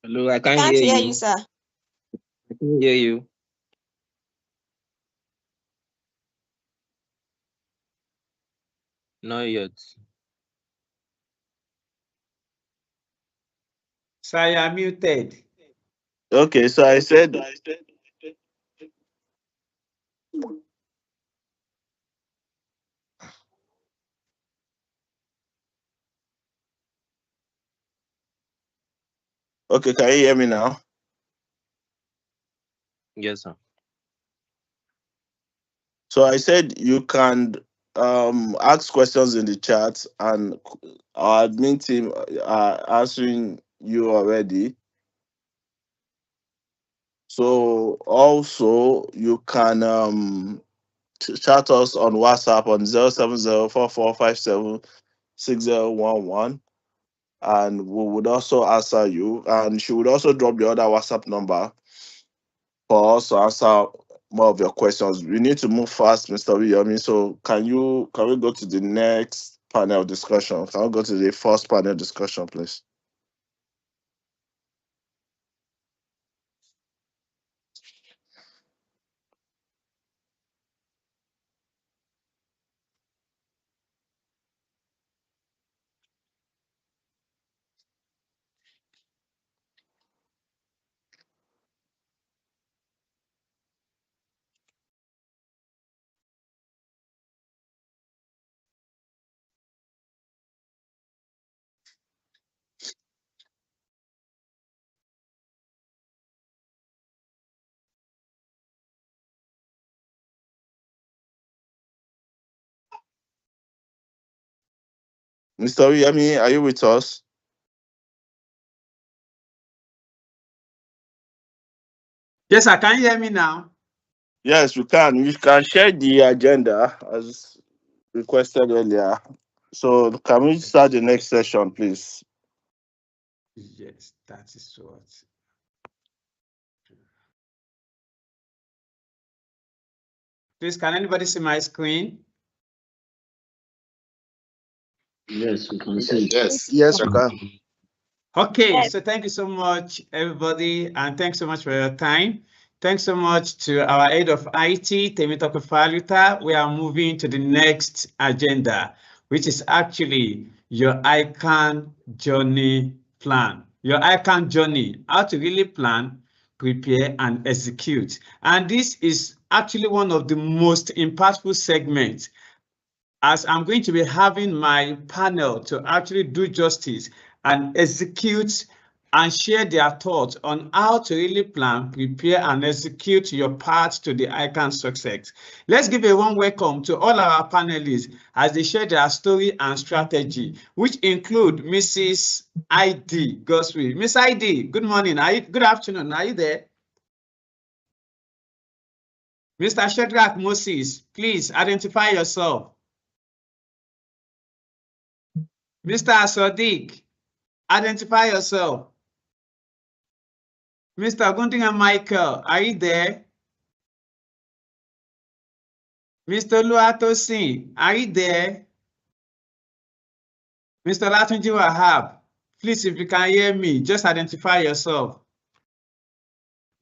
Speaker 17: Hello, I can't
Speaker 15: Can't
Speaker 17: hear
Speaker 15: hear
Speaker 17: you.
Speaker 15: you, sir.
Speaker 17: I can't hear you. Not yet.
Speaker 19: Sir, you are muted.
Speaker 9: Okay, so I said. Okay, can you hear me now?
Speaker 17: Yes, sir.
Speaker 9: So I said you can ask questions in the chat, and our admin team are answering you already. So also you can chat us on WhatsApp on 07044576011, and we would also answer you. And she would also drop the other WhatsApp number for us to answer more of your questions. We need to move fast, Mr. Wiyomi. So can we go to the next panel discussion? Can we go to the first panel discussion, please? Mr. Wiyomi, are you with us?
Speaker 19: Yes, sir. Can you hear me now?
Speaker 9: Yes, we can. You can share the agenda as requested earlier. So can we start the next session, please?
Speaker 19: Yes, that is what. Please, can anybody see my screen?
Speaker 11: Yes, we can see.
Speaker 10: Yes, we can.
Speaker 19: Okay, so thank you so much, everybody, and thanks so much for your time. Thanks so much to our head of IT, Temitope Faluta. We are moving to the next agenda, which is actually your ICANN journey plan. Your ICANN journey, how to really plan, prepare, and execute. And this is actually one of the most impactful segments, as I'm going to be having my panel to actually do justice and execute and share their thoughts on how to really plan, prepare, and execute your path to the ICANN success. Let's give a warm welcome to all our panelists as they share their story and strategy, which include Mrs. ID Goswe. Miss ID, good morning. Good afternoon. Are you there? Mr. Shadrach Moses, please identify yourself. Mr. Sadiq, identify yourself. Mr. Guntinga Michael, are you there? Mr. Luatosin, are you there? Mr. Latunji Wahab, please, if you can hear me, just identify yourself.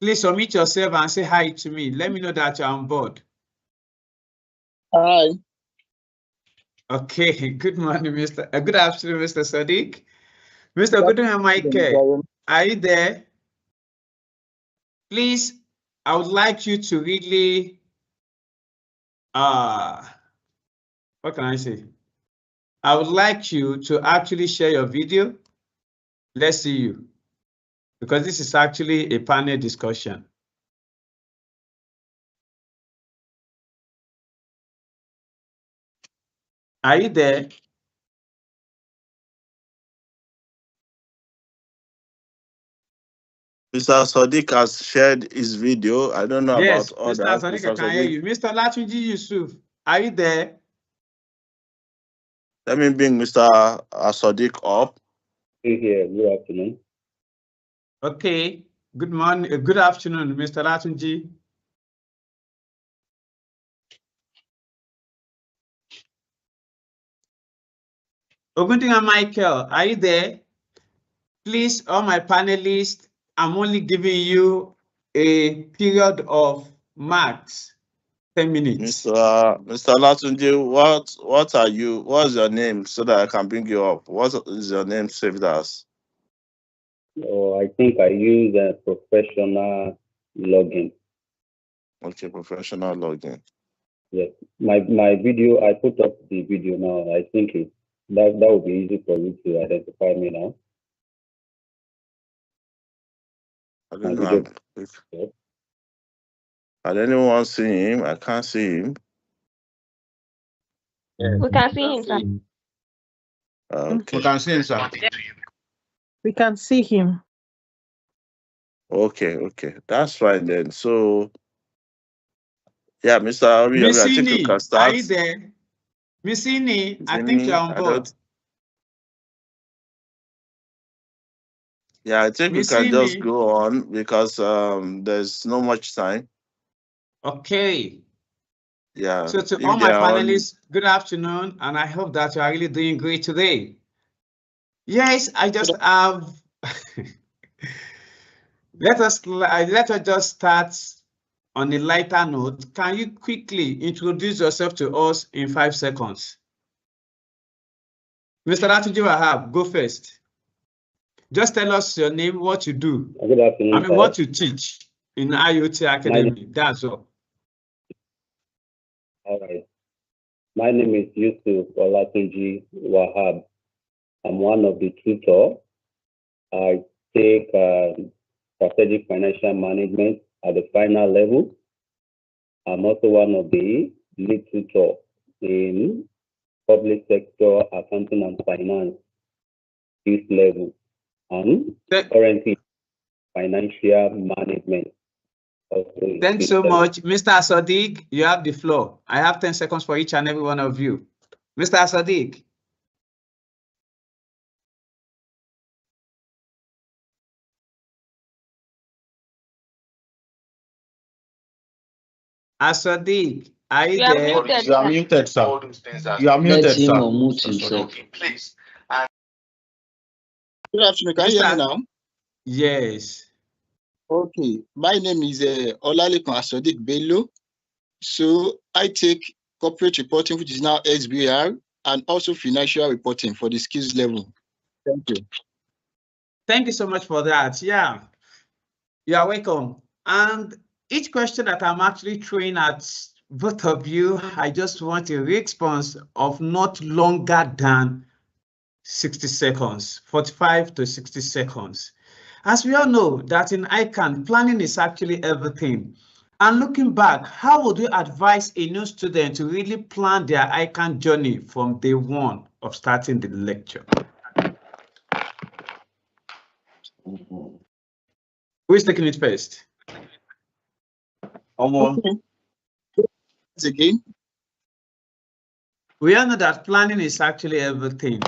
Speaker 19: Please unmute yourself and say hi to me. Let me know that you're on board.
Speaker 3: Hi.
Speaker 19: Okay, good morning, good afternoon, Mr. Sadiq. Mr. Guntinga Michael, are you there? Please, I would like you to really, what can I say? I would like you to actually share your video. Let's see you, because this is actually a panel discussion. Are you there?
Speaker 9: Mr. Sadiq has shared his video. I don't know
Speaker 19: Yes,
Speaker 9: about others.
Speaker 19: Mr. Sadiq, can hear you. Mr. Latunji Yusuf, are you there?
Speaker 9: Let me bring Mr. Sadiq up.
Speaker 11: Here, good afternoon.
Speaker 19: Okay, good morning, good afternoon, Mr. Latunji. Oguntinga Michael, are you there? Please, all my panelists, I'm only giving you a period of max 10 minutes.
Speaker 9: Mr. Latunji, what are you? What's your name so that I can bring you up? What is your name saved as?
Speaker 11: Oh, I think I use a professional login.
Speaker 9: Okay, professional login.
Speaker 11: Yes, my video. I put up the video now. I think that would be easy for you to identify me now.
Speaker 9: I don't know. Can anyone see him? I can't see him.
Speaker 23: We can see him, sir.
Speaker 9: Okay.
Speaker 19: We can see him, sir.
Speaker 22: We can see him.
Speaker 9: Okay, that's fine then. So, yeah, Mr. Ari, I think you can
Speaker 19: Missini,
Speaker 9: start.
Speaker 19: are you there? Missini, I think you're on board.
Speaker 9: Yeah, I think we can just go on because there's not much time.
Speaker 19: Okay.
Speaker 9: Yeah.
Speaker 19: So to all my panelists, good afternoon, and I hope that you are really doing great today. Yes, I just have. Let us just start on a lighter note. Can you quickly introduce yourself to us in 5 seconds? Mr. Latunji Wahab, go first. Just tell us your name, what you do.
Speaker 2: Good afternoon.
Speaker 19: What you teach in IOT Academy. That's all.
Speaker 2: All right. My name is Yusuf Olatunji Wahab. I'm one of the tutors. I take strategic financial management at the final level. I'm also one of the lead tutor in public sector accounting and finance this level, and currently financial management.
Speaker 19: Thanks so much. Mr. Sadiq, you have the floor. I have 10 seconds for each and every one of you. Mr. Sadiq. Sadiq, are you there?
Speaker 23: You are muted,
Speaker 19: sir. You are muted,
Speaker 15: Let him
Speaker 19: sir.
Speaker 15: unmute himself.
Speaker 23: Please.
Speaker 16: Good afternoon. Can you hear me now?
Speaker 19: Yes.
Speaker 16: Okay. My name is Olalekan Asodik Bello. So I take corporate reporting, which is now SBR, and also financial reporting for the skills level. Thank you.
Speaker 19: Thank you so much for that. Yeah. You are welcome. And each question that I'm actually throwing at both of you, I just want a response of not longer than 60 seconds, 45 to 60 seconds. As we all know that in Ican, planning is actually everything. And looking back, how would you advise a new student to really plan their Ican journey from day one of starting the lecture? Who is taking it first?
Speaker 16: Okay. Again.
Speaker 19: We all know that planning is actually everything.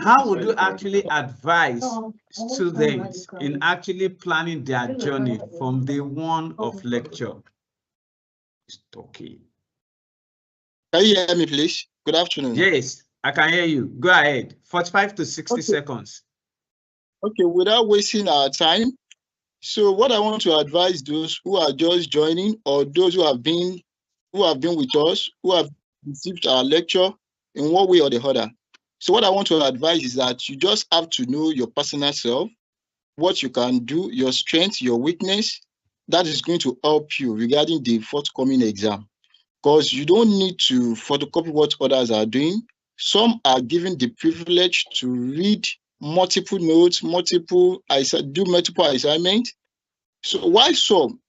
Speaker 19: How would you actually advise students in actually planning their journey from day one of lecture? It's okay.
Speaker 16: Can you hear me, please? Good afternoon.
Speaker 19: Yes, I can hear you. Go ahead. 45 to 60 seconds.
Speaker 16: Okay, without wasting our time. So what I want to advise those who are just joining or those who have been with us, who have received our lecture in one way or the other. So what I want to advise is that you just have to know your personal self, what you can do, your strength, your weakness. That is going to help you regarding the forthcoming exam. Because you don't need to photocopy what others are doing. Some are given the privilege to read multiple notes, do multiple assignments. So why some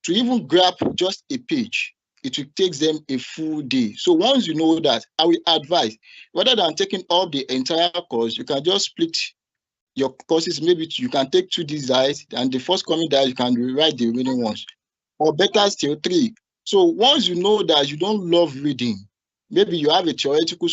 Speaker 16: to even grab just a page, it will take them a full day. So once you know that, I will advise, rather than taking up the entire course, you can just split your courses. Maybe you can take 2 dies, and the first coming dies, you can rewrite the remaining ones. Or better still, 3. So once you know that you don't love reading, maybe you have a theoretical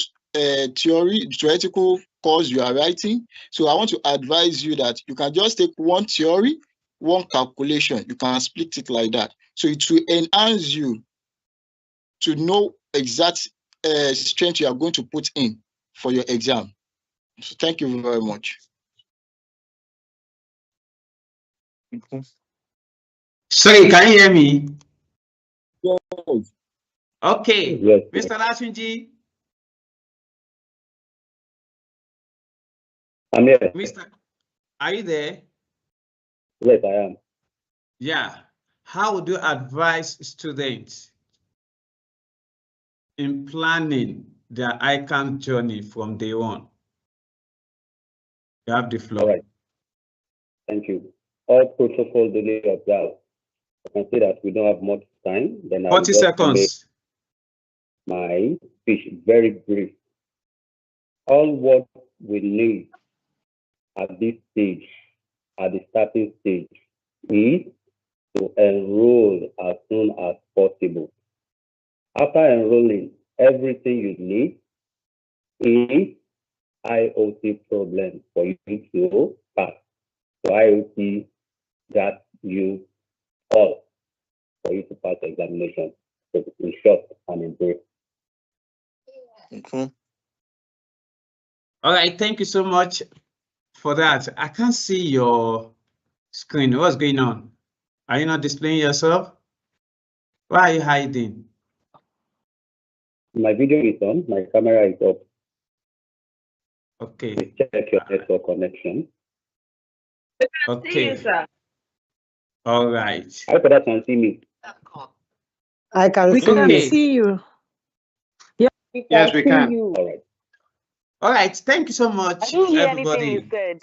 Speaker 16: course you are writing. So I want to advise you that you can just take 1 theory, 1 calculation. You can split it like that. So it will enhance you to know exact strength you are going to put in for your exam. So thank you very much.
Speaker 19: Sorry, can you hear me?
Speaker 16: Yes.
Speaker 19: Okay,
Speaker 2: yes.
Speaker 19: Mr. Latunji.
Speaker 2: I'm here.
Speaker 19: Mr. Are you there?
Speaker 2: Yes, I am.
Speaker 19: Yeah. How would you advise students in planning their Ican journey from day one? You have the floor.
Speaker 2: All right. Thank you. all protocol duly observed. I can see that we don't have much time. Then I'll
Speaker 19: 40
Speaker 2: just
Speaker 19: seconds.
Speaker 2: make my speech very brief. All what we need at this stage, at the starting stage, is to enroll as soon as possible. After enrolling, everything you need is IOT problem for you to pass. So IOT got you all for you to pass the examination. So in short and in brief.
Speaker 9: Okay.
Speaker 19: All right, thank you so much for that. I can't see your screen. What's going on? Are you not displaying yourself? Why are you hiding?
Speaker 2: My video is on, my camera is up.
Speaker 19: Okay.
Speaker 2: Please check your network connection.
Speaker 19: Okay.
Speaker 23: See you, sir.
Speaker 19: All right.
Speaker 2: I hope that can see me.
Speaker 5: I can
Speaker 19: We
Speaker 5: see
Speaker 19: can
Speaker 5: you.
Speaker 19: see you.
Speaker 5: Yes, we can.
Speaker 23: You.
Speaker 2: All right.
Speaker 19: All right. Thank you so much,
Speaker 23: I didn't hear
Speaker 19: everybody.
Speaker 23: anything you said.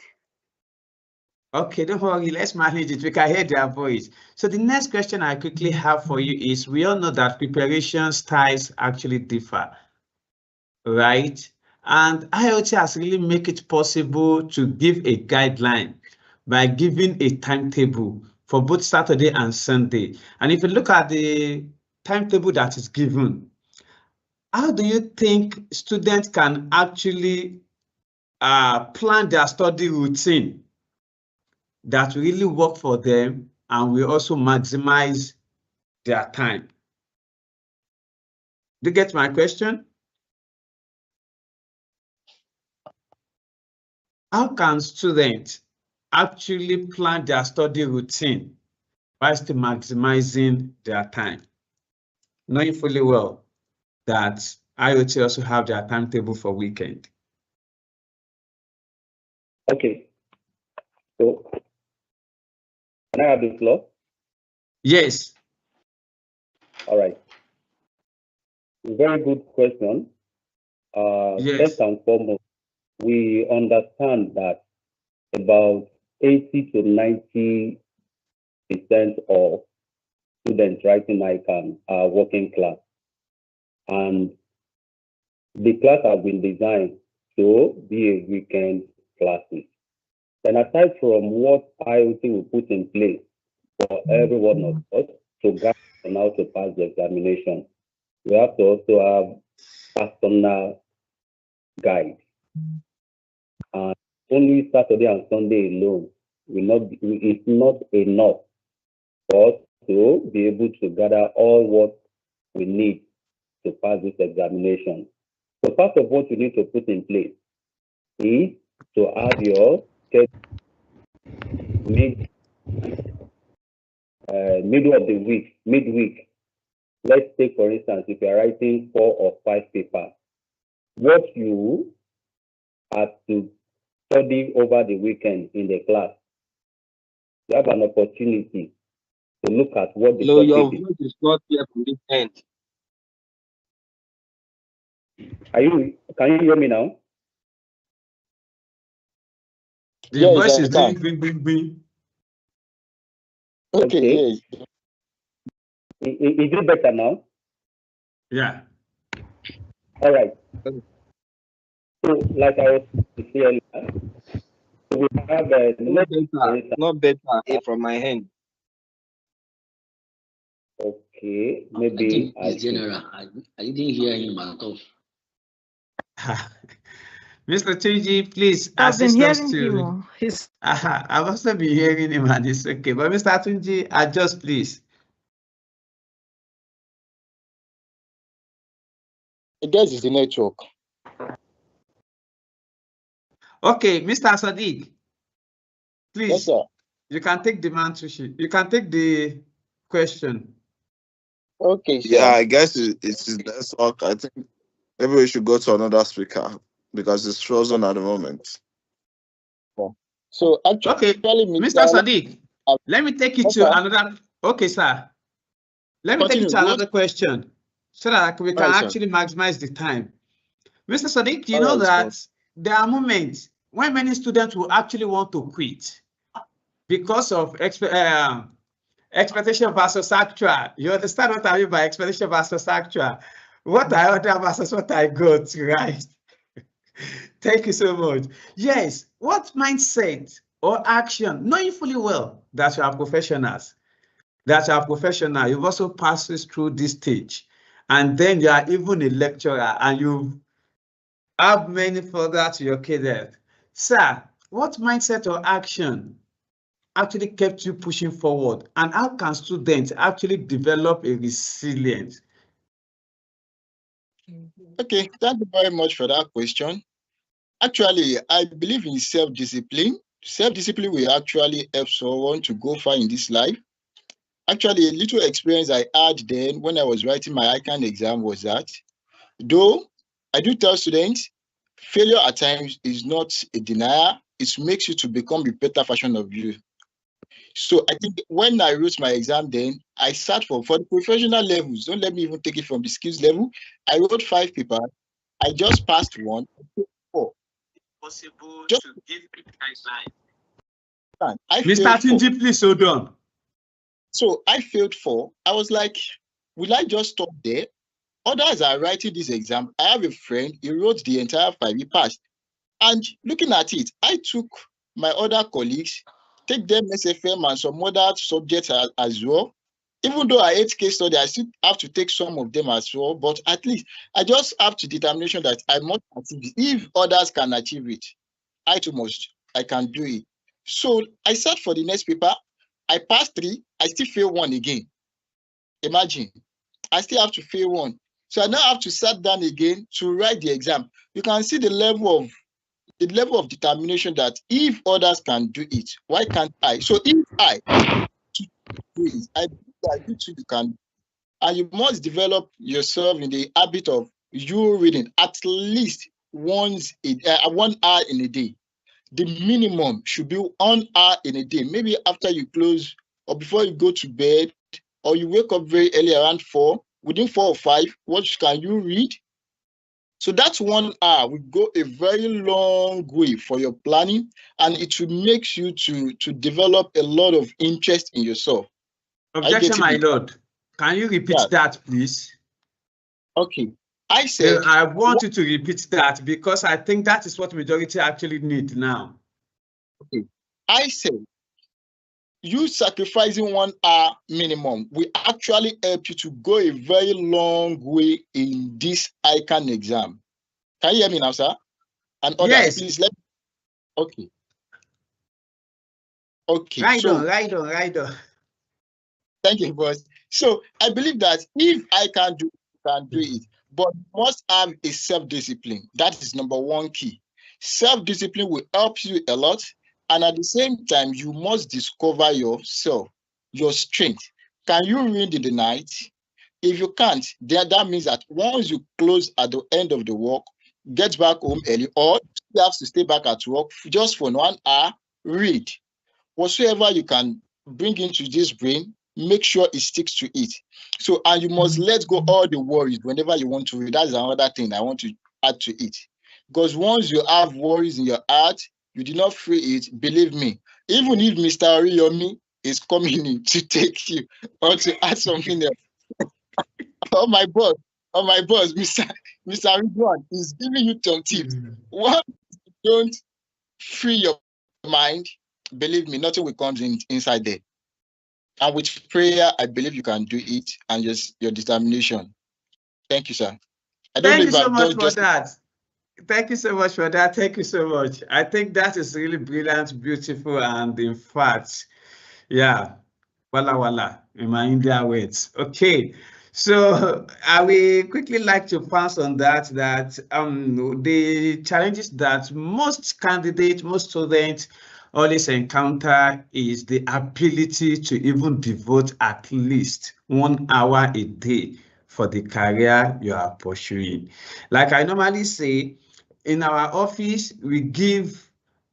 Speaker 19: Okay, don't worry. Let's manage it. We can hear their voice. So the next question I quickly have for you is: we all know that preparation styles actually differ, right? And IOT has really made it possible to give a guideline by giving a timetable for both Saturday and Sunday. And if you look at the timetable that is given, how do you think students can actually plan their study routine that will really work for them and will also maximize their time? Do you get my question? How can students actually plan their study routine whilst maximizing their time, knowing fully well that IOT also have their timetable for weekend?
Speaker 2: Okay. So, can I have the floor?
Speaker 19: Yes.
Speaker 2: All right. Very good question.
Speaker 19: Yes.
Speaker 2: First and foremost, we understand that about 80 to 90% of students writing Ican are working class. And the class has been designed to be a weekend classes. And aside from what IOT will put in place for every one of us to guide on how to pass the examination, we have to also have personal guide. And only Saturday and Sunday alone it's not enough for us to be able to gather all what we need to pass this examination. So part of what you need to put in place is to have your middle of the week, midweek. Let's take, for instance, if you're writing 4 or 5 papers, what you have to study over the weekend in the class, you have an opportunity to look at what the
Speaker 13: Hello, your
Speaker 2: topic
Speaker 13: voice is not clear from this end.
Speaker 2: Can you hear me now?
Speaker 19: The
Speaker 16: Yes,
Speaker 19: voice
Speaker 16: I
Speaker 19: is
Speaker 16: can.
Speaker 19: doing bing.
Speaker 16: Okay, yes.
Speaker 2: Is it better now?
Speaker 19: Yeah.
Speaker 2: All right. So, like I was saying earlier, we have
Speaker 13: not better from my hand.
Speaker 2: Okay, maybe
Speaker 15: I think it's general. I didn't hear him at all.
Speaker 19: Mr. Tuji, please
Speaker 22: I've been
Speaker 19: assist us
Speaker 22: hearing
Speaker 19: to.
Speaker 22: him.
Speaker 19: I've also been hearing him, and it's okay. But Mr. Tunji, adjust, please.
Speaker 16: I guess it's the network.
Speaker 19: Okay, Mr. Sadiq, please.
Speaker 16: Yes, sir.
Speaker 19: You can take the mentorship. You can take the question.
Speaker 16: Okay, sir.
Speaker 9: Yeah, I guess it's network. I think maybe we should go to another speaker because it's frozen at the moment.
Speaker 16: So actually,
Speaker 19: okay, Mr. Sadiq, let me take you to another. Okay, sir. Let me take you to another question so that we can actually maximize the time. Mr. Sadiq, you know that there are moments when many students will actually want to quit. because of expectation versus actual. You understand what I mean by expectation versus actual? What I order versus what I got, right? Thank you so much. Yes, what mindset or action, knowing fully well that you are professionals, you've also passed through this stage, and then you are even a lecturer and you have many further to your career. Sir, what mindset or action actually kept you pushing forward, and how can students actually develop a resilience?
Speaker 16: Okay, thank you very much for that question. Actually, I believe in self-discipline. Self-discipline will actually help someone to go far in this life. Actually, a little experience I had then when I was writing my Ican exam was that, though I do tell students, failure at times is not a denier, it makes you to become a better version of you. So I think when I wrote my exam then, I sat for the professional levels, don't let me even take it from the skills level. I wrote 5 papers, I just passed 1, 4.
Speaker 19: Possible
Speaker 16: Just
Speaker 19: to give guidelines.
Speaker 16: I
Speaker 19: Mr. Tinji, please hold on.
Speaker 16: So I failed 4. I was like, will I just stop there? Others are writing this exam. I have a friend, he wrote the entire 5, he passed. And looking at it, I took my other colleagues, take them SFM and some other subjects as well. Even though I hate case study, I still have to take some of them as well. But at least I just have to determination that I must achieve it. If others can achieve it, I too must. I can do it. So I sat for the next paper. I passed 3. I still fail 1 again. Imagine, I still have to fail 1. So I now have to sit down again to write the exam. You can see the level of determination that if others can do it, why can't I? So if I do it, I believe that you too can. And you must develop yourself in the habit of you reading at least 1 hour in a day. The minimum should be 1 hour in a day. Maybe after you close or before you go to bed, or you wake up very early around 4, within 4 or 5, what can you read? So that's 1 hour will go a very long way for your planning, and it will make you to develop a lot of interest in yourself.
Speaker 19: Objection, my lord. Can you repeat that, please?
Speaker 16: Okay. I said
Speaker 19: I want you to repeat that because I think that is what majority actually need now.
Speaker 16: Okay. I said you sacrificing 1 hour minimum will actually help you to go a very long way in this Ican exam. Can you hear me now, sir? And others,
Speaker 19: yes.
Speaker 16: Please let me. Okay. Okay.
Speaker 19: Right on.
Speaker 16: Thank you, boss. So I believe that if I can do it, but must have a self-discipline. That is number 1 key. Self-discipline will help you a lot. And at the same time, you must discover yourself, your strength. Can you read in the night? If you can't, then that means that once you close at the end of the work, get back home early, or you have to stay back at work just for 1 hour, read. Whatsoever you can bring into this brain, make sure it sticks to it. So, and you must let go all the worries whenever you want to read. That's another thing I want to add to it. Because once you have worries in your heart, you do not free it, believe me. Even if Mr. Ariyomi is coming in to take you or to add something else, or my boss, Mr. Ridwan is giving you some tips. Once you don't free your mind, believe me, nothing will come inside there. And with prayer, I believe you can do it, and just your determination. Thank you, sir. I don't
Speaker 19: Thank
Speaker 16: know
Speaker 19: you
Speaker 16: if
Speaker 19: so
Speaker 16: I've
Speaker 19: much
Speaker 16: done
Speaker 19: for
Speaker 16: just
Speaker 19: that. Thank you so much for that. Thank you so much. I think that is really brilliant, beautiful, and in fact, yeah, wala in my India words. Okay, so I will quickly like to pass on that the challenges that most candidates, most students always encounter is the ability to even devote at least 1 hour a day for the career you are pursuing. Like I normally say, in our office, we give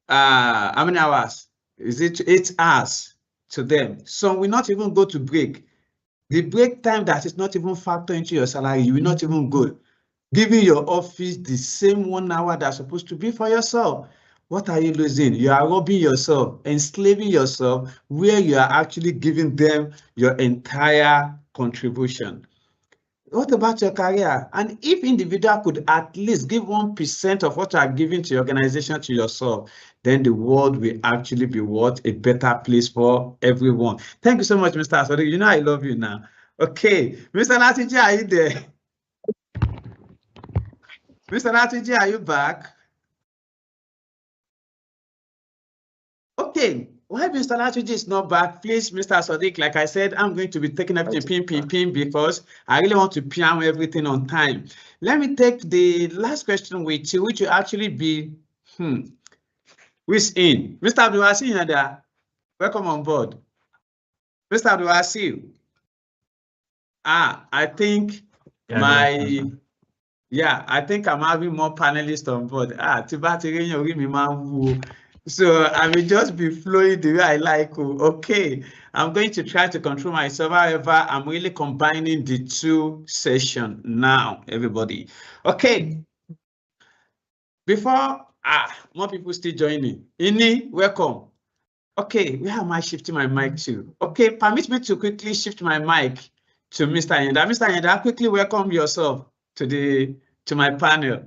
Speaker 19: how many hours? Is it 8 hours to them? Some will not even go to break. The break time that is not even factored into your salary, you will not even go. Giving your office the same 1 hour that's supposed to be for yourself. what are you losing? You are robbing yourself, enslaving yourself, where you are actually giving them your entire contribution. What about your career? And if individual could at least give 1% of what you are giving to your organization to yourself, then the world will actually be a better place for everyone. Thank you so much, Mr. Asodi. You know I love you now. Okay, Mr. Latiji, are you there? Mr. Latiji, are you back? Okay, why Mr. Latiji is not back, please, Mr. Sadiq, like I said, I'm going to be taking everything pin because I really want to PM everything on time. Let me take the last question with you, which will actually be, who's in? Mr. Abdulwasi, you're there. Welcome on board. Mr. Abdulwasi. I think I think I'm having more panelists on board. So I will just be flowing the way I like. Okay, I'm going to try to control myself. However, I'm really combining the two sessions now, everybody. Okay. Before more people still joining. Ini, welcome. Okay, where am I shifting my mic to? Okay, permit me to quickly shift my mic to Mr. Yenda. Mr. Yenda, quickly welcome yourself to my panel.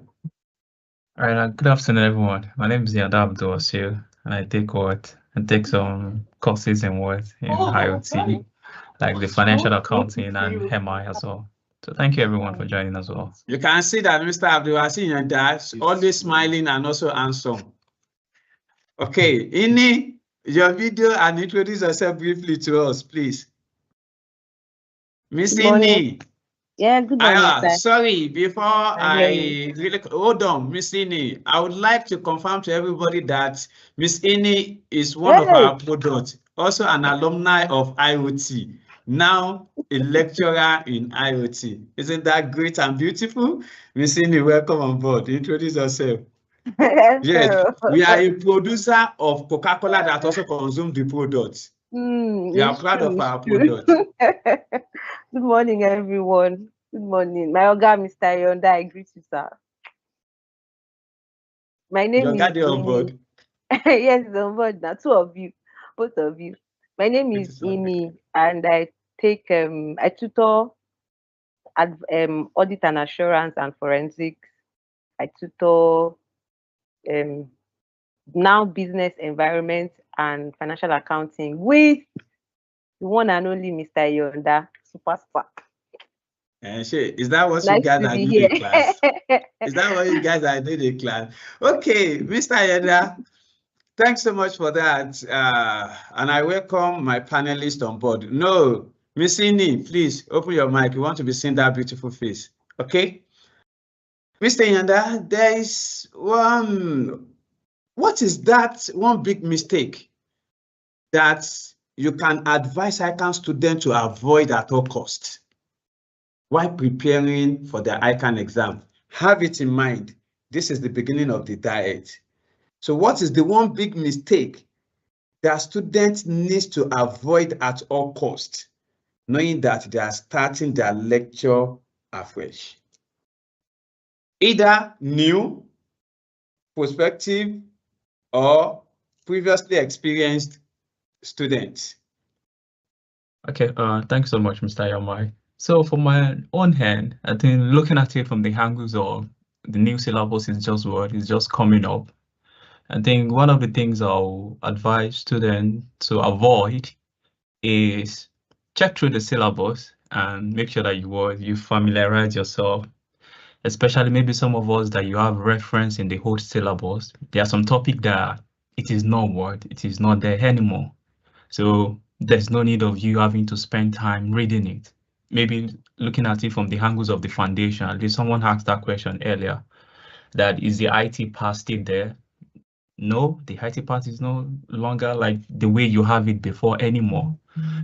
Speaker 1: All right, good afternoon, everyone. My name is Yanda Abdul-Wasir, and I take some courses in IoT, like the financial accounting and MI as well. So thank you, everyone, for joining as well.
Speaker 19: You can see that Mr. Abdul-Wasir Yanda is always smiling and also handsome. Okay, Ini, your video and introduce yourself briefly to us, please. Miss Ini.
Speaker 23: Yeah, good morning, sir.
Speaker 19: Sorry, before I really hold on, Miss Ini, I would like to confirm to everybody that Miss Ini is one of our products, also an alumni of IoT, now a lecturer in IoT. Isn't that great and beautiful? Miss Ini, welcome on board. Introduce yourself. Yes, we are a producer of Coca-Cola that also consumes the product. We are proud of our product.
Speaker 23: Good morning, everyone. Good morning. My Oga, Mr. Yonda, I greet you, sir. My name is
Speaker 19: on board.
Speaker 23: Yes, on board now. Two of you, both of you. My name is Ini, and I take I tutor at audit and assurance and forensics. I tutor now business environment and financial accounting with the one and only Mr. Yonda, superstar.
Speaker 19: Is that what you guys are doing in class? Is that what you guys are doing in class? Okay, Mr. Yonda, thanks so much for that. And I welcome my panelists on board. No, Miss Ini, please open your mic. We want to be seeing that beautiful face. Okay? Mr. Yonda, there is what is that one big mistake that you can advise ICAN students to avoid at all costs while preparing for the ICAN exam? Have it in mind, this is the beginning of the diet. So what is the one big mistake that students need to avoid at all costs, knowing that they are starting their lecture afresh? Either new, prospective, or previously experienced students.
Speaker 1: Okay, thanks so much, Mr. Yamai. So for my own hand, I think looking at it from the angles of the new syllabus is just coming up. I think one of the things I'll advise students to avoid is check through the syllabus and make sure that you familiarize yourself, especially maybe some of us that you have reference in the whole syllabus. There are some topics that it is not there anymore. So there's no need of you having to spend time reading it. Maybe looking at it from the angles of the foundation. At least someone asked that question earlier, that is the IT part still there? No, the IT part is no longer like the way you have it before anymore.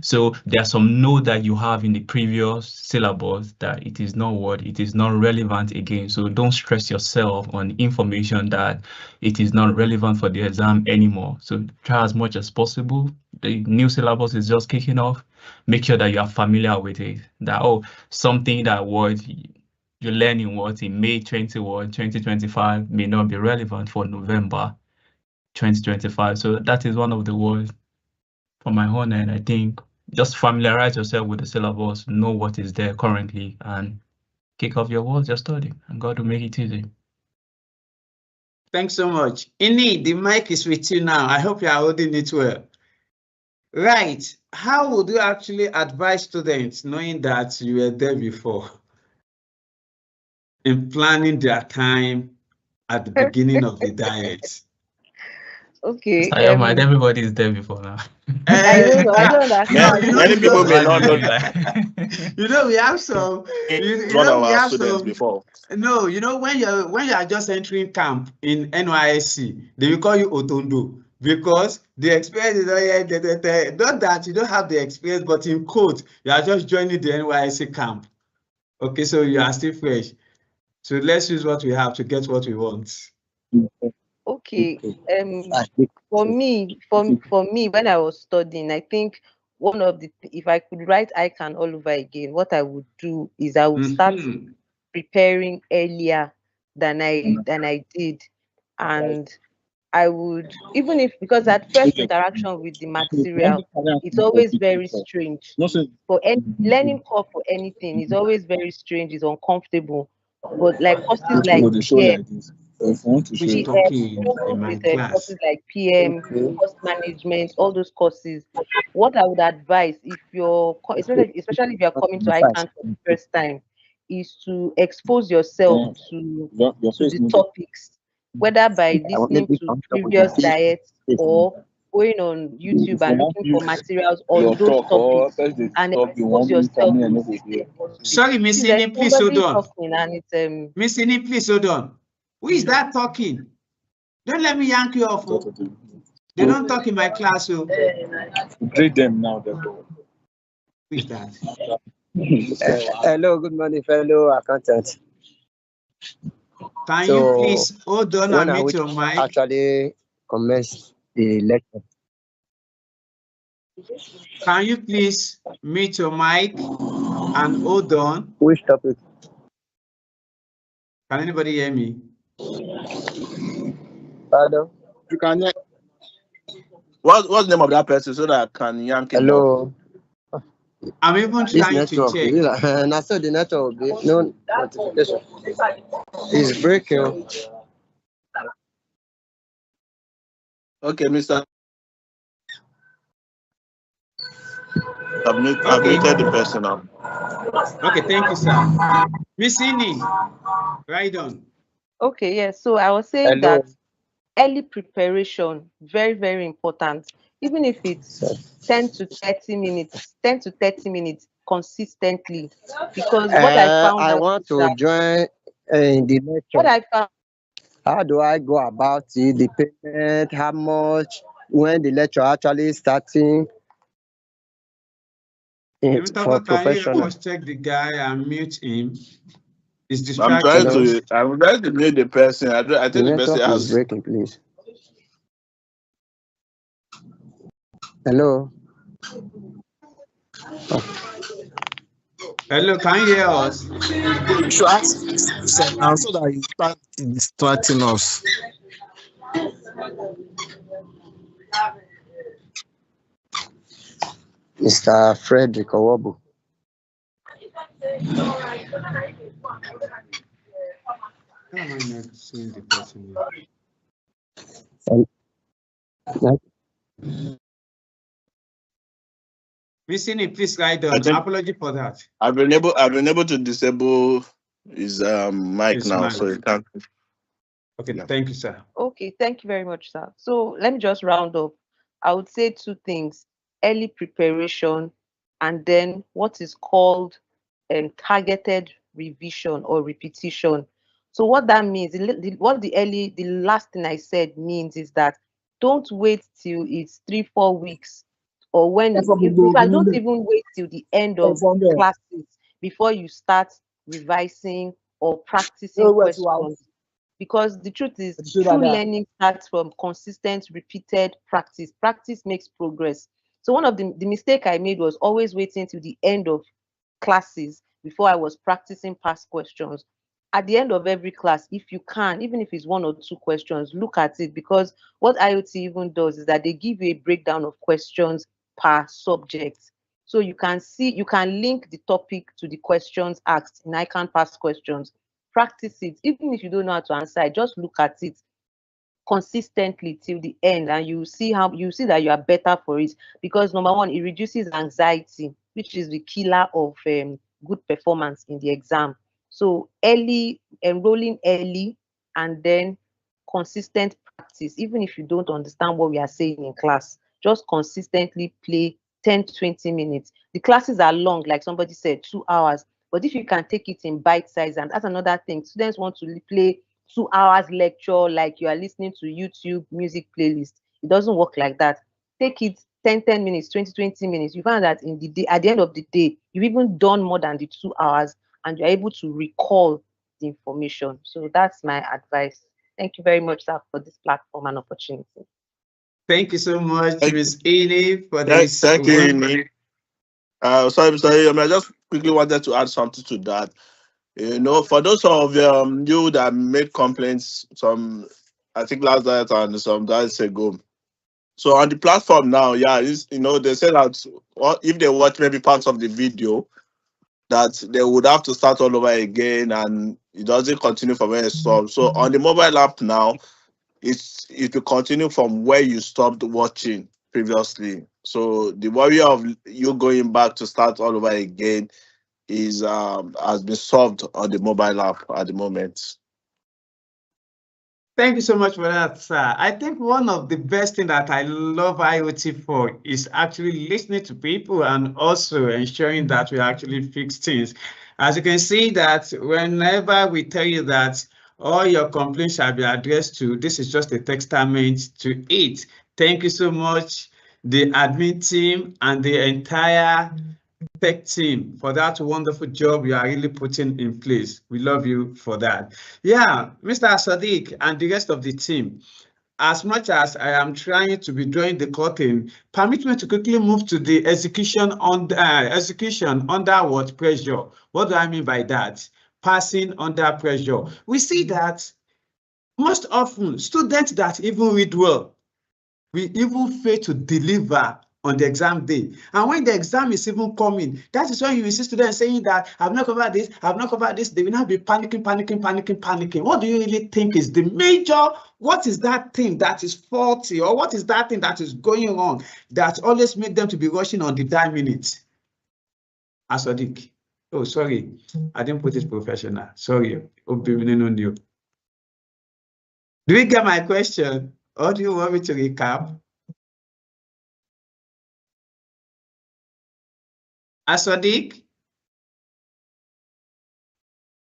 Speaker 1: So there's some note that you have in the previous syllabus that it is not relevant again. So don't stress yourself on information that it is not relevant for the exam anymore. So try as much as possible. The new syllabus is just kicking off. Make sure that you are familiar with it. That something that you're learning in May 2025 may not be relevant for November. 2025. So that is one of the words from my own end. I think just familiarize yourself with the syllabus, know what is there currently, and kick off your walls, just study, and God will make it easy.
Speaker 19: Thanks so much. Ini, the mic is with you now. I hope you are holding it well. Right. How would you actually advise students knowing that you were there before in planning their time at the beginning of the diet?
Speaker 23: Okay.
Speaker 1: Everybody is there before now.
Speaker 23: I don't know. I don't understand.
Speaker 9: Many people may not know.
Speaker 19: You know, we have some.
Speaker 9: One of our students before.
Speaker 19: No, you know, when you are just entering camp in NYSC, they will call you Otondo because the experience is not that you don't have the experience, but in quote, you are just joining the NYSC camp. Okay, so you are still fresh. So let's use what we have to get what we want.
Speaker 23: Okay. For me, when I was studying, I think one of the, if I could write Ican all over again, what I would do is I would start preparing earlier than I did, and I would, even if, because that first interaction with the material, it's always very strange. For any learning curve for anything, it's always very strange, it's uncomfortable. But like courses like courses like PM, cost management, all those courses, what I would advise if you're, especially if you're coming to ICANN for the first time, is to expose yourself to the topics, whether by listening to previous diets or going on YouTube and looking for materials on those topics and expose yourself to system.
Speaker 19: Sorry, Miss Ini, please hold on.
Speaker 23: And it's,
Speaker 19: Miss Ini, please hold on. Who is that talking? Don't let me yank you off. They don't talk in my class. So
Speaker 13: Greet them now.
Speaker 19: Who is that?
Speaker 13: Hello, good morning, fellow accountants.
Speaker 19: Can you please hold on and mute your mic?
Speaker 13: Actually, commence the lecture.
Speaker 19: Can you please mute your mic and hold on?
Speaker 13: Which topic?
Speaker 19: Can anybody hear me?
Speaker 13: Pardon?
Speaker 9: You can. What's the name of that person so that I can yank him?
Speaker 13: Hello.
Speaker 19: I'm even trying to check.
Speaker 13: And I saw the network will be no notification. It's breaking.
Speaker 9: Okay, Mr. I've muted the person now.
Speaker 19: Okay, thank you, sir. Miss Ini, right on.
Speaker 23: Okay, yes. So I was saying that early preparation, very, very important. Even if it's 10 to 30 minutes consistently. Because what I found
Speaker 13: I
Speaker 23: out
Speaker 13: want to join in the lecture.
Speaker 23: What I found.
Speaker 13: How do I go about it? The payment, how much, when the lecture actually starting? For professional.
Speaker 19: Can you check the guy and mute him? It's
Speaker 9: I'm
Speaker 19: distracting.
Speaker 9: trying to mute the person. I think the person has.
Speaker 13: Is breaking, please. Hello.
Speaker 19: Hello, can you hear us?
Speaker 7: You should ask now so that you start distracting us.
Speaker 13: Mr. Frederick Owobu.
Speaker 19: How am I not seeing the person? Miss Ini, please write down. Apology for that.
Speaker 9: I've been able to disable his mic now, so you can't.
Speaker 19: Okay, thank you, sir.
Speaker 23: Okay, thank you very much, sir. So let me just round up. I would say two things: early preparation, and then what is called targeted revision or repetition. So what that means, the last thing I said means is that don't wait till it's 3-4 weeks, or when if I don't even wait till the end of classes before you start revising or practicing questions. Because the truth is, true learning starts from consistent, repeated practice. Practice makes progress. So one of the mistake I made was always waiting till the end of classes before I was practicing past questions. at the end of every class, if you can, even if it's 1 or 2 questions, look at it, because what IOT even does is that they give you a breakdown of questions per subject. So you can see, you can link the topic to the questions asked in Ican past questions. Practice it. Even if you don't know how to answer it, just look at it consistently till the end, and you see that you are better for it. Because number one, it reduces anxiety, which is the killer of good performance in the exam. So enrolling early, and then consistent practice. Even if you don't understand what we are saying in class, just consistently play 10-20 minutes. The classes are long, like somebody said, 2 hours. But if you can take it in bite size, and that's another thing, students want to play 2 hours lecture like you are listening to YouTube music playlist. It doesn't work like that. Take it 10 minutes, 20 minutes. You find that in the day, at the end of the day, you've even done more than the 2 hours, and you're able to recall the information. So that's my advice. Thank you very much, sir, for this platform and opportunity.
Speaker 19: Thank you so much, Ms. Ine, for this.
Speaker 9: Thank you, Ine. Sorry, I just quickly wanted to add something to that. You know, for those of you that made complaints, I think last night and some days ago. So on the platform now, yeah, they say that if they watch maybe parts of the video, that they would have to start all over again, and it doesn't continue from where it stopped. So on the mobile app now, it will continue from where you stopped watching previously. So the worry of you going back to start all over again has been solved on the mobile app at the moment.
Speaker 19: Thank you so much for that, sir. I think one of the best things that I love IoT for is actually listening to people and also ensuring that we actually fix things. As you can see that whenever we tell you that all your complaints shall be addressed to, this is just a testament to it. Thank you so much, the admin team and the entire tech team, for that wonderful job you are really putting in place. We love you for that. Yeah, Mr. Sadiq and the rest of the team, as much as I am trying to be drawing the curtain, permit me to quickly move to the execution under what pressure. What do I mean by that? Passing under pressure. We see that most often students that even read well, we even fail to deliver on the exam day. And when the exam is even coming, that is when you see students saying that I've not covered this, I've not covered this. They will not be panicking. What do you really think is the major, what is that thing that is faulty, or what is that thing that is going on that always make them to be rushing on the dime minute? Asadik. Oh, sorry, I didn't put it professional. Sorry. Do you get my question, or do you want me to recap? Asadik?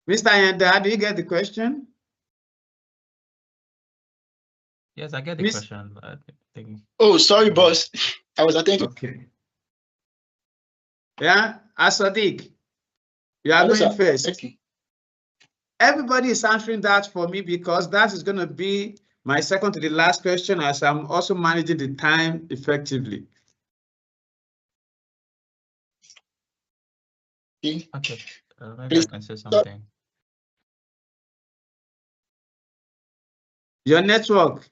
Speaker 19: Mr. Yanda, do you get the question?
Speaker 1: Yes, I get the question. I think...
Speaker 18: Oh, sorry, boss. I was attentive.
Speaker 19: Okay. Yeah, Asadik, you are going first. Okay. Everybody is answering that for me, because that is going to be my second to the last question, as I'm also managing the time effectively.
Speaker 1: Okay, maybe I can say something.
Speaker 19: Your network.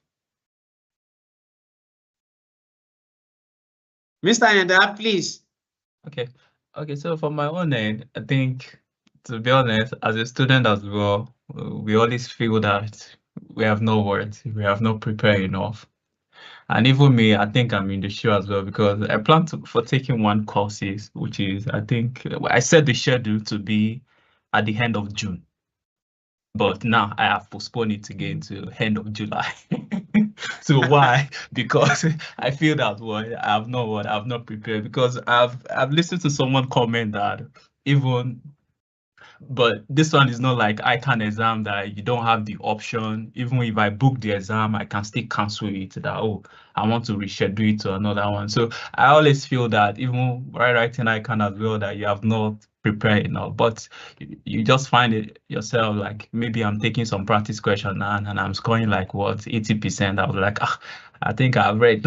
Speaker 19: Mr. Yanda, please.
Speaker 1: Okay, so from my own end, I think, to be honest, as a student as well, we always feel that we have no words, we have not prepared enough. And even me, I think I'm in the shoe as well, because I plan for taking one courses, which is, I think, I set the schedule to be at the end of June. But now I have postponed it again to end of July. So why? Because I feel that I have not prepared, because I've listened to someone comment that but this one is not like Ican exam that you don't have the option. Even if I book the exam, I can still cancel it, that, oh, I want to reschedule it to another one. So I always feel that even while writing Ican as well, that you have not prepared enough, but you just find it yourself, like, maybe I'm taking some practice question and I'm scoring like what, 80%. I was like, I think I've read.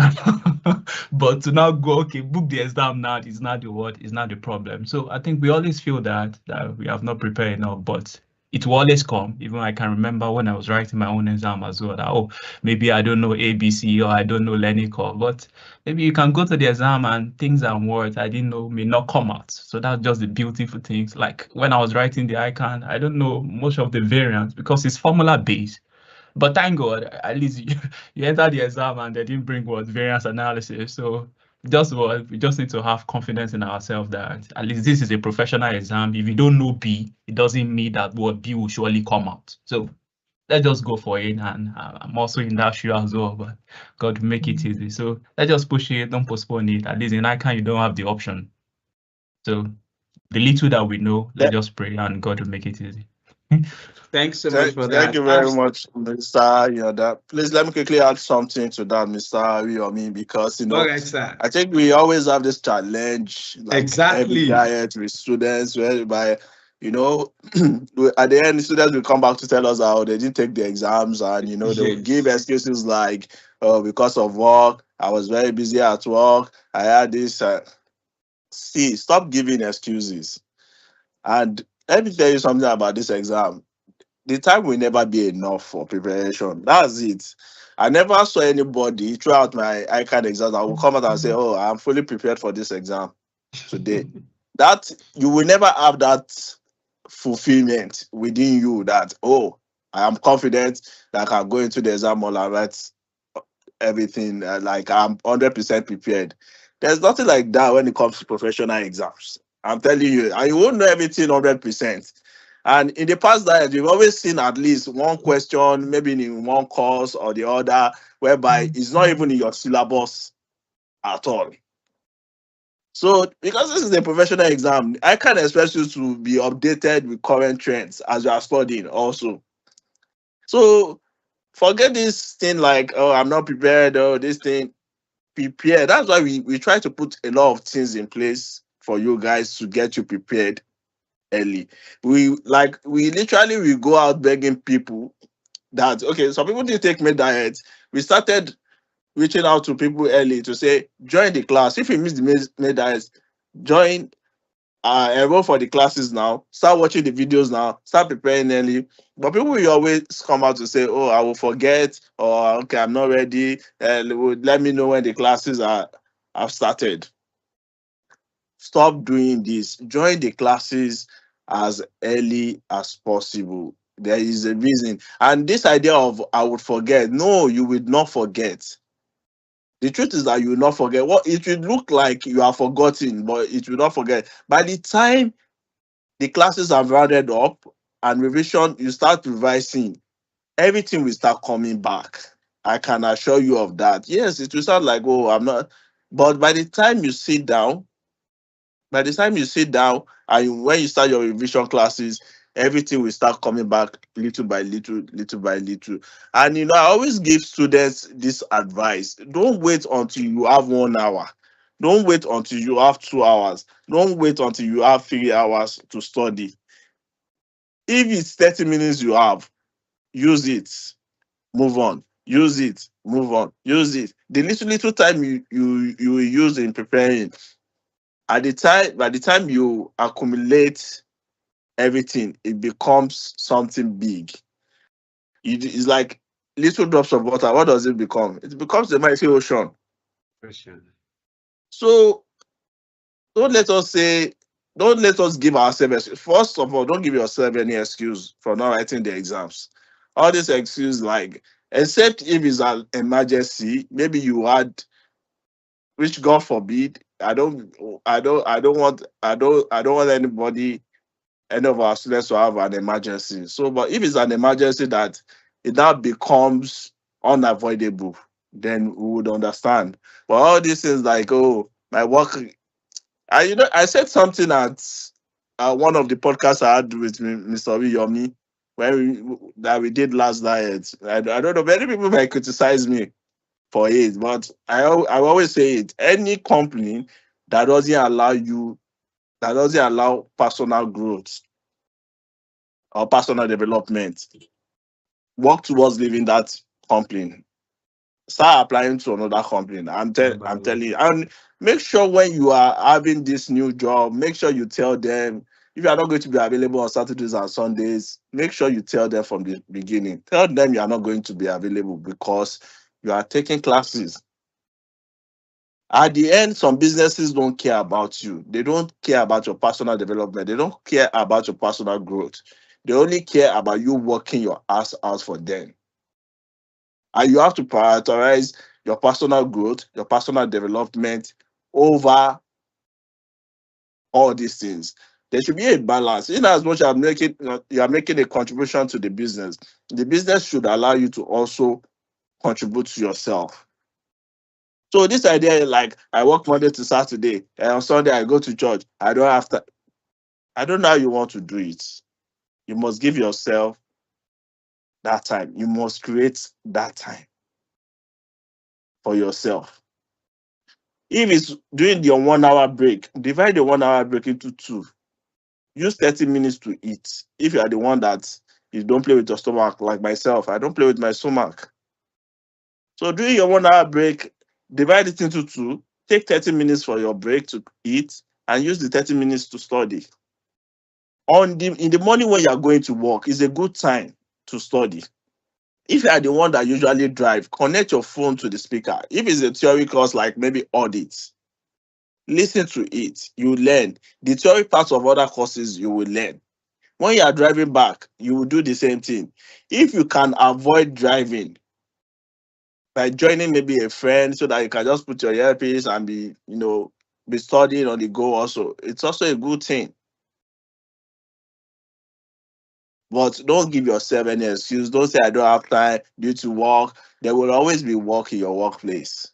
Speaker 1: But to now go, okay, book the exam now is not the problem. So I think we always feel that we have not prepared enough, but it will always come. Even I can remember when I was writing my own exam as well, that, oh, maybe I don't know ABC or I don't know learning curve, but maybe you can go to the exam and things and words I didn't know may not come out. So that's just the beautiful things. Like when I was writing the Ican, I don't know much of the variants because it's formula based. But thank God, at least you enter the exam and they didn't bring what variance analysis. So just what we just need to have confidence in ourselves that at least this is a professional exam. If you don't know B, it doesn't mean that what B will surely come out. So let's just go for it. And I'm also in that shoe as well, but God will make it easy. So let's just push it, don't postpone it. At least in ICANN, you don't have the option. So the little that we know, let's just pray and God will make it easy.
Speaker 19: Thanks so much for that.
Speaker 9: Thank you very much, Mr. Yoda. Please let me quickly add something to that, Mr. Yomi, because
Speaker 19: All right, sir.
Speaker 9: I think we always have this challenge, like every
Speaker 19: Exactly.
Speaker 9: diet with students, whereby at the end, students will come back to tell us how they didn't take the exams, and they will give excuses like, "Oh, because of work, I was very busy at work. I had this." See, stop giving excuses. And let me tell you something about this exam. The time will never be enough for preparation. That's it. I never saw anybody throughout my ICANN exams that will come out and say, "Oh, I'm fully prepared for this exam today." That you will never have that fulfillment within you that, "Oh, I am confident that I can go into the exam all right, everything like I'm 100% prepared." There's nothing like that when it comes to professional exams. I'm telling you, and you won't know everything 100%. And in the past that we've always seen at least one question, maybe in one course or the other, whereby it's not even in your syllabus at all. So because this is a professional exam, I can expect you to be updated with current trends as you are studying also. So forget this thing like, "Oh, I'm not prepared," or this thing. Prepare. That's why we try to put a lot of things in place for you guys to get you prepared early. We literally we go out begging people that, okay, some people didn't take med diet. We started reaching out to people early to say, join the class. If you miss the med diet, join, enroll for the classes now, start watching the videos now, start preparing early. But people will always come out to say, "Oh, I will forget," or "Okay, I'm not ready, let me know when the classes have started." Stop doing this. Join the classes as early as possible. There is a reason. And this idea of "I would forget," no, you will not forget. The truth is that you will not forget. What it will look like you are forgotten, but it will not forget. By the time the classes have rounded up and revision, you start revising, everything will start coming back. I can assure you of that. Yes, it will sound like, "Oh, I'm not," but by the time you sit down and when you start your revision classes, everything will start coming back little by little, little by little. And I always give students this advice: don't wait until you have 1 hour. Don't wait until you have 2 hours. Don't wait until you have 3 hours to study. If it's 30 minutes you have, use it, move on. Use it, move on. Use it. The little time you will use in preparing, by the time you accumulate everything, it becomes something big. It's like little drops of water. What does it become? It becomes a mighty ocean. So don't let us give ourselves, first of all, don't give yourself any excuse for not writing the exams. All these excuses, like, except if it's an emergency, maybe you had, which God forbid, I don't want anybody, any of our students to have an emergency. So, but if it's an emergency that it now becomes unavoidable, then we would understand. But all these things like, "Oh, my work," I said something at one of the podcasts I had with Mr. Yomi that we did last night. I don't know, many people might criticize me for it, but I always say it. Any company that doesn't allow personal growth or personal development, work towards leaving that company. Start applying to another company. I'm telling you. And make sure when you are having this new job, make sure you tell them, If you are not going to be available on Saturdays and Sundays, make sure you tell them from the beginning. Tell them you are not going to be available because you are taking classes. At the end, some businesses don't care about you. They don't care about your personal development. They don't care about your personal growth. They only care about you working your ass out for them. And you have to prioritize your personal growth, your personal development over all these things. There should be a balance. In as much as you are making a contribution to the business should allow you to also contribute to yourself. So this idea, like I work Monday to Saturday, and on Sunday I go to church. I don't know how you want to do it. You must give yourself that time. You must create that time for yourself. If it's during your 1 hour break, divide the 1 hour break into 2. Use 30 minutes to eat. If you are the one that you don't play with your stomach, like myself, I don't play with my stomach. So during your 1 hour break, divide it into 2. Take 30 minutes for your break to eat and use the 30 minutes to study. In the morning when you are going to work, is a good time to study. If you are the one that usually drive, connect your phone to the speaker. If it's a theory course like maybe audit, listen to it. You learn. The theory parts of other courses you will learn. When you are driving back, you will do the same thing. If you can avoid driving by joining maybe a friend so that you can just put your earpiece and be studying on the go also, it's also a good thing. But don't give yourself any excuse. Don't say I don't have time due to work. There will always be work in your workplace.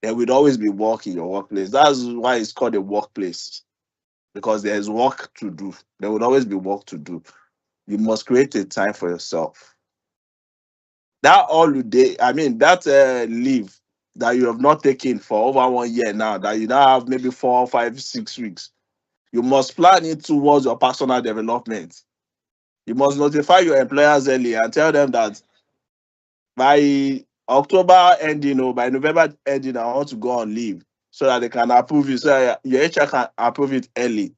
Speaker 9: There will always be work in your workplace. That's why it's called a workplace. Because there's work to do. There will always be work to do. You must create a time for yourself. That holiday, that leave that you have not taken for over 1 year now, that you now have maybe 4, 5, 6 weeks, you must plan it towards your personal development. You must notify your employers early and tell them that by October ending or by November ending, I want to go on leave so that they can approve it. So your HR can approve it early.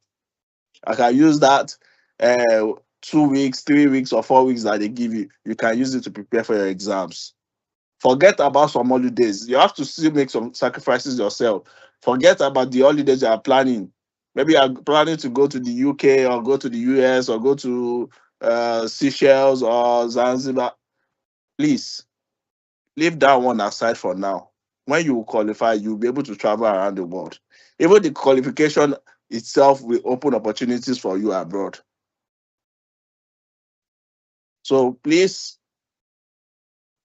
Speaker 9: I can use that 2 weeks, 3 weeks, or 4 weeks that they give you. You can use it to prepare for your exams. Forget about some holidays. You have to still make some sacrifices yourself. Forget about the holidays you are planning. Maybe you are planning to go to the UK or go to the US or go to Seychelles or Zanzibar. Please, leave that one aside for now. When you qualify, you'll be able to travel around the world. Even the qualification itself will open opportunities for you abroad. So please,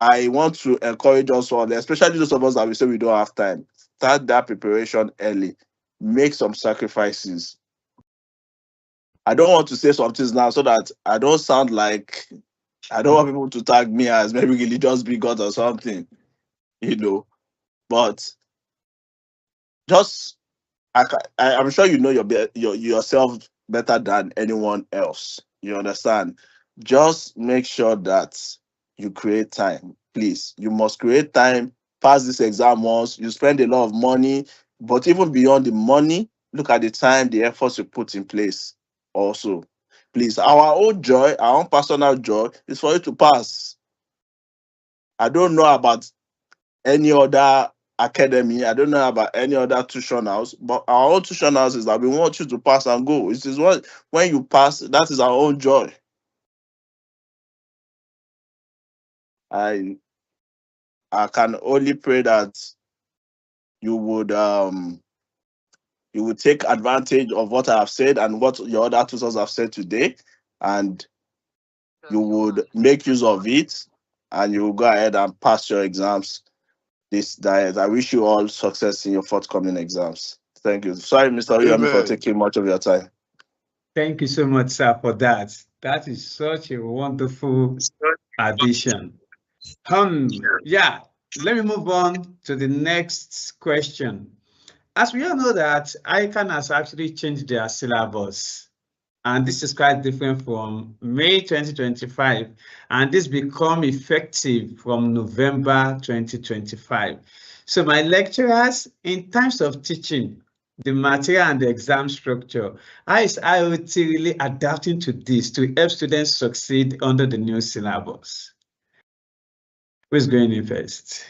Speaker 9: I want to encourage us all, especially those of us that we say we don't have time, start that preparation early. Make some sacrifices. I don't want to say some things now so that I don't sound like, I don't want people to tag me as maybe religious bigot or something, but just, I'm sure you know yourself better than anyone else. You understand? Just make sure that you create time. Please, you must create time. Pass this exam once. You spend a lot of money, but even beyond the money, look at the time, the efforts you put in place. Also, please, our own joy, our own personal joy, is for you to pass. I don't know about any other academy. I don't know about any other tuition house, but our own tuition house is that we want you to pass and go. It is when you pass, that is our own joy. I can only pray that you would take advantage of what I have said and what your other tutors have said today, and you would make use of it, and you will go ahead and pass your exams this diet. I wish you all success in your forthcoming exams. Thank you. Sorry, Mr. Uyemi, for taking much of your time.
Speaker 19: Thank you so much, sir, for that. That is such a wonderful addition. Yeah, let me move on to the next question. As we all know that Ican has actually changed their syllabus, and this is quite different from May 2025, and this become effective from November 2025. So my lecturers, in terms of teaching, the material and the exam structure. How is IOT really adapting to this to help students succeed under the new syllabus? Who's going in first?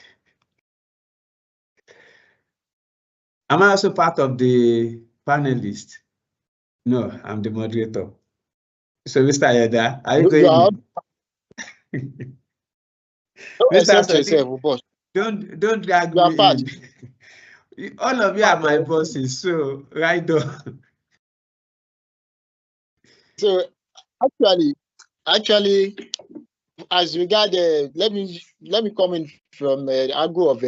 Speaker 19: Am I also part of the panelists? No, I'm the moderator. So, Mr. Ayeda, are you going in? Mr. Sadiq, don't drag me in. All of you are my bosses, so right on.
Speaker 16: So actually, as regard, let me come in from the angle of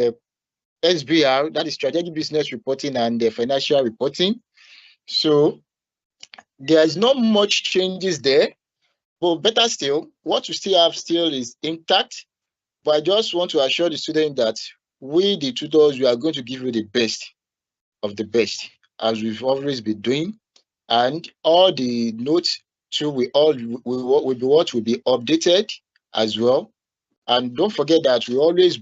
Speaker 16: SBR, that is strategic business reporting and financial reporting. So there is not much changes there, but better still, what we still have is intact. But I just want to assure the student that we, the tutors, we are going to give you the best of the best, as we've always been doing, and all the notes too will be what will be updated as well. And don't forget that we always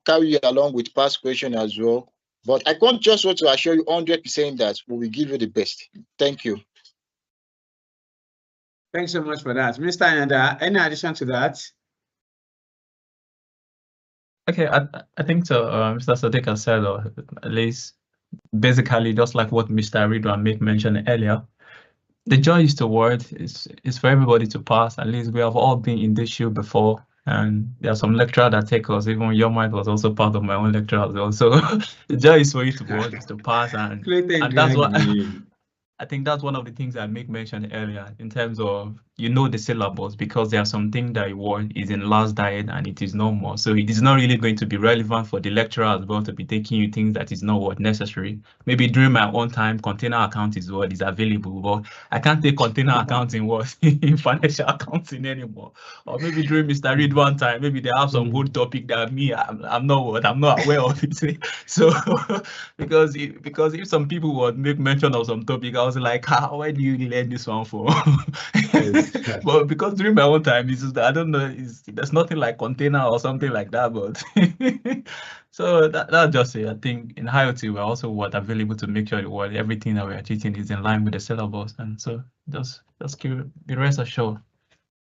Speaker 16: carry you along with past questions as well. But I can't just want to assure you 100% that we will give you the best. Thank you.
Speaker 19: Thanks so much for that. Mr. Ayeda, any addition to that?
Speaker 1: Okay, I think so. Mr. Sadiq has said, or at least basically just like what Mr. Ridwan mentioned earlier. The joy is the word is for everybody to pass. At least we have all been in this shoe before, and there are some lecturers that take us. Even your mind was also part of my own lecture as well. So the joy is for you to pass, and that's what I think that's one of the things I mentioned earlier in terms of the syllabus, because there are some things that you want is in last diet and it is no more. So it is not really going to be relevant for the lecturer as well to be taking you things that is not what necessary. Maybe during my own time, container account is what is available, but I can't take container accounting in financial accounting anymore. Or maybe during Mr. Reed one time, maybe they have some good topic that I'm not aware of it. So because if some people would make mention of some topic, I was like, where do you learn this one for? But because during my own time, it's just, I don't know, there's nothing like container or something like that. But so that's just it. I think in IoT we're also available to make sure that everything that we're teaching is in line with the syllabus, and so just keep the rest assured.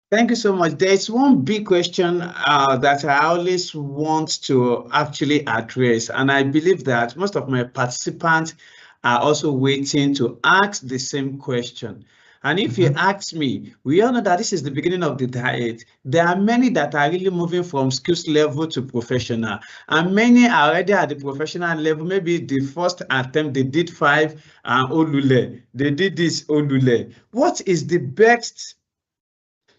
Speaker 19: Thank you so much. There's one big question that I always want to actually address, and I believe that most of my participants are also waiting to ask the same question. And if you ask me, we all know that this is the beginning of the diet. There are many that are really moving from skills level to professional, and many are already at the professional level. Maybe the first attempt, they did 5 Olule, they did this Olule. What is the best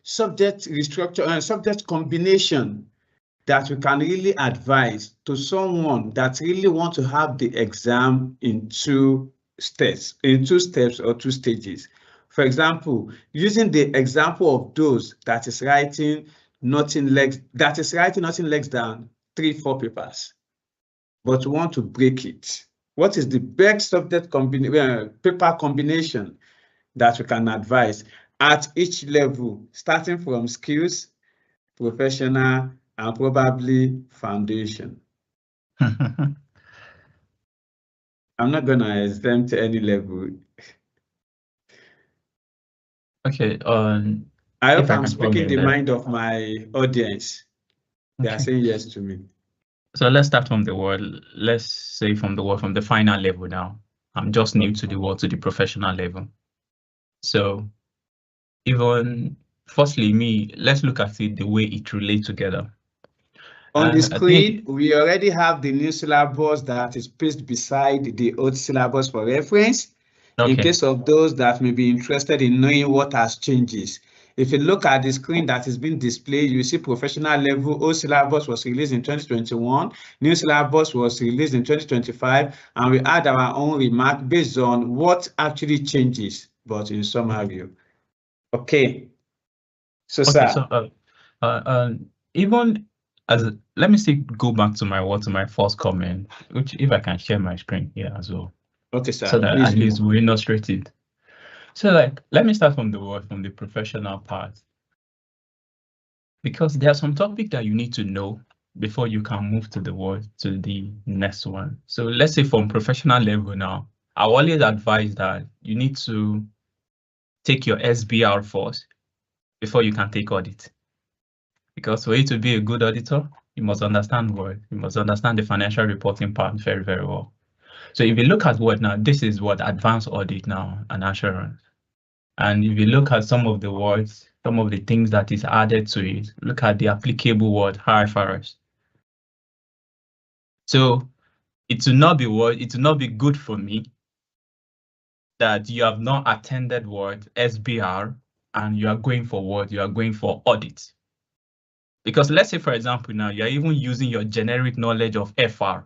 Speaker 19: subject restructure and subject combination that we can really advise to someone that really want to have the exam in 2 steps or 2 stages? For example, using the example of those that is writing nothing less than 3-4 papers, but want to break it. What is the best subject paper combination that we can advise at each level, starting from skills, professional, and probably foundation? I'm not going to exempt any level.
Speaker 1: Okay.
Speaker 19: I hope I'm speaking the mind of my audience. They are saying yes to me.
Speaker 1: So let's start from the word. Let's say from the final level now. I'm just new to the professional level. So even firstly, let's look at it the way it relates together.
Speaker 19: On the screen, we already have the new syllabus that is placed beside the old syllabus for reference. Okay. In case of those that may be interested in knowing what has changes. If you look at the screen that is being displayed, you see professional level, old syllabus was released in 2021, new syllabus was released in 2025, and we add our own remark based on what actually changes, but in summary. Okay. So,
Speaker 1: okay,
Speaker 19: sir.
Speaker 1: So even let me go back to my first comment, which if I can share my screen here as well.
Speaker 19: Okay, sir.
Speaker 1: So that at least we illustrate it. So let me start from the professional part, because there are some topics that you need to know before you can move to the next one. So let's say from professional level now, I always advise that you need to take your SBR first before you can take audit. Because for you to be a good auditor, you must understand Word. You must understand the financial reporting part very, very well. So if you look at what now, this is what advanced audit now and assurance. And if you look at some of the words, some of the things that is added to it, look at the applicable word IFRS. So it will not be good for me that you have not attended what SBR and you are going for what you are going for audit. Because let's say, for example, now you're even using your generic knowledge of FR.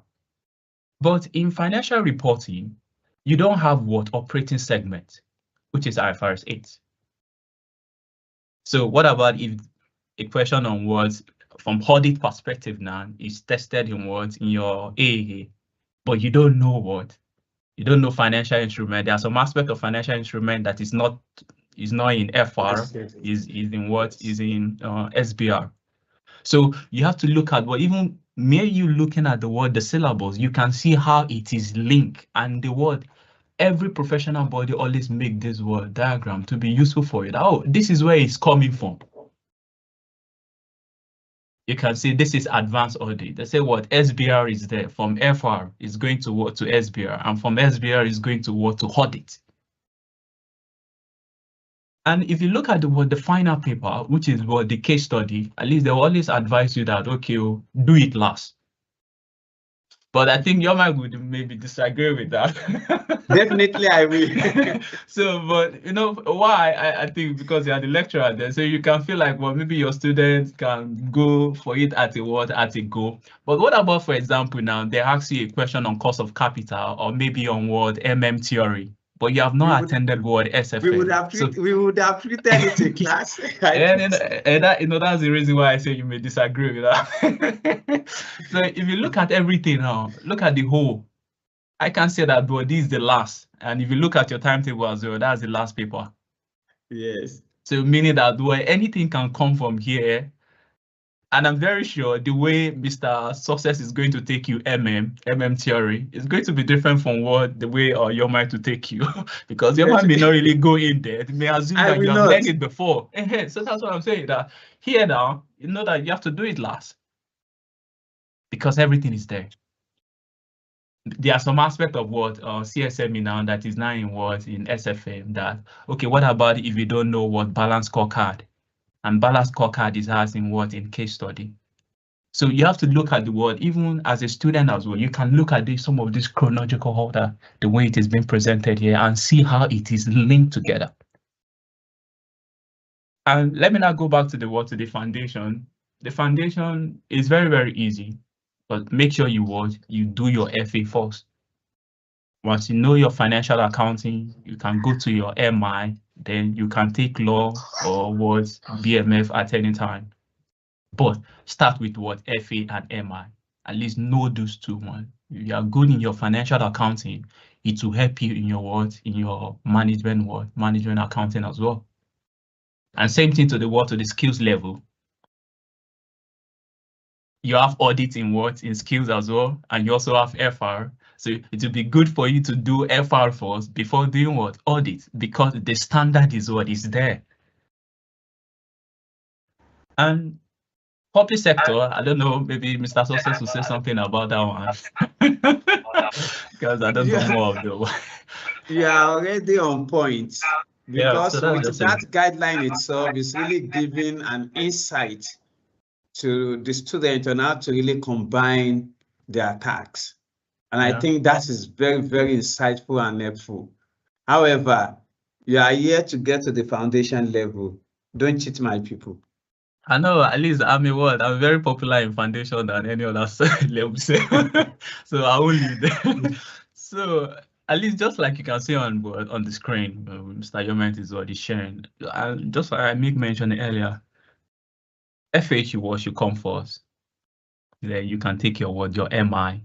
Speaker 1: But in financial reporting, you don't have what operating segment, which is IFRS 8. So what about if a question on words from audit perspective now is tested in words in your AA, but you don't know what? You don't know financial instrument. There are some aspect of financial instrument that is not in FR, is in what? Is in SBR. So you have to look at what, even mere you looking at the word, the syllabus, you can see how it is linked, and the word, every professional body always make this word diagram to be useful for it. Oh, this is where it's coming from. You can see this is advanced audit. They say what SBR is there, from FR is going to what to SBR, and from SBR is going to what to audit. And if you look at the final paper, which is what the case study, at least they will always advise you that, okay, do it last. But I think your man would maybe disagree with that.
Speaker 19: Definitely, I will.
Speaker 1: So, but you know why? I think because you are the lecturer there, so you can feel like, well, maybe your students can go for it at a go. But what about, for example, now they ask you a question on cost of capital or maybe on what theory, but you have not attended what SFA.
Speaker 19: We would have treated it in class.
Speaker 1: And that's the reason why I say you may disagree with that. So if you look at everything now, look at the whole, I can say that, but this is the last. And if you look at your timetable as well, that's the last paper.
Speaker 19: Yes.
Speaker 1: So meaning that anything can come from here. And I'm very sure the way Mr. Success is going to take you MM theory is going to be different from the way your mind to take you. Because your mind may not really go in there. They may assume that you have learned it before. So that's what I'm saying, that here now, you know that you have to do it last. Because everything is there. There are some aspect of what CSME now that is now in SFM that, okay, what about if you don't know what balance scorecard? And balance scorecard is as in case study. So you have to look at the word, even as a student as well. You can look at some of this chronological order, the way it is being presented here, and see how it is linked together. And let me now go back to the foundation. The foundation is very, very easy, but make sure you do your FA first. Once you know your financial accounting, you can go to your MI, then you can take law or BMF at any time. But start with FA and MI. At least know those two ones. If you are good in your financial accounting, it will help you in your management accounting as well. And same thing to the skills level. You have audit in skills as well, and you also have FR. So it will be good for you to do FR first before doing audit, because the standard is is there. And public sector, I don't know, maybe Mr. Success will say something about that one. Because I don't know more of the one.
Speaker 19: You are already on point. Because with that guideline itself is really giving an insight to the student on how to really combine their tasks. And I think that is very, very insightful and helpful. However, you are here to get to the foundation level. Don't cheat my people.
Speaker 1: I know, at least I'm very popular in foundation than any other level. So I will leave there. So at least just like you can see on the screen, Mr. Yoment is already sharing. Just like I make mention earlier, FH should come first. Then you can take your MI.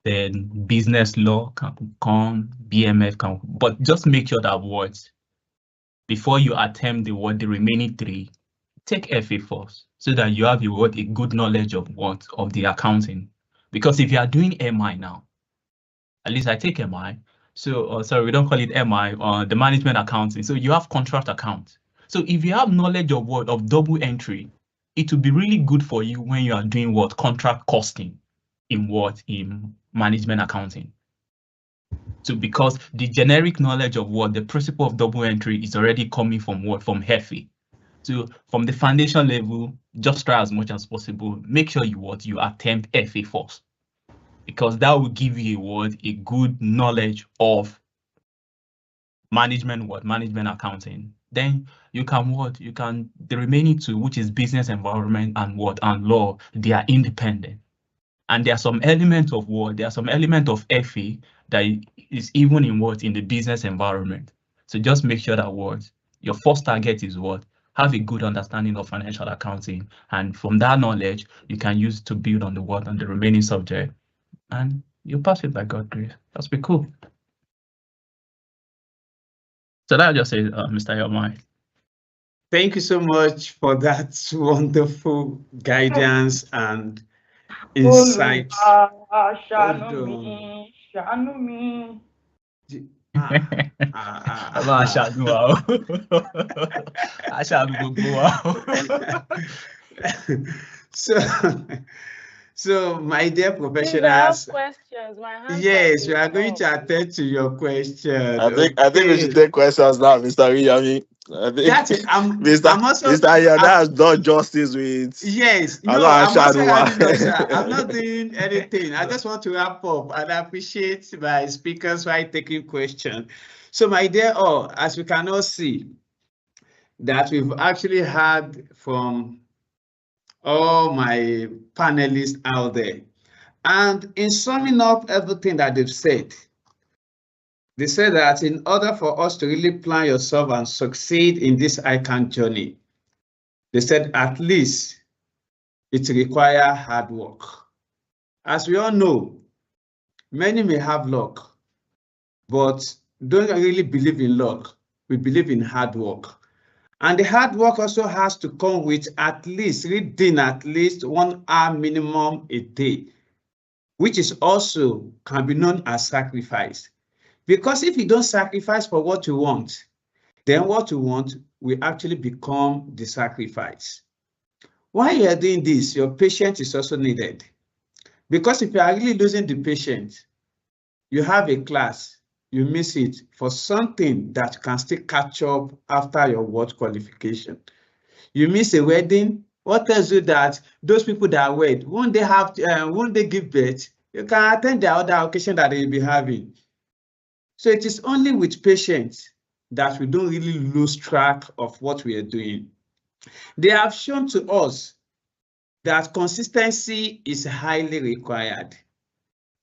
Speaker 1: Then business law can come, BMF can, but just make sure that before you attempt the remaining three, take FA first, so that you have a good knowledge of the accounting. Because if you are doing MI now, at least I take MI, So, sorry, we don't call it MI, the management accounting. So you have contract account. So if you have knowledge of what of double entry, it will be really good for you when you are doing what contract costing in management accounting. So because the generic knowledge of what the principle of double entry is already coming from HEFI. So from the foundation level, just try as much as possible. Make sure you attempt FA first, because that will give you a good knowledge of management accounting. Then you can the remaining two, which is business environment and law, they are independent. And there are some element of FA that is even in the business environment. So just make sure that your first target is have a good understanding of financial accounting, and from that knowledge you can use to build on the remaining subject, and you'll pass it by God's grace. That's pretty cool. So that just say, Mr. Yomai.
Speaker 19: Thank you so much for that wonderful guidance and insights. So, my dear professionals,
Speaker 22: questions. My hands
Speaker 19: yes, we are going to attend to your question.
Speaker 9: I think we should take questions now, Mr. Riyami. I think Mr. Yana has done justice with.
Speaker 19: Yes, no, I'm not doing anything. I just want to wrap up, and I appreciate my speakers while taking questions. So, my dear all, as we can all see, that we've actually had from all my panelists out there. And in summing up everything that they've said, they said that in order for us to really plan yourself and succeed in this Ican journey, they said at least it requires hard work. As we all know, many may have luck, but don't really believe in luck. We believe in hard work. And the hard work also has to come with at least reading at least 1 hour minimum a day, which is also can be known as sacrifice. Because if you don't sacrifice for what you want, then what you want will actually become the sacrifice. While you are doing this, your patience is also needed. Because if you are really losing the patient, you have a class, you miss it for something that can still catch up after your word qualification. You miss a wedding. What tells you that those people that are wed, won't they give birth? You can attend the other occasion that they'll be having. So it is only with patience that we don't really lose track of what we are doing. They have shown to us that consistency is highly required,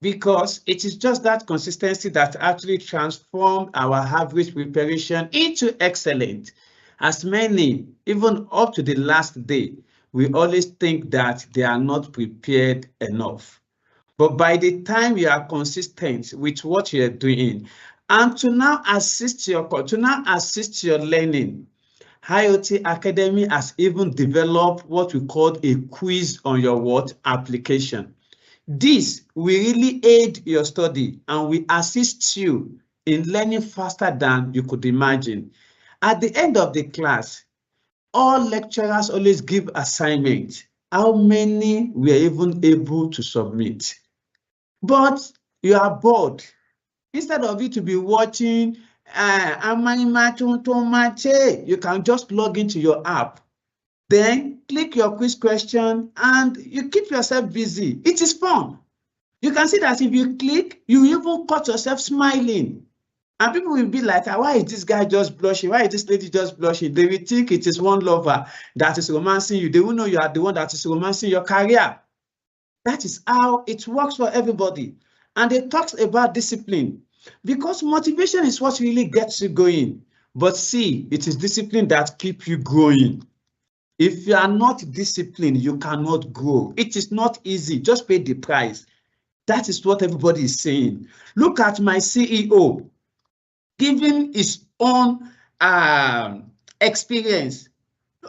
Speaker 19: because it is just that consistency that actually transformed our average preparation into excellent. As many, even up to the last day, we always think that they are not prepared enough. But by the time you are consistent with what you are doing, and to now assist your learning, IOT Academy has even developed what we call a quiz on your application. This will really aid your study and will assist you in learning faster than you could imagine. At the end of the class, all lecturers always give assignments. How many were even able to submit? But you are bored. Instead of you to be watching, you can just log into your app. Then click your quiz question and you keep yourself busy. It is fun. You can see that if you click, you even caught yourself smiling. And people will be like, why is this guy just blushing? Why is this lady just blushing? They will think it is one lover that is romancing you. They will know you are the one that is romancing your career. That is how it works for everybody. And it talks about discipline, because motivation is what really gets you going. But see, it is discipline that keeps you growing. If you are not disciplined, you cannot grow. It is not easy. Just pay the price. That is what everybody is saying. Look at my CEO, given his own experience.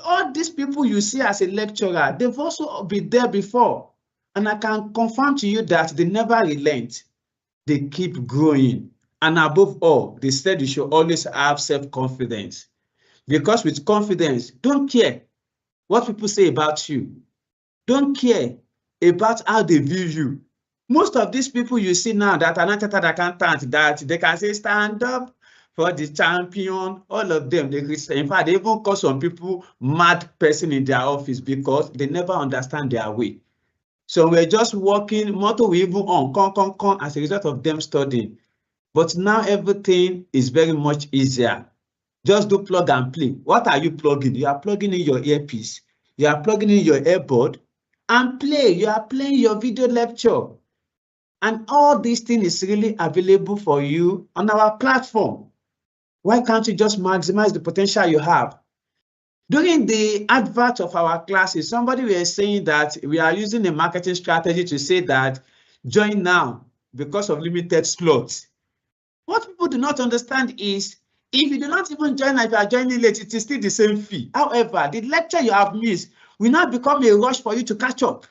Speaker 19: All these people you see as a lecturer, they've also been there before. And I can confirm to you that they never relent. They keep growing. And above all, they said you should always have self-confidence. Because with confidence, don't care what people say about you. Don't care about how they view you. Most of these people you see now that are not chartered accountants, that they can say stand up for the champion, all of them, in fact, they even call some people mad person in their office because they never understand their way. So we're just working, motto we even on, con, as a result of them studying. But now everything is very much easier. Just do plug and play. What are you plugging? You are plugging in your earpiece. You are plugging in your earbud and play. You are playing your video lecture. And all these things is really available for you on our platform. Why can't you just maximize the potential you have? During the advert of our classes, somebody was saying that we are using a marketing strategy to say that join now because of limited slots. What people do not understand is if you do not even join, if you are joining late, it is still the same fee. However, the lecture you have missed will not become a rush for you to catch up.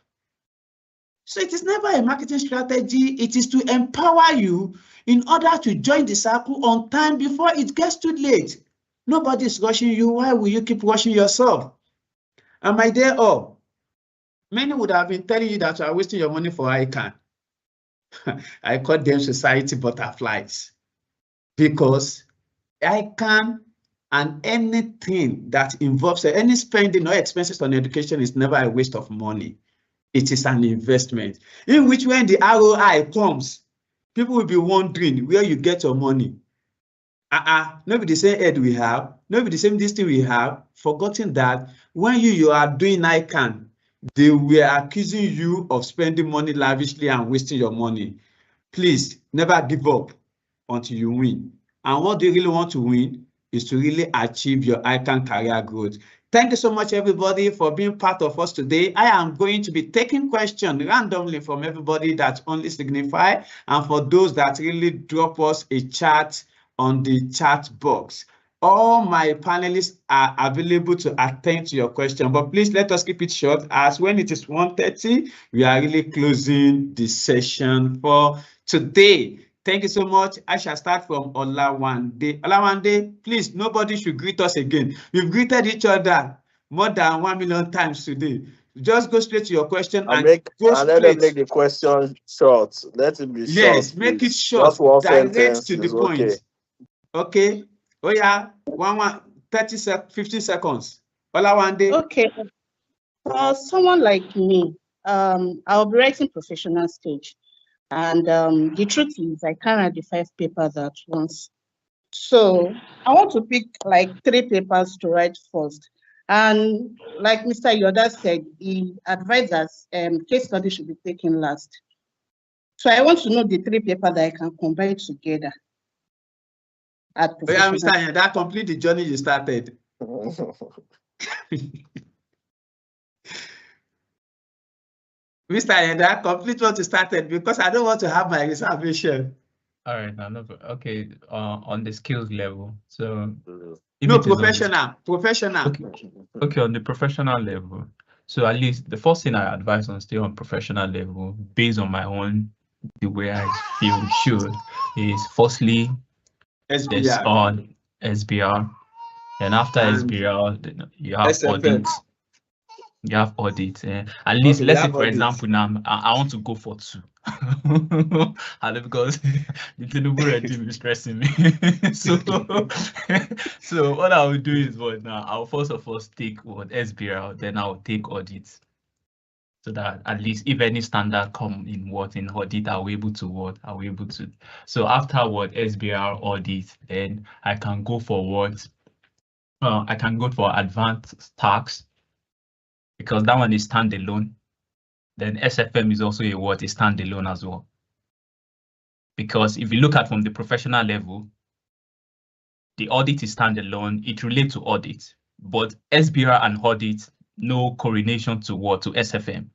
Speaker 19: So it is never a marketing strategy. It is to empower you in order to join the circle on time before it gets too late. Nobody is rushing you. Why will you keep rushing yourself? And my dear all, many would have been telling you that you are wasting your money for Ican. I call them society butterflies. Because Ican and anything that involves any spending or expenses on education is never a waste of money. It is an investment in which when the ROI comes, people will be wondering where you get your money. Maybe the same head we have, maybe the same this thing we have, forgetting that when you are doing Ican, they were accusing you of spending money lavishly and wasting your money. Please never give up until you win. And what do you really want to win is to really achieve your Ican career growth. Thank you so much, everybody, for being part of us today. I am going to be taking questions randomly from everybody that only signify, and for those that really drop us a chat on the chat box. All my panelists are available to attend to your question, but please let us keep it short, as when it is 1:30, we are really closing the session for today. Thank you so much. I shall start from Olawande. Olawande, please, nobody should greet us again. We've greeted each other more than 1 million times today. Just go straight to your question and go straight.
Speaker 9: Let them make the question short. Let it be short.
Speaker 19: Yes, make it short.
Speaker 9: Just one
Speaker 19: direct
Speaker 9: sentence
Speaker 19: to the
Speaker 9: is
Speaker 19: point. Okay. Oh yeah, 15 seconds. Olawande.
Speaker 14: Okay. For someone like me, I'll be writing professional stage. And the truth is, I can't write the 5 papers at once. So I want to pick like 3 papers to write first. And like Mr. Yoda said, he advised us case study should be taken last. So I want to know the 3 papers that I can combine together.
Speaker 19: Yeah, Mr. Yoda, complete the journey you started. Mr. Yenda, complete what you started because I don't want to have my reservation.
Speaker 1: All right, okay. On the skills level, so
Speaker 19: no professional.
Speaker 1: Okay, on the professional level. So at least the first thing I advise on still on professional level, based on my own the way I feel should, is firstly there's on SBR, and after SBR you have audits. You have audit. At least, let's say, for example, now I want to go for 2. And because the Tinubu regime is stressing me. So what I will do is now I'll first of all take SBR, then I'll take audit. So that at least if any standard come in audit, I'll be able to So after SBR audit, then I can go for I can go for advanced tax, because that one is standalone. Then SFM is also a standalone as well. Because if you look at from the professional level, the audit is standalone, it relates to audit, but SBR and audit, no correlation to SFM,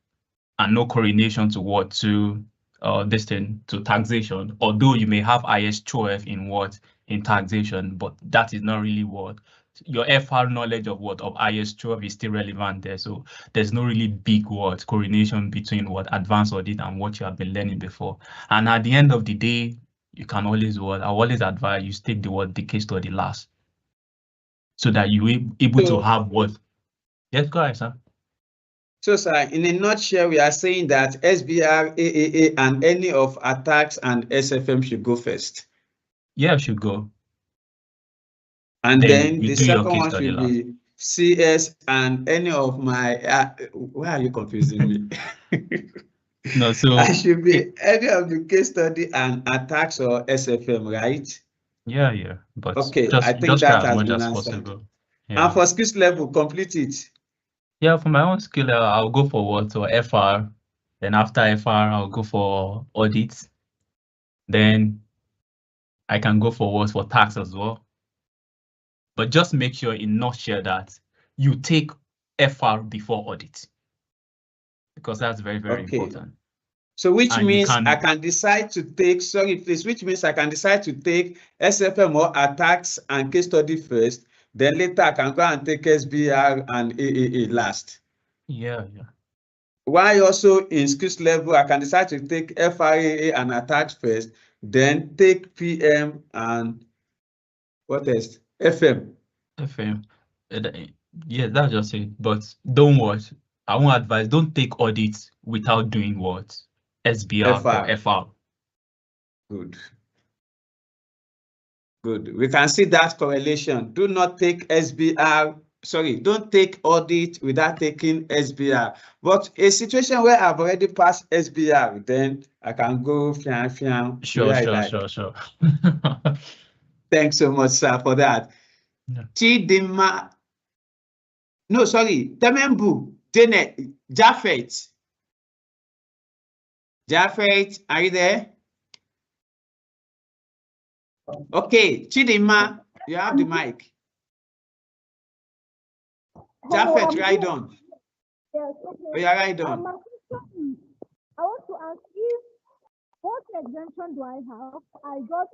Speaker 1: and no correlation to to taxation, although you may have IS-12 in taxation, but that is not really your FR knowledge of IS-12 is still relevant there. So there's no really big correlation between advanced audit and what you have been learning before. And at the end of the day, you can always I always advise you take the case study last, so that you're able to have what. Yes, go ahead, sir.
Speaker 19: So, sir, in a nutshell, we are saying that SBR, AAA, and any of attacks and SFM should go first.
Speaker 1: Yeah, should go.
Speaker 19: And then
Speaker 1: you
Speaker 19: the
Speaker 1: do your
Speaker 19: second
Speaker 1: case
Speaker 19: one
Speaker 1: study
Speaker 19: should
Speaker 1: last.
Speaker 19: be CS and any of my. Why are you confusing me?
Speaker 1: No, so
Speaker 19: I should be any of the case study and attacks or SFM, right?
Speaker 1: yeah. But
Speaker 19: okay,
Speaker 1: just
Speaker 19: I think
Speaker 1: try
Speaker 19: that
Speaker 1: as
Speaker 19: has
Speaker 1: much
Speaker 19: been
Speaker 1: as
Speaker 19: answered.
Speaker 1: possible. Yeah.
Speaker 19: And for skills level, complete it.
Speaker 1: Yeah, for my own skill, I'll go for what? Or FR. Then after FR, I'll go for audits. Then I can go for what? For tax as well. But just make sure in nutshell that you take FR before audit, because that's very, very important.
Speaker 19: So which
Speaker 1: And
Speaker 19: means I can decide to take, which means I can decide to take SFM or attacks and case study first, then later I can go and take SBR and AAA last.
Speaker 1: Yeah.
Speaker 19: Why also in skills level, I can decide to take FRAA and attacks first, then take PM and what else? FM.
Speaker 1: FM. Yeah, that's just it. But don't watch. I won't advise. Don't take audits without doing what? SBR or FR.
Speaker 19: Good. We can see that correlation. Do not take SBR. Sorry, don't take audit without taking SBR. But a situation where I've already passed SBR, then I can go fian.
Speaker 1: Sure.
Speaker 19: Thanks so much, sir, for that.
Speaker 1: Yeah.
Speaker 19: Chidima. No, sorry. Temembu. Janet. Japheth. Japheth, are you there? Okay, Chidima, you have the mic. Japheth, right on.
Speaker 6: Yes, okay.
Speaker 19: Oh, yeah, right on.
Speaker 6: My question is, I want to ask if what exemption do I have? I got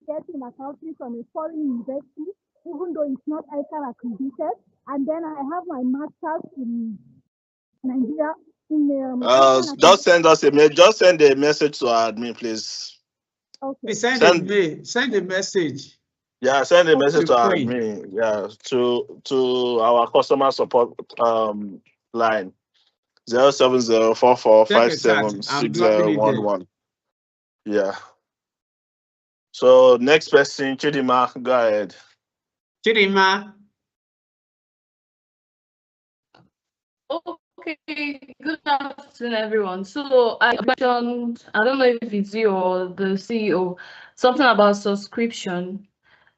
Speaker 6: getting accounting from a foreign university, even though it's not ICAN accredited, and then I have my master's in Nigeria.
Speaker 9: Just send us a mail. Just send a message to our admin, please.
Speaker 6: Okay.
Speaker 19: Send a message.
Speaker 9: Yeah, send a message to our admin. Yeah, to our customer support line 07044576011. Yeah. So next person, Chidima, go ahead.
Speaker 19: Chidima.
Speaker 20: Okay, good afternoon, everyone. So I mentioned, I don't know if it's you or the CEO, something about subscription.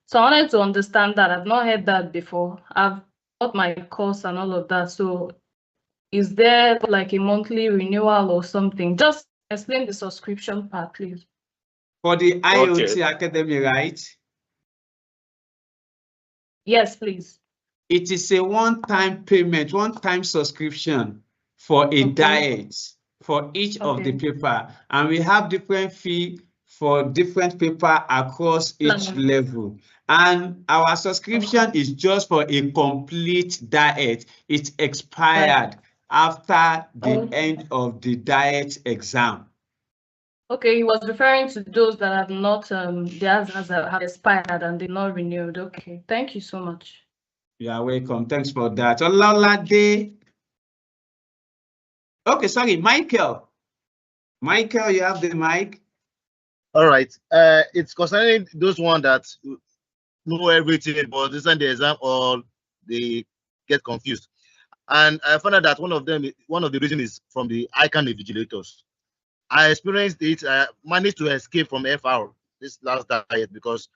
Speaker 20: So I wanted to understand that. I've not heard that before. I've got my course and all of that. So is there like a monthly renewal or something? Just explain the subscription part, please.
Speaker 19: For the IOT Academy, right?
Speaker 20: Yes, please.
Speaker 19: It is a one-time payment, one-time subscription for a diet for each of the paper. And we have different fee for different paper across each level. And our subscription is just for a complete diet. It expired after the end of the diet exam.
Speaker 20: Okay, he was referring to those that have not, theirs have expired and they're not renewed. Okay, thank you so much.
Speaker 19: You are welcome. Thanks for that. Ololade. Okay, sorry, Michael. Michael, you have the mic.
Speaker 10: All right. It's concerning those ones that know everything, but listen the exam or they get confused. And I found out that one of the reasons is from the Ican invigilators. I experienced it. I managed to escape from FR this last diet because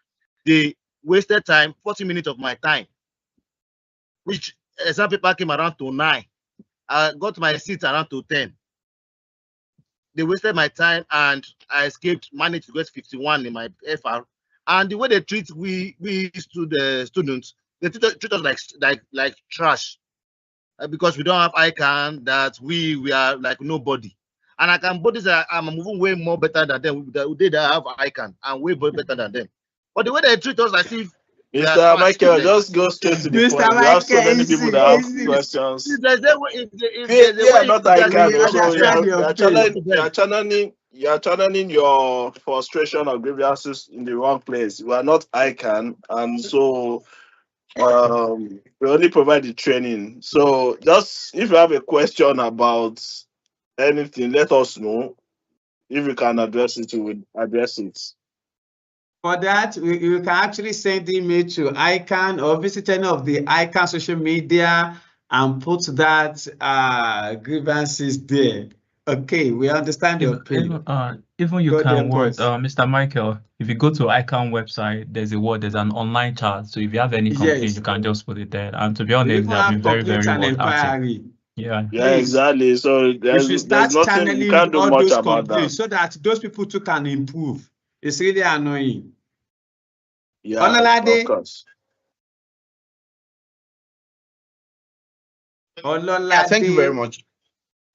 Speaker 10: they wasted time, 40 minutes of my time, which exam paper came around to 9. I got my seat around to 10. They wasted my time and I escaped, managed to get 51 in my FR. And the way they treat we to the students, they treat us like trash. Because we don't have ICAN, that we are like nobody. And I can both say I'm moving way more better than them. They have ICAN and way better than them. But the way they treat us as if
Speaker 9: Mr. Michael, just go straight to the point. We have so many people that have questions.
Speaker 10: If there's
Speaker 9: not ICAN, so you are channeling you're channeling your frustration or grievances in the wrong place. We are not ICANN, and so we only provide the training. So just if you have a question about anything, let us know. If we can address it, we will address it.
Speaker 19: For that, you can actually send email to Ican or visit any of the Ican social media and put that grievances there. Okay, we understand your pain.
Speaker 1: Even you
Speaker 19: God
Speaker 1: can
Speaker 19: help
Speaker 1: word,
Speaker 19: us.
Speaker 1: Mr. Michael, if you go to ICANN website, there's an online chat. So if you have any complaint,
Speaker 19: Yes.
Speaker 1: you can just put it there. And to be
Speaker 19: We
Speaker 1: honest,
Speaker 19: even
Speaker 1: they have been
Speaker 19: have
Speaker 1: very,
Speaker 19: complaints
Speaker 1: very
Speaker 19: and
Speaker 1: well active.
Speaker 19: inquiry.
Speaker 1: Yeah.
Speaker 9: Yeah, exactly. So
Speaker 19: We should start
Speaker 9: there's nothing, we
Speaker 19: channeling
Speaker 9: can't do
Speaker 19: all
Speaker 9: much
Speaker 19: those
Speaker 9: about
Speaker 19: complaints
Speaker 9: that.
Speaker 19: so that those people too can improve. It's really annoying.
Speaker 9: Yeah,
Speaker 19: Ololade.
Speaker 9: of course.
Speaker 4: Yeah, thank you very much.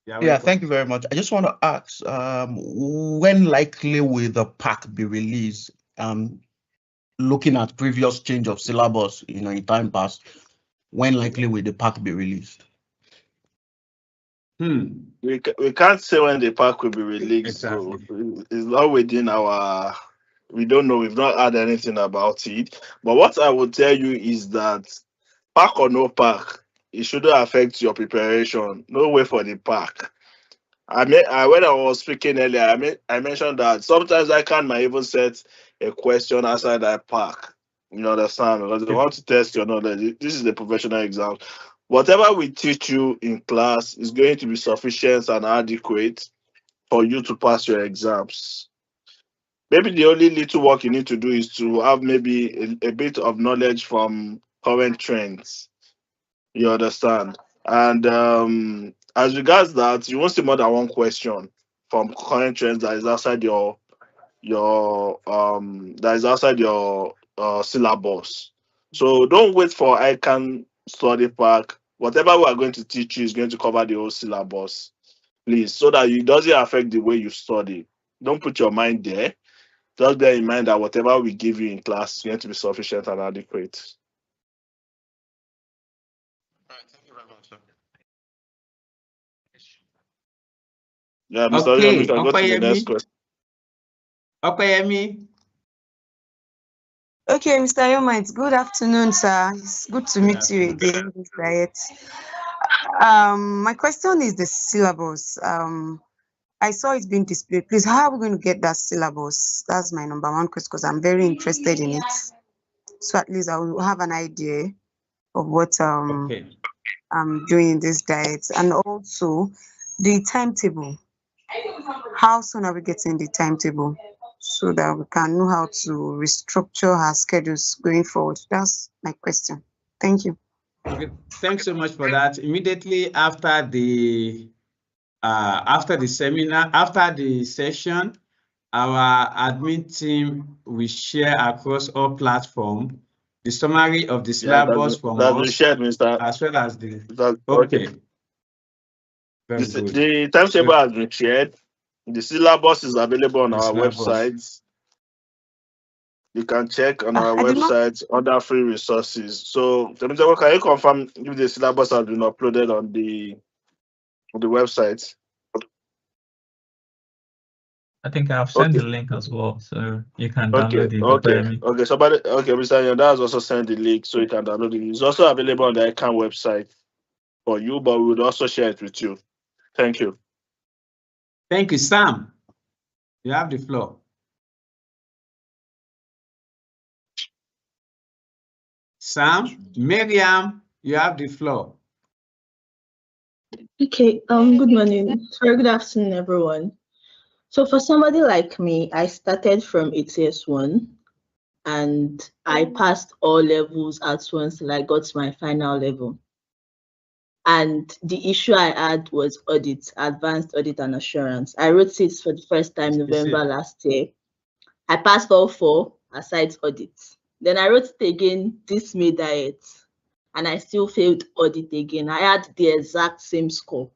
Speaker 19: Yeah,
Speaker 4: thank you very much. I just want to ask, when likely will the pack be released? Looking at previous change of syllabus, in time past, when likely will the pack be released?
Speaker 9: We can't say when the pack will be released.
Speaker 19: Exactly.
Speaker 9: So it's not within our. We don't know. We've not heard anything about it. But what I will tell you is that pack or no pack, it shouldn't affect your preparation. No way for the pack. When I was speaking earlier, I mentioned that sometimes might even set a question outside that pack. You understand? Because they want to test your knowledge. This is a professional exam. Whatever we teach you in class is going to be sufficient and adequate for you to pass your exams. Maybe the only little work you need to do is to have maybe a bit of knowledge from current trends. You understand? And as regards that, you won't see more than one question from current trends that is outside your syllabus. So don't wait for ICANN study pack. Whatever we are going to teach you is going to cover the whole syllabus, please, so that it doesn't affect the way you study. Don't put your mind there. Just bear in mind that whatever we give you in class is going to be sufficient and adequate. Yeah, Mr.
Speaker 19: Okay,
Speaker 9: we can go to the next question.
Speaker 19: Opeyemi.
Speaker 12: Okay, Mr. Yomite, good afternoon, sir. It's good to meet you again, this diet. My question is the syllabus. I saw it's being displayed. Please, how are we going to get that syllabus? That's my number one question because I'm very interested in it. So at least I will have an idea of what I'm doing in this diet. And also the timetable. How soon are we getting the timetable so that we can know how to restructure our schedules going forward? That's my question. Thank you.
Speaker 19: Okay, thanks so much for that. Immediately after the seminar, after the session, our admin team will share across all platforms the summary of the syllabus from us,
Speaker 9: shared, Mr.
Speaker 19: as well as the.
Speaker 9: Okay.
Speaker 19: Very good.
Speaker 9: The timetable has been shared. The syllabus is available on our website. You can check on our website other free resources. So, can you confirm if the syllabus has been uploaded on the website?
Speaker 1: I think I've sent the link as well, so you can download it.
Speaker 9: Okay. Mr. Yonda has also sent the link, so you can download it. It's also available on the ICANN website for you, but we would also share it with you. Thank you.
Speaker 19: Thank you, Sam. You have the floor. Sam, Miriam, you have the floor.
Speaker 21: Okay, good morning. Sorry, good afternoon, everyone. So for somebody like me, I started from ATS1 and I passed all levels at once till I got to my final level. And the issue I had was audit, advanced audit and assurance. I wrote it for the first time November last year. I passed all 4 aside audit. Then I wrote it again this May diet, and I still failed audit again. I had the exact same score.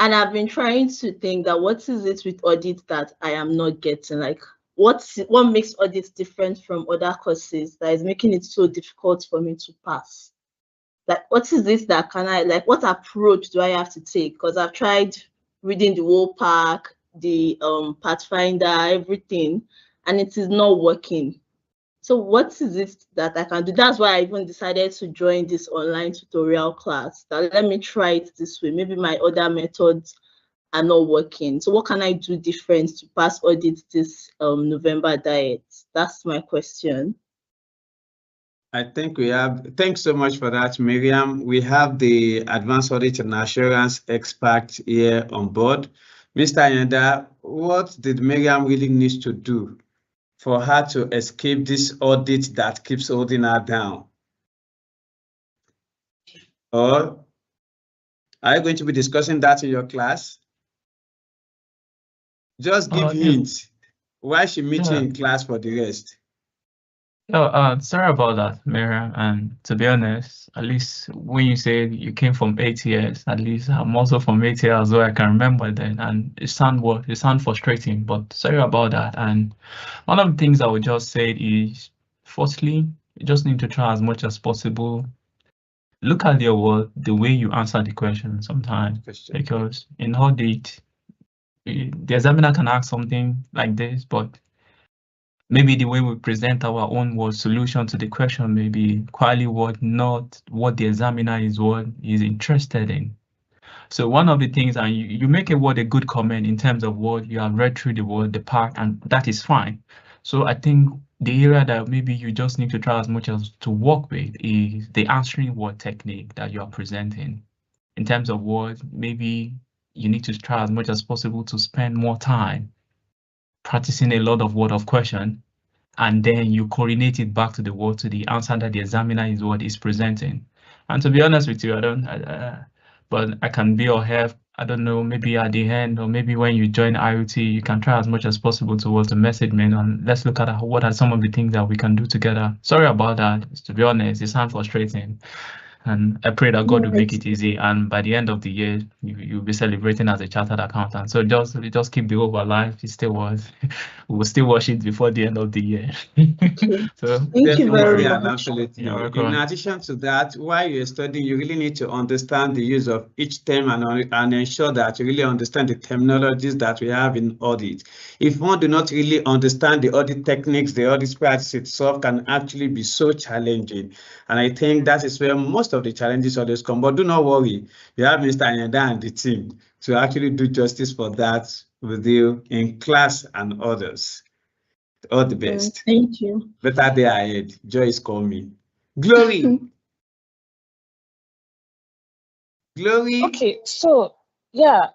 Speaker 21: And I've been trying to think that what is it with audit that I am not getting? Like, what makes audit different from other courses that is making it so difficult for me to pass? Like, what is this that what approach do I have to take? Because I've tried reading the whole pack, the Pathfinder, everything, and it is not working. So what is it that I can do? That's why I even decided to join this online tutorial class. That let me try it this way. Maybe my other methods are not working. So what can I do different to pass audit this November diet? That's my question.
Speaker 19: I think we have, thanks so much for that, Miriam. We have the Advanced Audit and Assurance expert here on board. Mr. Yenda, what did Miriam really need to do for her to escape this audit that keeps holding her down? Or are you going to be discussing that in your class? Just give hints. Why she meet you in class for the rest?
Speaker 1: Sorry about that, Miriam. And to be honest, at least when you say you came from ATS, at least I'm also from ATS as well. I can remember then, and it sound frustrating. But sorry about that. And one of the things I would just say is, firstly, you just need to try as much as possible. Look at your word, the way you answer the question sometimes, because in audit, the examiner can ask something like this, but maybe the way we present our own word solution to the question may be quite what not what the examiner is interested in. So one of the things, and you make a word a good comment in terms of what you have read through the word, the part, and that is fine. So I think the area that maybe you just need to try as much as to work with is the answering word technique that you are presenting. In terms of words, maybe you need to try as much as possible to spend more time practicing a lot of word of question, and then you coordinate it back to the word, to the answer that the examiner is presenting. And to be honest with you, but I can be or have, I don't know, maybe at the end, or maybe when you join IOT, you can try as much as possible towards the message, man, and let's look at what are some of the things that we can do together. Sorry about that. To be honest, it sounds frustrating. And I pray that God will make it easy. And by the end of the year, you'll be celebrating as a chartered accountant. So just keep the hope alive. It still was. We will still watch it before the end of the year. So
Speaker 21: Thank you very much.
Speaker 19: Absolutely. In addition to that, while you're studying, you really need to understand the use of each term and ensure that you really understand the terminologies that we have in audit. If one do not really understand the audit techniques, the audit practice itself can actually be so challenging. And I think that is where most of the challenges always come. But do not worry, you have Mr. Anyada and the team to actually do justice for that with you in class and others. All the best.
Speaker 21: Thank you.
Speaker 19: Better day ahead. Joy is coming. Glory. Glory.
Speaker 3: Okay, so yeah,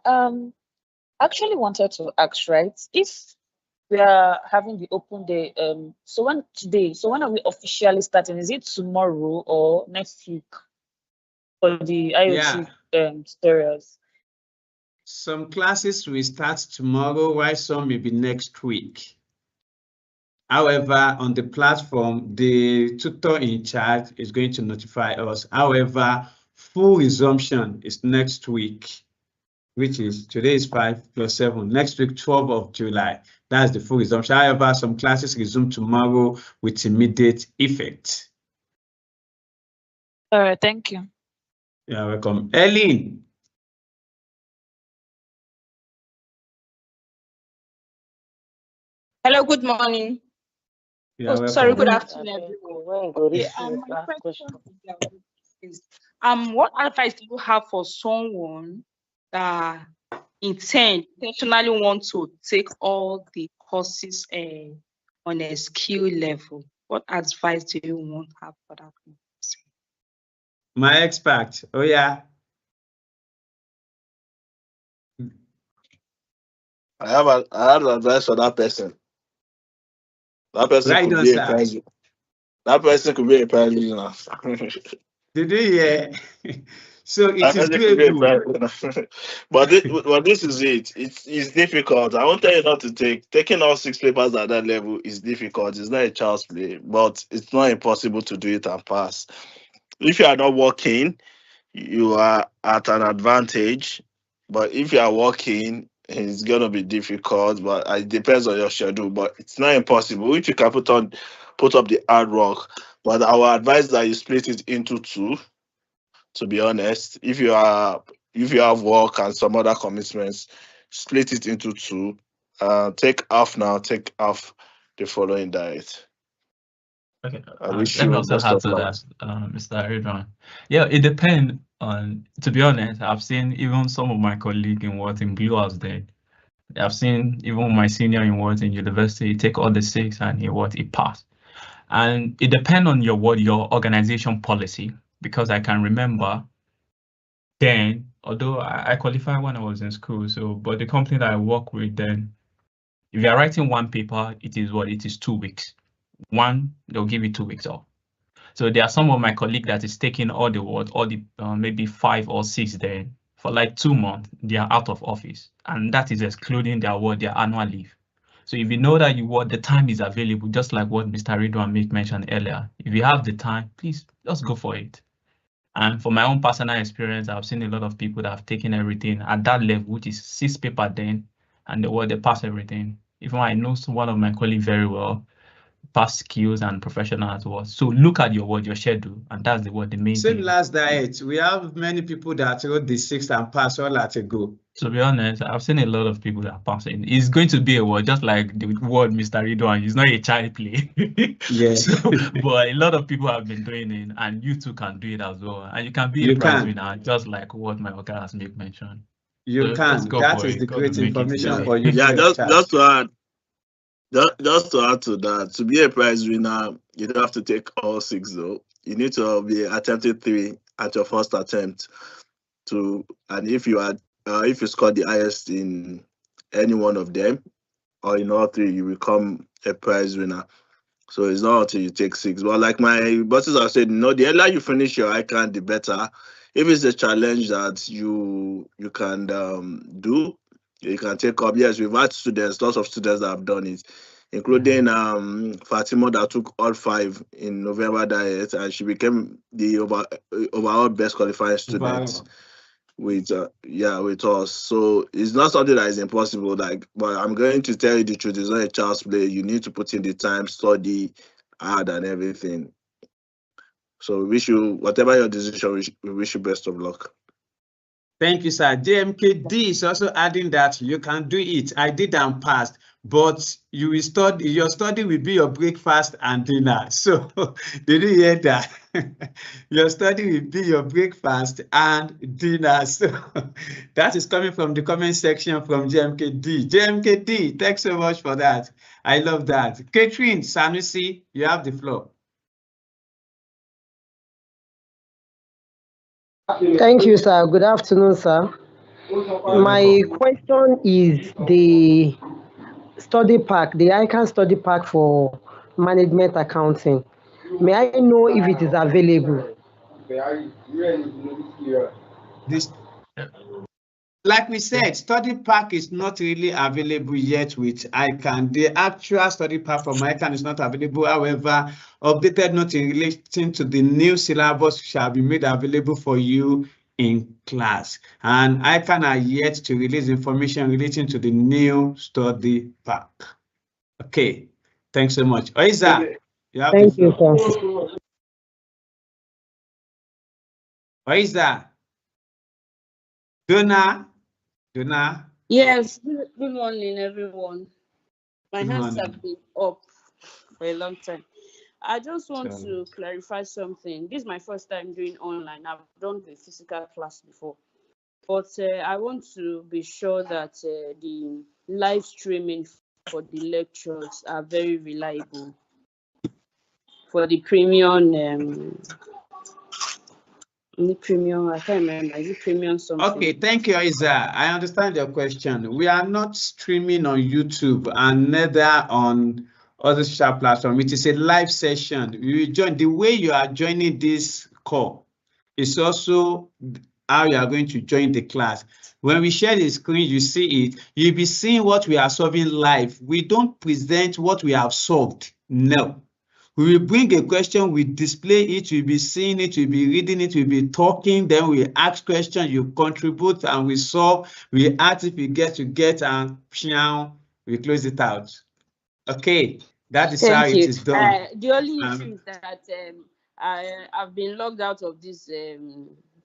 Speaker 3: actually wanted to ask, right? If we are having the open day, so when are we officially starting? Is it tomorrow or next week for the IoT tutorials?
Speaker 19: Some classes will start tomorrow, while some may be next week. However, on the platform, the tutor in charge is going to notify us. However, full resumption is next week, which is today is 5 plus 7. Next week, 12th of July. That's the full resumption. However, some classes resume tomorrow with immediate effect.
Speaker 3: All right, thank you.
Speaker 19: You're welcome. Eileen.
Speaker 8: Hello, good morning. Sorry, good afternoon, everyone. My question is, what advice do you have for someone that intentionally want to take all the courses on a skill level? What advice do you want to have for that person?
Speaker 19: My expert. Oh yeah.
Speaker 9: I have advice for that person. That person could be a president. That person could be a president.
Speaker 19: Did you hear? So it is doable.
Speaker 9: But this is it. It's difficult. I won't tell you not to taking all 6 papers at that level is difficult. It's not a child's play, but it's not impossible to do it and pass. If you are not working, you are at an advantage. But if you are working, it's gonna be difficult. But it depends on your schedule. But it's not impossible if you can put up the hard work. But our advice is that you split it into 2. To be honest, if you have work and some other commitments, split it into two. Take half now, take half the following diet.
Speaker 1: Okay.
Speaker 9: I wish
Speaker 1: Let me
Speaker 9: you
Speaker 1: also
Speaker 9: best
Speaker 1: add
Speaker 9: of
Speaker 1: to
Speaker 9: luck.
Speaker 1: that, Mr. Ridwan. Yeah, it depends on. To be honest, I've seen even some of my colleagues in what in Blue House then. I've seen even my senior in what in university take all the 6 and he passed. And it depends on your organization policy, because I can remember then, although I qualified when I was in school, but the company that I work with then, if you are writing one paper, it is 2 weeks. One, they'll give you 2 weeks off. So there are some of my colleagues that is taking all the maybe 5 or 6 then for like 2 months, they are out of office, and that is excluding their annual leave. So if you know that the time is available, just like what Mr. Ridwan mentioned earlier, if you have the time, please just go for it. And for my own personal experience, I've seen a lot of people that have taken everything at that level, which is 6 paper then, and they pass everything. Even I know one of my colleagues very well, past skills and professional as well. So look at your schedule, and that's the main
Speaker 19: Same
Speaker 1: thing.
Speaker 19: last diet. We have many people that wrote the 6 and pass all at a go.
Speaker 1: To be honest, I've seen a lot of people that are passing. It's going to be a word, just like the word Mr. Ridwan. It's not a child play.
Speaker 19: Yes.
Speaker 1: But a lot of people have been doing it, and you too can do it as well. And you can be a prize winner, just like what my Oga has mentioned.
Speaker 19: You can. That is the great information for you.
Speaker 9: Yeah, just to add to that, to be a prize winner, you don't have to take all 6 though. You need to be attempted 3 at your first attempt. And if you score the highest in any one of them or in all 3, you become a prize winner. So it's not until you take 6. But like my bosses have said, the earlier you finish your ICAN, the better. If it's a challenge that you can do, you can take up. Yes, we've had lots of students that have done it, including Fatima that took all 5 in November diet, and she became the overall best qualifying student with us. So it's not something that is impossible. But I'm going to tell you the truth, it's not a child's play. You need to put in the time, study hard and everything. So we wish you, whatever your decision, we wish you best of luck.
Speaker 19: Thank you, sir. JMKD is also adding that you can do it. I did and passed, but you will study. Your study will be your breakfast and dinner. So did you hear that? Your study will be your breakfast and dinner. So that is coming from the comment section from JMKD. JMKD, thanks so much for that. I love that. Catherine Sanusi, you have the floor.
Speaker 5: Thank you, sir. Good afternoon, sir. My question is the study pack, the ICAN study pack for management accounting. May I know if it is available?
Speaker 19: Like we said, study pack is not really available yet with ICAN. The actual study pack from ICAN is not available. However, updated note in relation to the new syllabus shall be made available for you in class. And ICAN are yet to release information relating to the new study pack. Okay, thanks so much. Oiza, you have
Speaker 5: Thank
Speaker 19: the floor.
Speaker 5: you, sir.
Speaker 19: Oiza. Donna.
Speaker 8: Yes, good morning, everyone. My
Speaker 19: Good
Speaker 8: hands
Speaker 19: morning.
Speaker 8: have been up for a long time. I just want to clarify something. This is my first time doing online. I've done the physical class before, but I want to be sure that the live streaming for the lectures are very reliable. For the premium, I can't remember. Is it premium something?
Speaker 19: Okay, thank you, Isa. I understand your question. We are not streaming on YouTube and neither on other social platforms. It is a live session. You join the way you are joining this call. It's also how you are going to join the class. When we share the screen, you see it. You'll be seeing what we are solving live. We don't present what we have solved. No. We will bring a question, we display it, we'll be seeing it, we'll be reading it, we'll be talking, then we ask questions, you contribute, and we solve. We ask if we get, and we close it out. Okay, that is how it is done.
Speaker 8: The only issue is that I've been logged out of this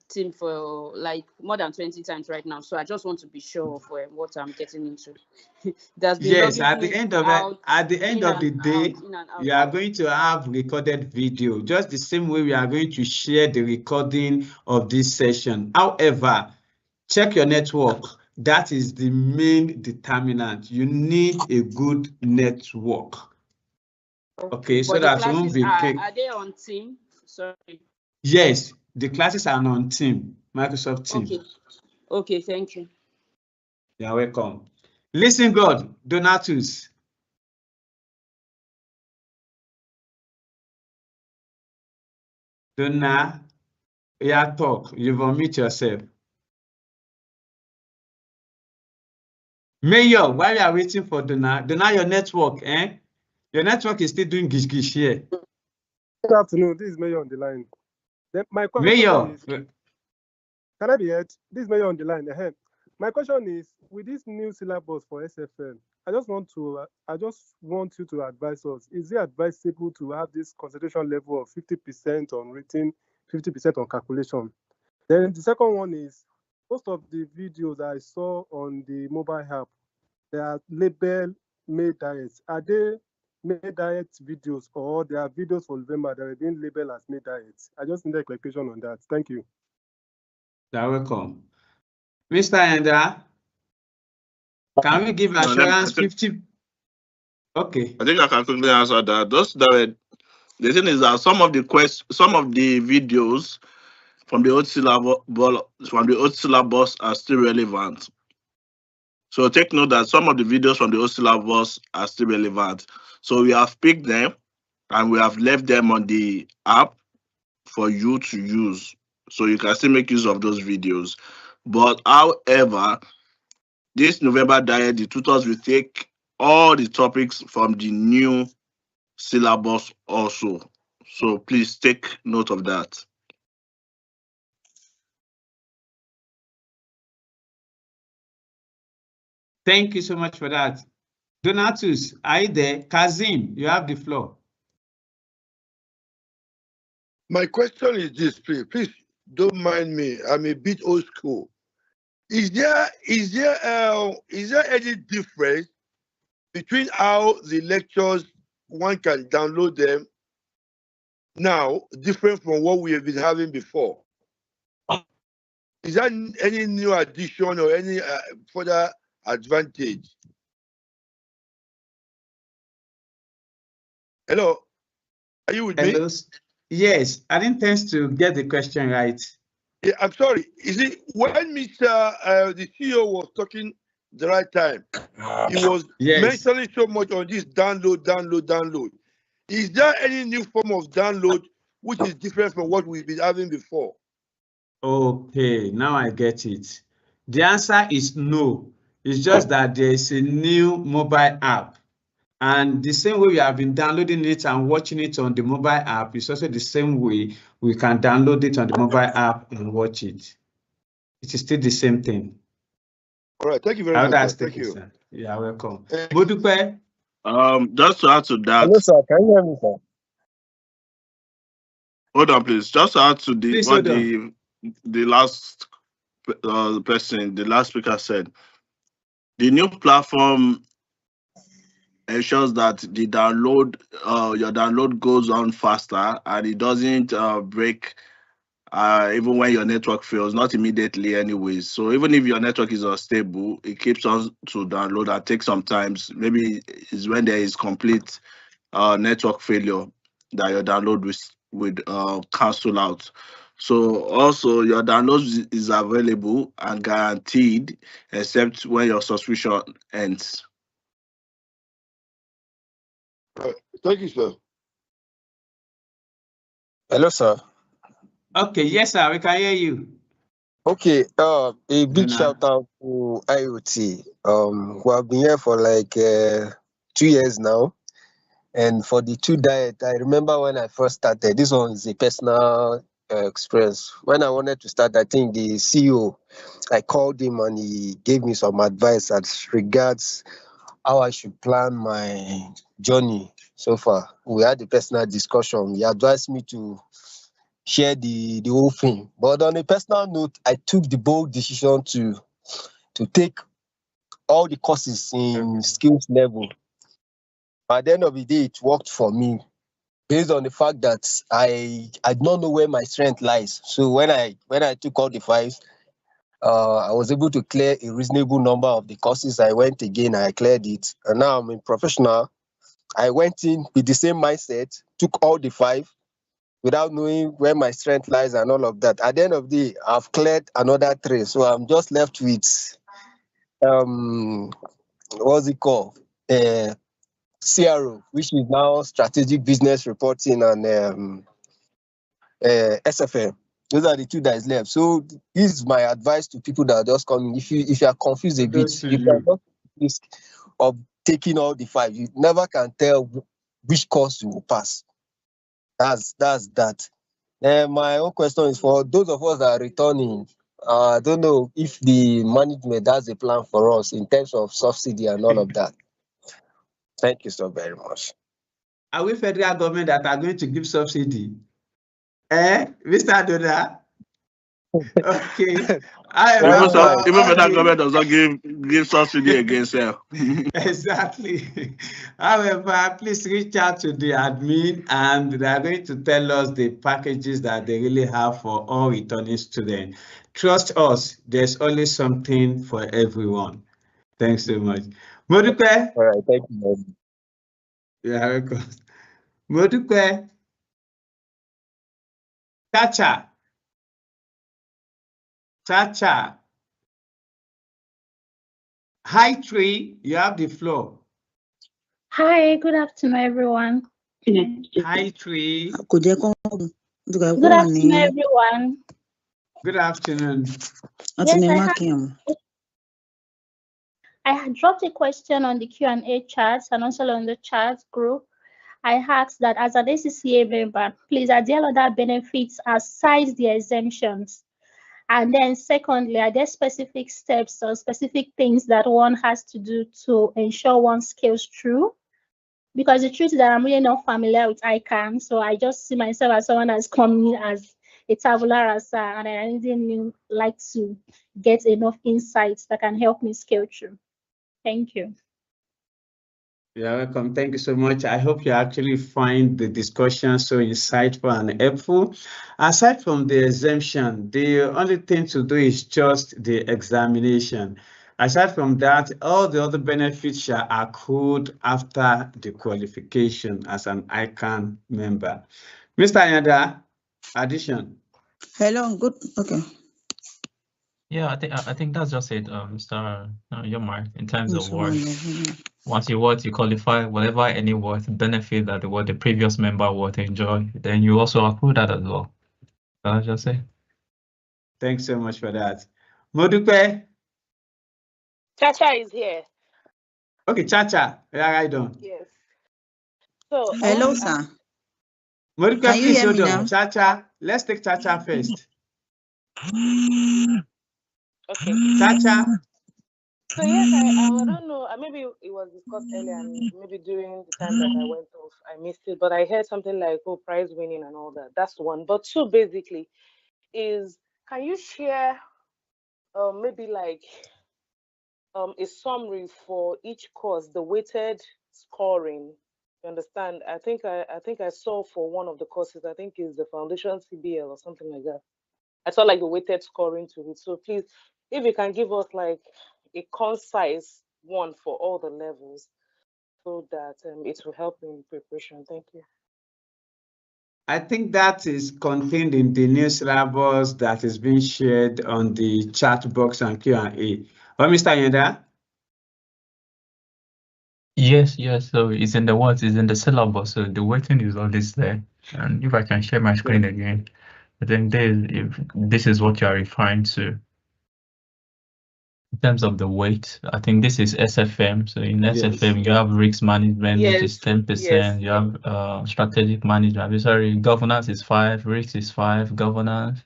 Speaker 8: team for like more than 20 times right now, so I just want to be sure of what I'm getting into. There's been
Speaker 19: Yes, at the
Speaker 8: logging
Speaker 19: end of
Speaker 8: out,
Speaker 19: the day, you are going to have recorded video, just the same way we are going to share the recording of this session. However, check your network. That is the main determinant. You need a good network. Okay, so
Speaker 8: but the
Speaker 19: that you
Speaker 8: classes
Speaker 19: won't be
Speaker 8: are they on team? Sorry.
Speaker 19: Yes, the classes are on Team, Microsoft Team.
Speaker 8: Okay, thank you.
Speaker 19: You're welcome. Listen, God, Donatus. Donna, yeah, talk. You've unmute yourself. Mayor, while you are waiting for Donna, your network, eh? Your network is still doing gish here.
Speaker 2: Good afternoon. This is Mayor on the line. Then my question
Speaker 19: Mayor.
Speaker 2: is, can I be heard? This is Mayor on the line. My question is, with this new syllabus for SFL, I just want you to advise us. Is it advisable to have this concentration level of 50% on written, 50% on calculation? Then the second one is, most of the videos I saw on the mobile app, they are labeled May diets. Are they May diet videos, or there are videos for November that are being labeled as May diets? I just need a clarification on that. Thank you.
Speaker 19: You're welcome. Mr. Enda, can we give assurance 50? Okay.
Speaker 9: I think I can quickly answer that. The thing is that some of the videos from the old syllabus are still relevant. So take note that some of the videos from the old syllabus are still relevant. So we have picked them and we have left them on the app for you to use. So you can still make use of those videos. But however, this November diet, the tutors will take all the topics from the new syllabus also. So please take note of that.
Speaker 19: Thank you so much for that. Donatus, are you there? Kazim, you have the floor.
Speaker 11: My question is this, please don't mind me. I'm a bit old school. Is there any difference between how the lectures one can download them now, different from what we have been having before? Is there any new addition or any further advantage? Hello, are you with me?
Speaker 19: Yes, I didn't tend to get the question right.
Speaker 11: Yeah, I'm sorry. Is it when the CEO was talking the right time, he was mentioning so much on this download. Is there any new form of download which is different from what we've been having before?
Speaker 19: Okay, now I get it. The answer is no. It's just that there is a new mobile app. And the same way we have been downloading it and watching it on the mobile app is also the same way we can download it on the mobile app and watch it. It is still the same thing.
Speaker 11: All right, thank you very much. Thank you.
Speaker 19: Sir. Yeah, welcome. Modupe?
Speaker 9: Just to add to that.
Speaker 7: Hello, sir. Can you hear me, sir?
Speaker 9: Hold on, please. Just to add to the last person, the last speaker said, the new platform ensures that the your download goes on faster and it doesn't break even when your network fails, not immediately anyways. So even if your network is unstable, it keeps on to download and takes some time. Maybe it's when there is complete network failure that your download would cancel out. So also your download is available and guaranteed except when your subscription ends.
Speaker 11: Thank you, sir.
Speaker 7: Hello, sir.
Speaker 19: Okay, yes, sir, we can hear you.
Speaker 7: Okay, a big shout out to IOT. We have been here for like 2 years now. And for the 2 diet, I remember when I first started, this one is a personal experience. When I wanted to start, I think the CEO, I called him and he gave me some advice as regards how I should plan my journey so far. We had a personal discussion. He advised me to share the whole thing. But on a personal note, I took the bold decision to take all the courses in skills level. At the end of the day, it worked for me based on the fact that I did not know where my strength lies. So when I took all the 5s, I was able to clear a reasonable number of the courses. I went again, I cleared it, and now I'm a professional. I went in with the same mindset, took all the 5 without knowing where my strength lies and all of that. At the end of the day, I've cleared another 3, so I'm just left with what's it called? CRO, which is now strategic business reporting, and SFM. Those are the 2 that is left. So this is my advice to people that are just coming. If you are confused a bit, you can just risk of taking all the 5. You never can tell which course you will pass. That's that. My own question is for those of us that are returning. I don't know if the management has a plan for us in terms of subsidy and all of that. Thank you so very much.
Speaker 19: Are we federal government that are going to give subsidy? Mr. Doda? Okay.
Speaker 9: Even federal government does not give subsidy against sale.
Speaker 19: Exactly. However, please reach out to the admin, and they are going to tell us the packages that they really have for all returning students. Trust us, there's always something for everyone. Thanks so much. Modupe?
Speaker 7: All right, thank you.
Speaker 19: Yeah, welcome. Modupe? Chacha? Hi, Tree, you have the floor.
Speaker 6: Hi, good afternoon, everyone.
Speaker 19: Hi, Tree.
Speaker 6: Good afternoon, everyone.
Speaker 19: Good afternoon.
Speaker 6: Yes, I had dropped a question on the Q&A chat and also on the chat group. I asked that as an ACCA member, please, are there other benefits aside the exemptions? And then secondly, are there specific steps or specific things that one has to do to ensure one scales through? Because the truth is that I'm really not familiar with Ican, so I just see myself as someone that's coming as a tabula rasa, and I didn't like to get enough insights that can help me scale through. Thank you.
Speaker 19: You're welcome. Thank you so much. I hope you actually find the discussion so insightful and helpful. Aside from the exemption, the only thing to do is just the examination. Aside from that, all the other benefits shall accrue after the qualification as an ICANN member. Mr. Anyada, addition.
Speaker 12: Hello, good. Okay.
Speaker 1: Yeah, I think that's just it, Mr. Yomar, in terms of what. Once you qualify, whatever any benefit that the previous member would enjoy, then you also accrue that as well. I'll just say.
Speaker 19: Thanks so much for that. Modupe?
Speaker 22: Chacha is here.
Speaker 19: Okay, Chacha, yeah, right on.
Speaker 22: Yes. So
Speaker 12: hello, sir.
Speaker 19: Modupe,
Speaker 12: Can you
Speaker 19: please
Speaker 12: hear
Speaker 19: hold
Speaker 12: me
Speaker 19: on.
Speaker 12: now?
Speaker 19: Chacha, let's take Chacha first.
Speaker 22: Okay.
Speaker 19: Chacha.
Speaker 22: So yes, I don't know. Maybe it was discussed earlier, and maybe during the time that I went off, I missed it. But I heard something like, "Oh, prize winning and all that." That's one. But two, basically, is can you share, maybe like, a summary for each course, the weighted scoring? You understand? I think I saw for one of the courses. I think is the Foundation CBL or something like that. I saw like the weighted scoring to it. So please, if you can give us like a concise one for all the levels, so that it will help in preparation. Thank you.
Speaker 19: I think that is contained in the new syllabus that is being shared on the chat box and Q&A. But Mr. Yenda?
Speaker 1: Yes. So it's in the syllabus. So the weighting is always there. And if I can share my screen again, I think this is what you are referring to. In terms of the weight, I think this is SFM. So in SFM, you have risk management, which is 10%. You have strategic management. Sorry, governance is 5, risk is 5, governance.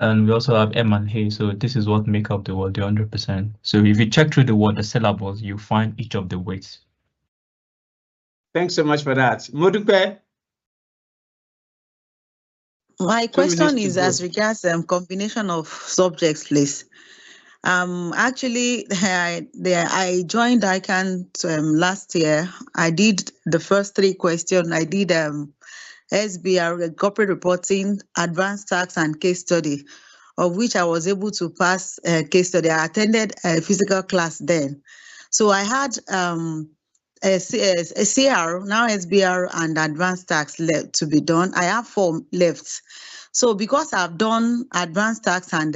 Speaker 1: And we also have M&A. So this is what make up the 100%. So if you check through the syllabus, you find each of the weights.
Speaker 19: Thanks so much for that. Modupe?
Speaker 13: My question is as regards combination of subjects, please. Actually, I joined Ican last year. I did the first 3 questions. I did SBR, corporate reporting, advanced tax, and case study, of which I was able to pass case study. I attended a physical class then. So I had a CR, now SBR and advanced tax left to be done. I have 4 left. So because I've done advanced tax and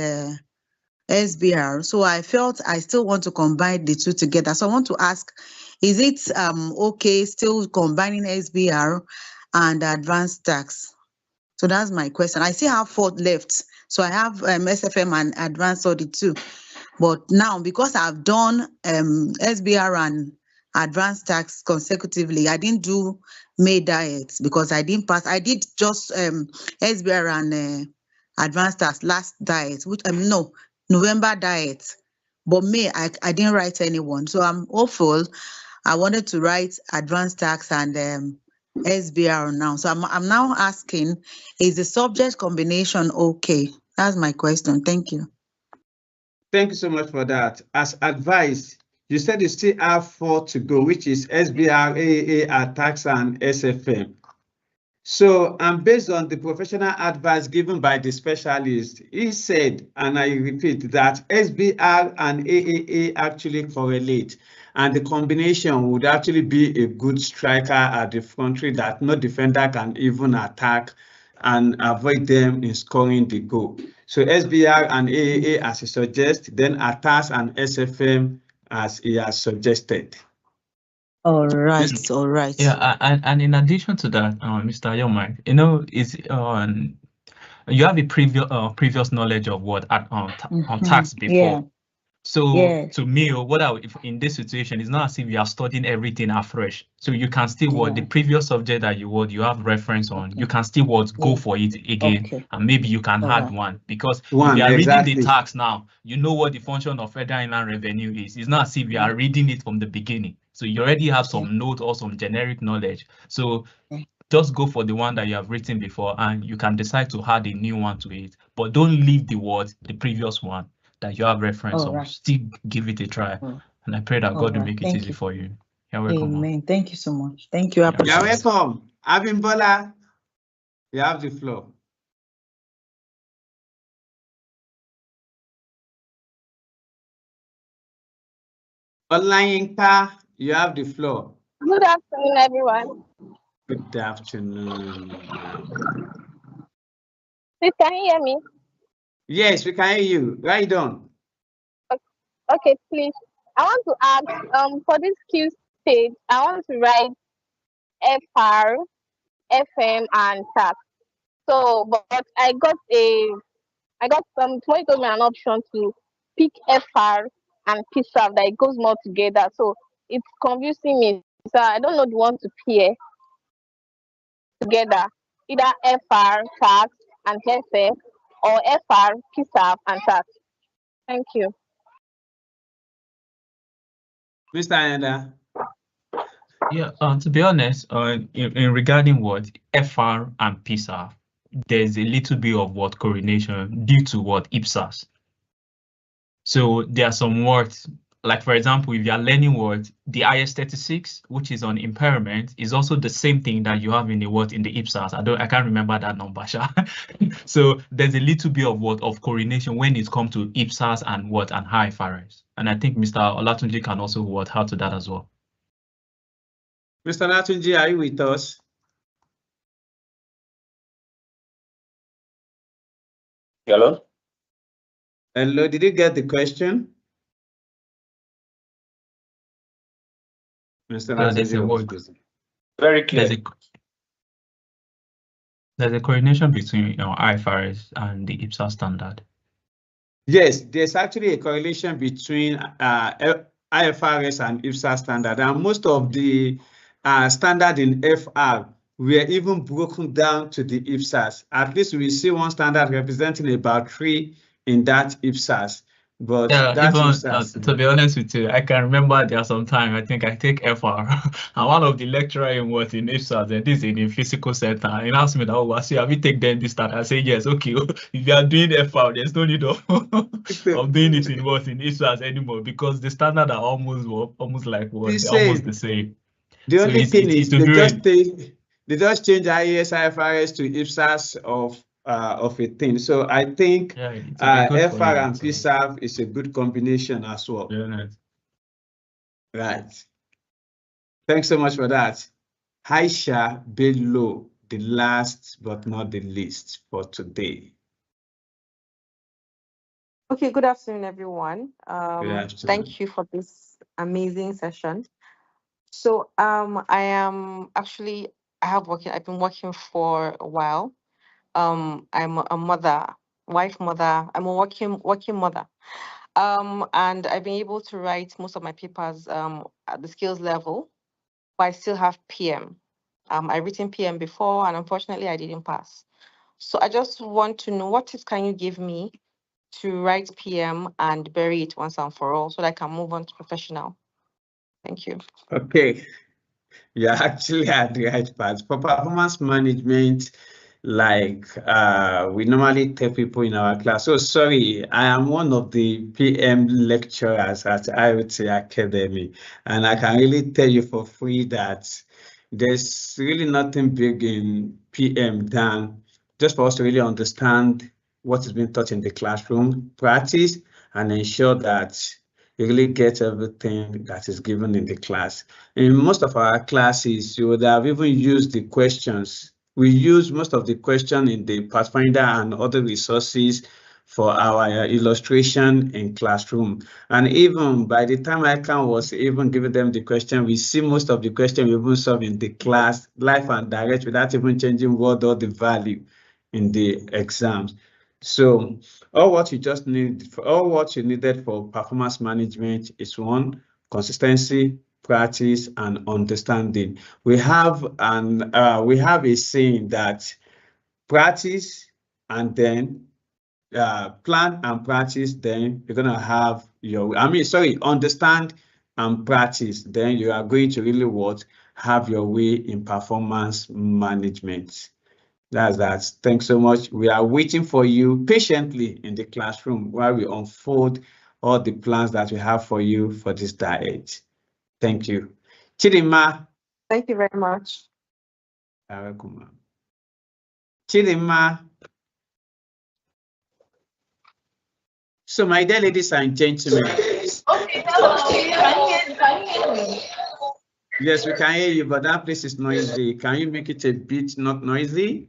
Speaker 13: SBR, so I felt I still want to combine the 2 together. So I want to ask, is it okay still combining SBR and advanced tax? So that's my question. I still have 4 left. So I have SFM and advanced audit too. But now, because I've done SBR and advanced tax consecutively, I didn't do May diets because I didn't pass. I did just SBR and advanced tax last diet, which no, November diet. But May, I didn't write anyone. So I'm hopeful. I wanted to write advanced tax and SBR now. So I'm now asking, is the subject combination okay? That's my question. Thank you.
Speaker 19: Thank you so much for that. As advice, you said you still have 4 to go, which is SBR, AAA, tax, and SFM. So, and based on the professional advice given by the specialist, he said, and I repeat, that SBR and AAA actually correlate, and the combination would actually be a good striker at the frontry that no defender can even attack and avoid them in scoring the goal. So SBR and AAA as he suggests, then ATAS and SFM as he has suggested.
Speaker 13: All right, all right.
Speaker 1: Yeah, and in addition to that, Mr. Yomai, you know, is you have a previous knowledge of what on tax before.
Speaker 13: Yeah.
Speaker 1: So
Speaker 13: Yes.
Speaker 1: to me, if in this situation, it's not as if you are studying everything afresh. So you can still what the previous subject that you have reference on, you can still go for it again, and maybe you can add one, because if you are reading the tax now, you know what the function of federal inland revenue is. It's not as if you are reading it from the beginning. So you already have some note or some generic knowledge. So just go for the one that you have written before, and you can decide to add a new one to it. But don't leave the previous one that you have reference on. Still give it a try. And I pray that God will make it easy for you. You're welcome.
Speaker 13: Amen. Thank you so much. Thank you. I appreciate
Speaker 19: You're welcome. Abimbola, you have the floor. Olayinka, you have the floor.
Speaker 15: Good afternoon, everyone.
Speaker 19: Good afternoon.
Speaker 15: Please, can you hear me?
Speaker 19: Yes, we can hear you. Right on.
Speaker 15: Okay, please. I want to ask, for this Q stage, I want to write FR, FM, and tax. So, but I got somebody told me an option to pick FR and PSAF that it goes more together. So it's confusing me. So I don't know the one to pair together, either FR, tax, and FM, or FR, PSAF, and tax. Thank you.
Speaker 19: Mr. Ayanda.
Speaker 1: Yeah, to be honest, in regarding what FR and PSAF, there's a little bit of what correlation due to what IPSAS. So there are some words, like for example, if you are learning words, the IS-36, which is on impairment, is also the same thing that you have in the word in the IPSAS. I can't remember that number. So there's a little bit of what of coordination when it comes to IPSAS and what and IFRS. And I think Mr. Olatunji can also what add to that as well.
Speaker 19: Mr. Olatunji, are you with us?
Speaker 9: Hello?
Speaker 19: Hello, did you get the question? Mr.
Speaker 1: Yeah, there's a word.
Speaker 9: Very clear.
Speaker 1: There's a coordination between IFRS and the IPSAS standard.
Speaker 19: Yes, there's actually a correlation between IFRS and IPSAS standard, and most of the standard in FR were even broken down to the IPSAS. At least we see one standard representing about 3 in that IPSAS, But
Speaker 1: Yeah,
Speaker 19: that's
Speaker 1: even to be honest with you, I can remember there some time I think I take FR and one of the lecturer in what in IPSAS and this is in physical center and he asked me that, oh, I see, have you take them this start? I say yes, okay. If you are doing FR, there's no need of doing it in what in IPSAS anymore because the standard are almost like what they're almost the same.
Speaker 19: The
Speaker 1: So
Speaker 19: only thing is
Speaker 1: to
Speaker 19: they
Speaker 1: do
Speaker 19: just
Speaker 1: it.
Speaker 19: they just change IAS IFRS to IPSAS of a thing. So I think
Speaker 1: Yeah, it will be good for
Speaker 19: FR
Speaker 1: you.
Speaker 19: and PSAF is a good combination as well.
Speaker 1: Yeah, nice.
Speaker 19: Right. Thanks so much for that. Aisha Bello, the last but not the least for today.
Speaker 17: Okay, good afternoon, everyone.
Speaker 19: Good afternoon.
Speaker 17: Thank you for this amazing session. So I've been working for a while. I'm a mother, wife mother. I'm a working mother. And I've been able to write most of my papers at the skills level, but I still have PM. I've written PM before, and unfortunately, I didn't pass. So I just want to know what tips can you give me to write PM and bury it once and for all so that I can move on to professional. Thank you.
Speaker 19: Okay. You're actually at the right path. For performance management, like we normally tell people in our class, so sorry, I am one of the PM lecturers at IOT Academy, and I can really tell you for free that there's really nothing big in PM than just for us to really understand what is being taught in the classroom, practice, and ensure that you really get everything that is given in the class. In most of our classes, you would have even used the questions. We use most of the question in the Pathfinder and other resources for our illustration in classroom. And even by the time Ican was even giving them the question, we see most of the question we even solve in the class, live and direct, without even changing word or the value in the exams. So all what you needed for performance management is one, consistency, practice, and understanding. We have a saying that practice and then plan and practice, then you're gonna have understand and practice, then you are going to really have your way in performance management. That's that. Thanks so much. We are waiting for you patiently in the classroom while we unfold all the plans that we have for you for this diet. Thank you. Chidima.
Speaker 17: Thank you very much.
Speaker 19: Chidima. So my dear ladies and gentlemen.
Speaker 6: Okay, hello. Can you hear me?
Speaker 19: Yes, we can hear you, but that place is noisy. Can you make it a bit not noisy?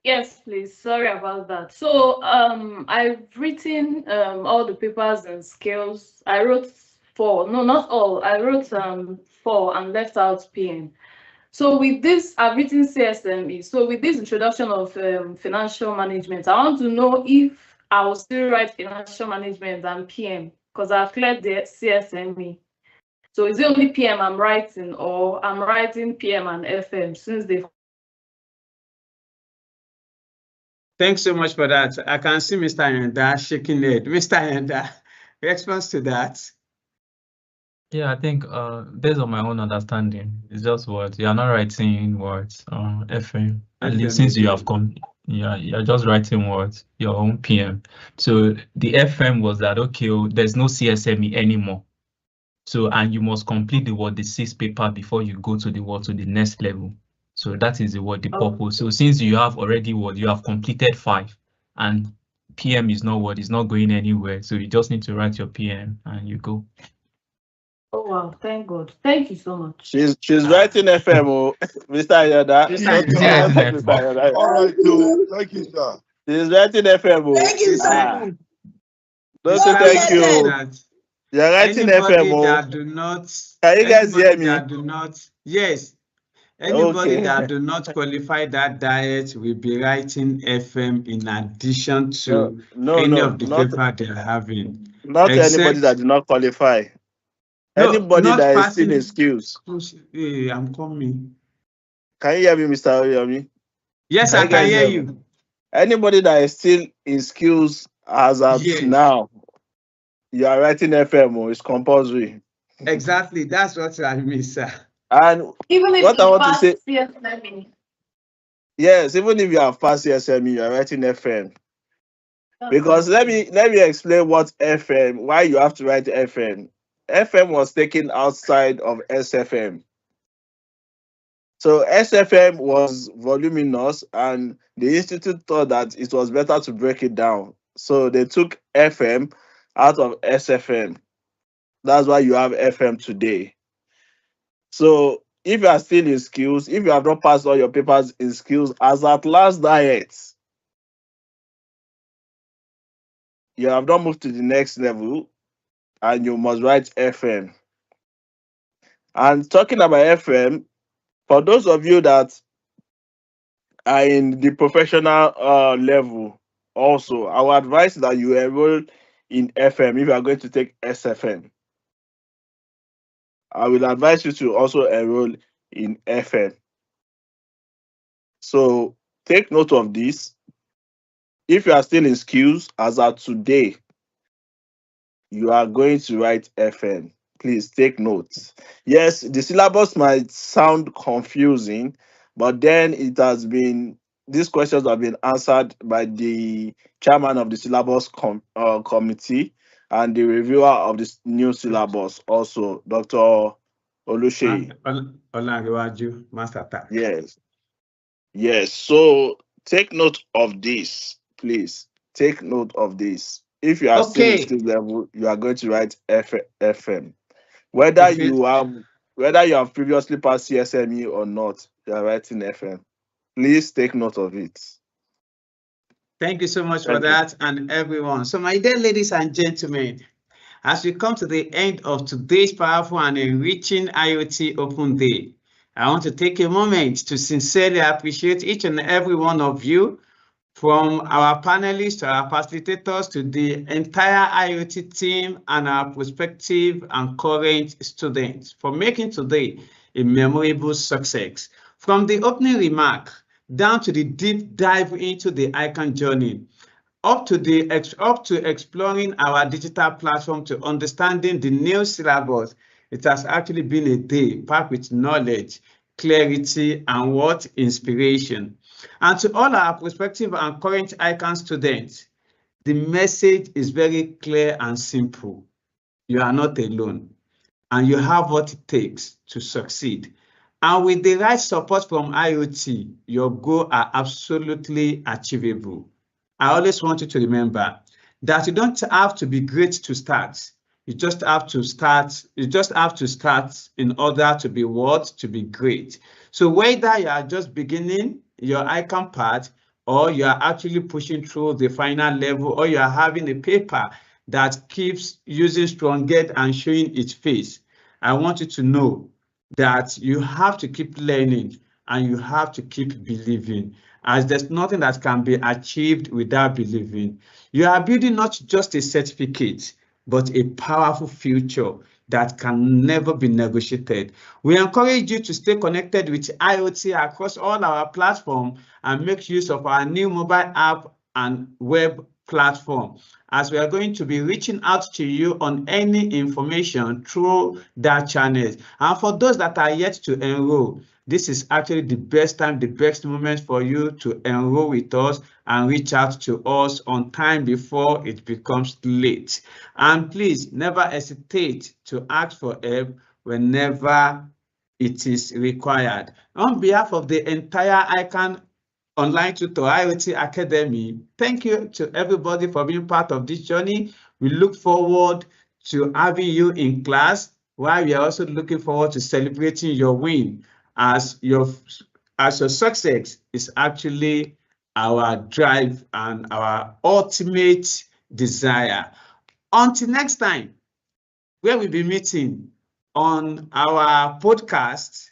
Speaker 20: Yes, please. Sorry about that. So I've written all the papers and skills. I wrote 4. No, not all. I wrote 4 and left out PM. So with this, I've written CSME. So with this introduction of financial management, I want to know if I will still write financial management and PM because I've cleared the CSME. So is it only PM I'm writing, or I'm writing PM and FM since they've...
Speaker 19: Thanks so much for that. I can see Mr. Yenda shaking it. Mr. Yenda, response to that?
Speaker 1: Yeah, I think based on my own understanding, it's just words. You are not writing words. FM. At least since you have come, you're just writing words. Your own PM. So the FM was that okay? There's no CSME anymore. So and you must complete the 6 paper before you go to the next level. So that is the purpose. So since you have already you have completed 5, and PM is not it's not going anywhere. So you just need to write your PM and you go.
Speaker 20: Oh wow, thank God. Thank you so much.
Speaker 9: She's writing FM, Mr. Ayada.
Speaker 11: All right, so thank you, sir.
Speaker 9: She's writing FM.
Speaker 11: Thank you, sir.
Speaker 9: Don't say thank you. You're writing FM.
Speaker 19: That do not,
Speaker 9: can you guys hear me?
Speaker 19: That do not, yes. Anybody
Speaker 9: okay.
Speaker 19: that do not qualify that diet will be writing FM in addition to any of the paper they're having.
Speaker 9: Not anybody that do not qualify. Anybody that is still in skills.
Speaker 19: Hey, I'm coming.
Speaker 9: Can you hear me, Mr. Oyomi?
Speaker 19: Yes, I can hear you.
Speaker 9: Anybody that is still in skills as of now, You are writing FM, it's compulsory.
Speaker 19: Exactly, that's what I mean, sir.
Speaker 9: And
Speaker 20: Even if
Speaker 9: what I
Speaker 20: you
Speaker 9: want to
Speaker 20: pass
Speaker 9: say,
Speaker 20: CSME.
Speaker 9: yes, even if you have passed CSME, you are writing FM. Because let me explain what FM, why you have to write FM. FM was taken outside of SFM. So SFM was voluminous, and the institute thought that it was better to break it down. So they took FM out of SFM. That's why you have FM today. So if you are still in skills, if you have not passed all your papers in skills as at last diet, you have not moved to the next level, and you must write FM. And talking about FM, for those of you that are in the professional level, also, I would advise that you enroll in FM if you are going to take SFM. I will advise you to also enroll in FM. So take note of this. If you are still in skills as of today, you are going to write FM. Please take notes. Yes, the syllabus might sound confusing, but then these questions have been answered by the chairman of the syllabus committee and the reviewer of this new syllabus, also Dr. Oluseyi.
Speaker 19: Olangewaju, Master Tag.
Speaker 9: Yes. Yes. So take note of this, please. Take note of this. If you are still in skill level, you are going to write FM. Whether you have previously passed CSME or not, you are writing FM. Please take note of it.
Speaker 19: Thank you so much for that, and everyone. So, my dear ladies and gentlemen, as we come to the end of today's powerful and enriching IoT Open Day, I want to take a moment to sincerely appreciate each and every one of you, from our panelists to our facilitators to the entire IoT team and our prospective and current students, for making today a memorable success. From the opening remark down to the deep dive into the Ican journey, up to exploring our digital platform to understanding the new syllabus, it has actually been a day packed with knowledge, clarity, and what inspiration. And to all our prospective and current Ican students, the message is very clear and simple. You are not alone, and you have what it takes to succeed. And with the right support from IoT, your goals are absolutely achievable. I always want you to remember that you don't have to be great to start. You just have to start. You just have to start in order to be what? To be great. So whether you are just beginning your Ican path, or you are actually pushing through the final level, or you are having a paper that keeps using strong head and showing its face, I want you to know that you have to keep learning and you have to keep believing, as there's nothing that can be achieved without believing. You are building not just a certificate, but a powerful future that can never be negotiated. We encourage you to stay connected with IoT across all our platforms and make use of our new mobile app and web platform, as we are going to be reaching out to you on any information through that channel. And for those that are yet to enroll, this is actually the best time, the best moment for you to enroll with us and reach out to us on time before it becomes late. And please never hesitate to ask for help whenever it is required. On behalf of the entire Ican Online Tutor IOT Academy, thank you to everybody for being part of this journey. We look forward to having you in class, while we are also looking forward to celebrating your win, as your success is actually our drive and our ultimate desire. Until next time, where we'll be meeting on our podcast,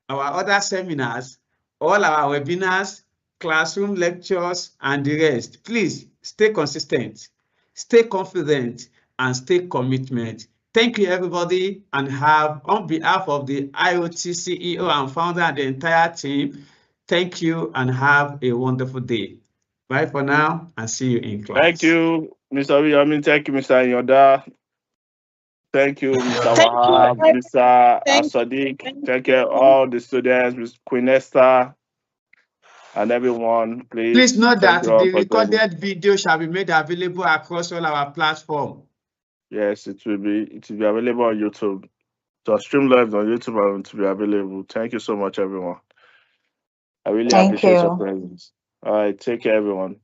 Speaker 19: our other seminars, all our webinars, classroom lectures, and the rest. Please stay consistent, stay confident, and stay commitment. Thank you, everybody, and on behalf of the IoT CEO and founder and the entire team, thank you and have a wonderful day. Bye for now and see you in class.
Speaker 9: Thank you, Mr. William. Thank you, Mr. Yoda. Thank you, Mr. Wahab, Mr. Sadiq. Thank you, all the students, Ms. Queen Esther, and everyone.
Speaker 19: Please note that the recorded
Speaker 9: joining.
Speaker 19: video shall be made available across all our platforms.
Speaker 9: Yes, it will be available on YouTube. So stream live on YouTube and to be available. Thank you so much, everyone. I really appreciate your presence. All right, take care, everyone.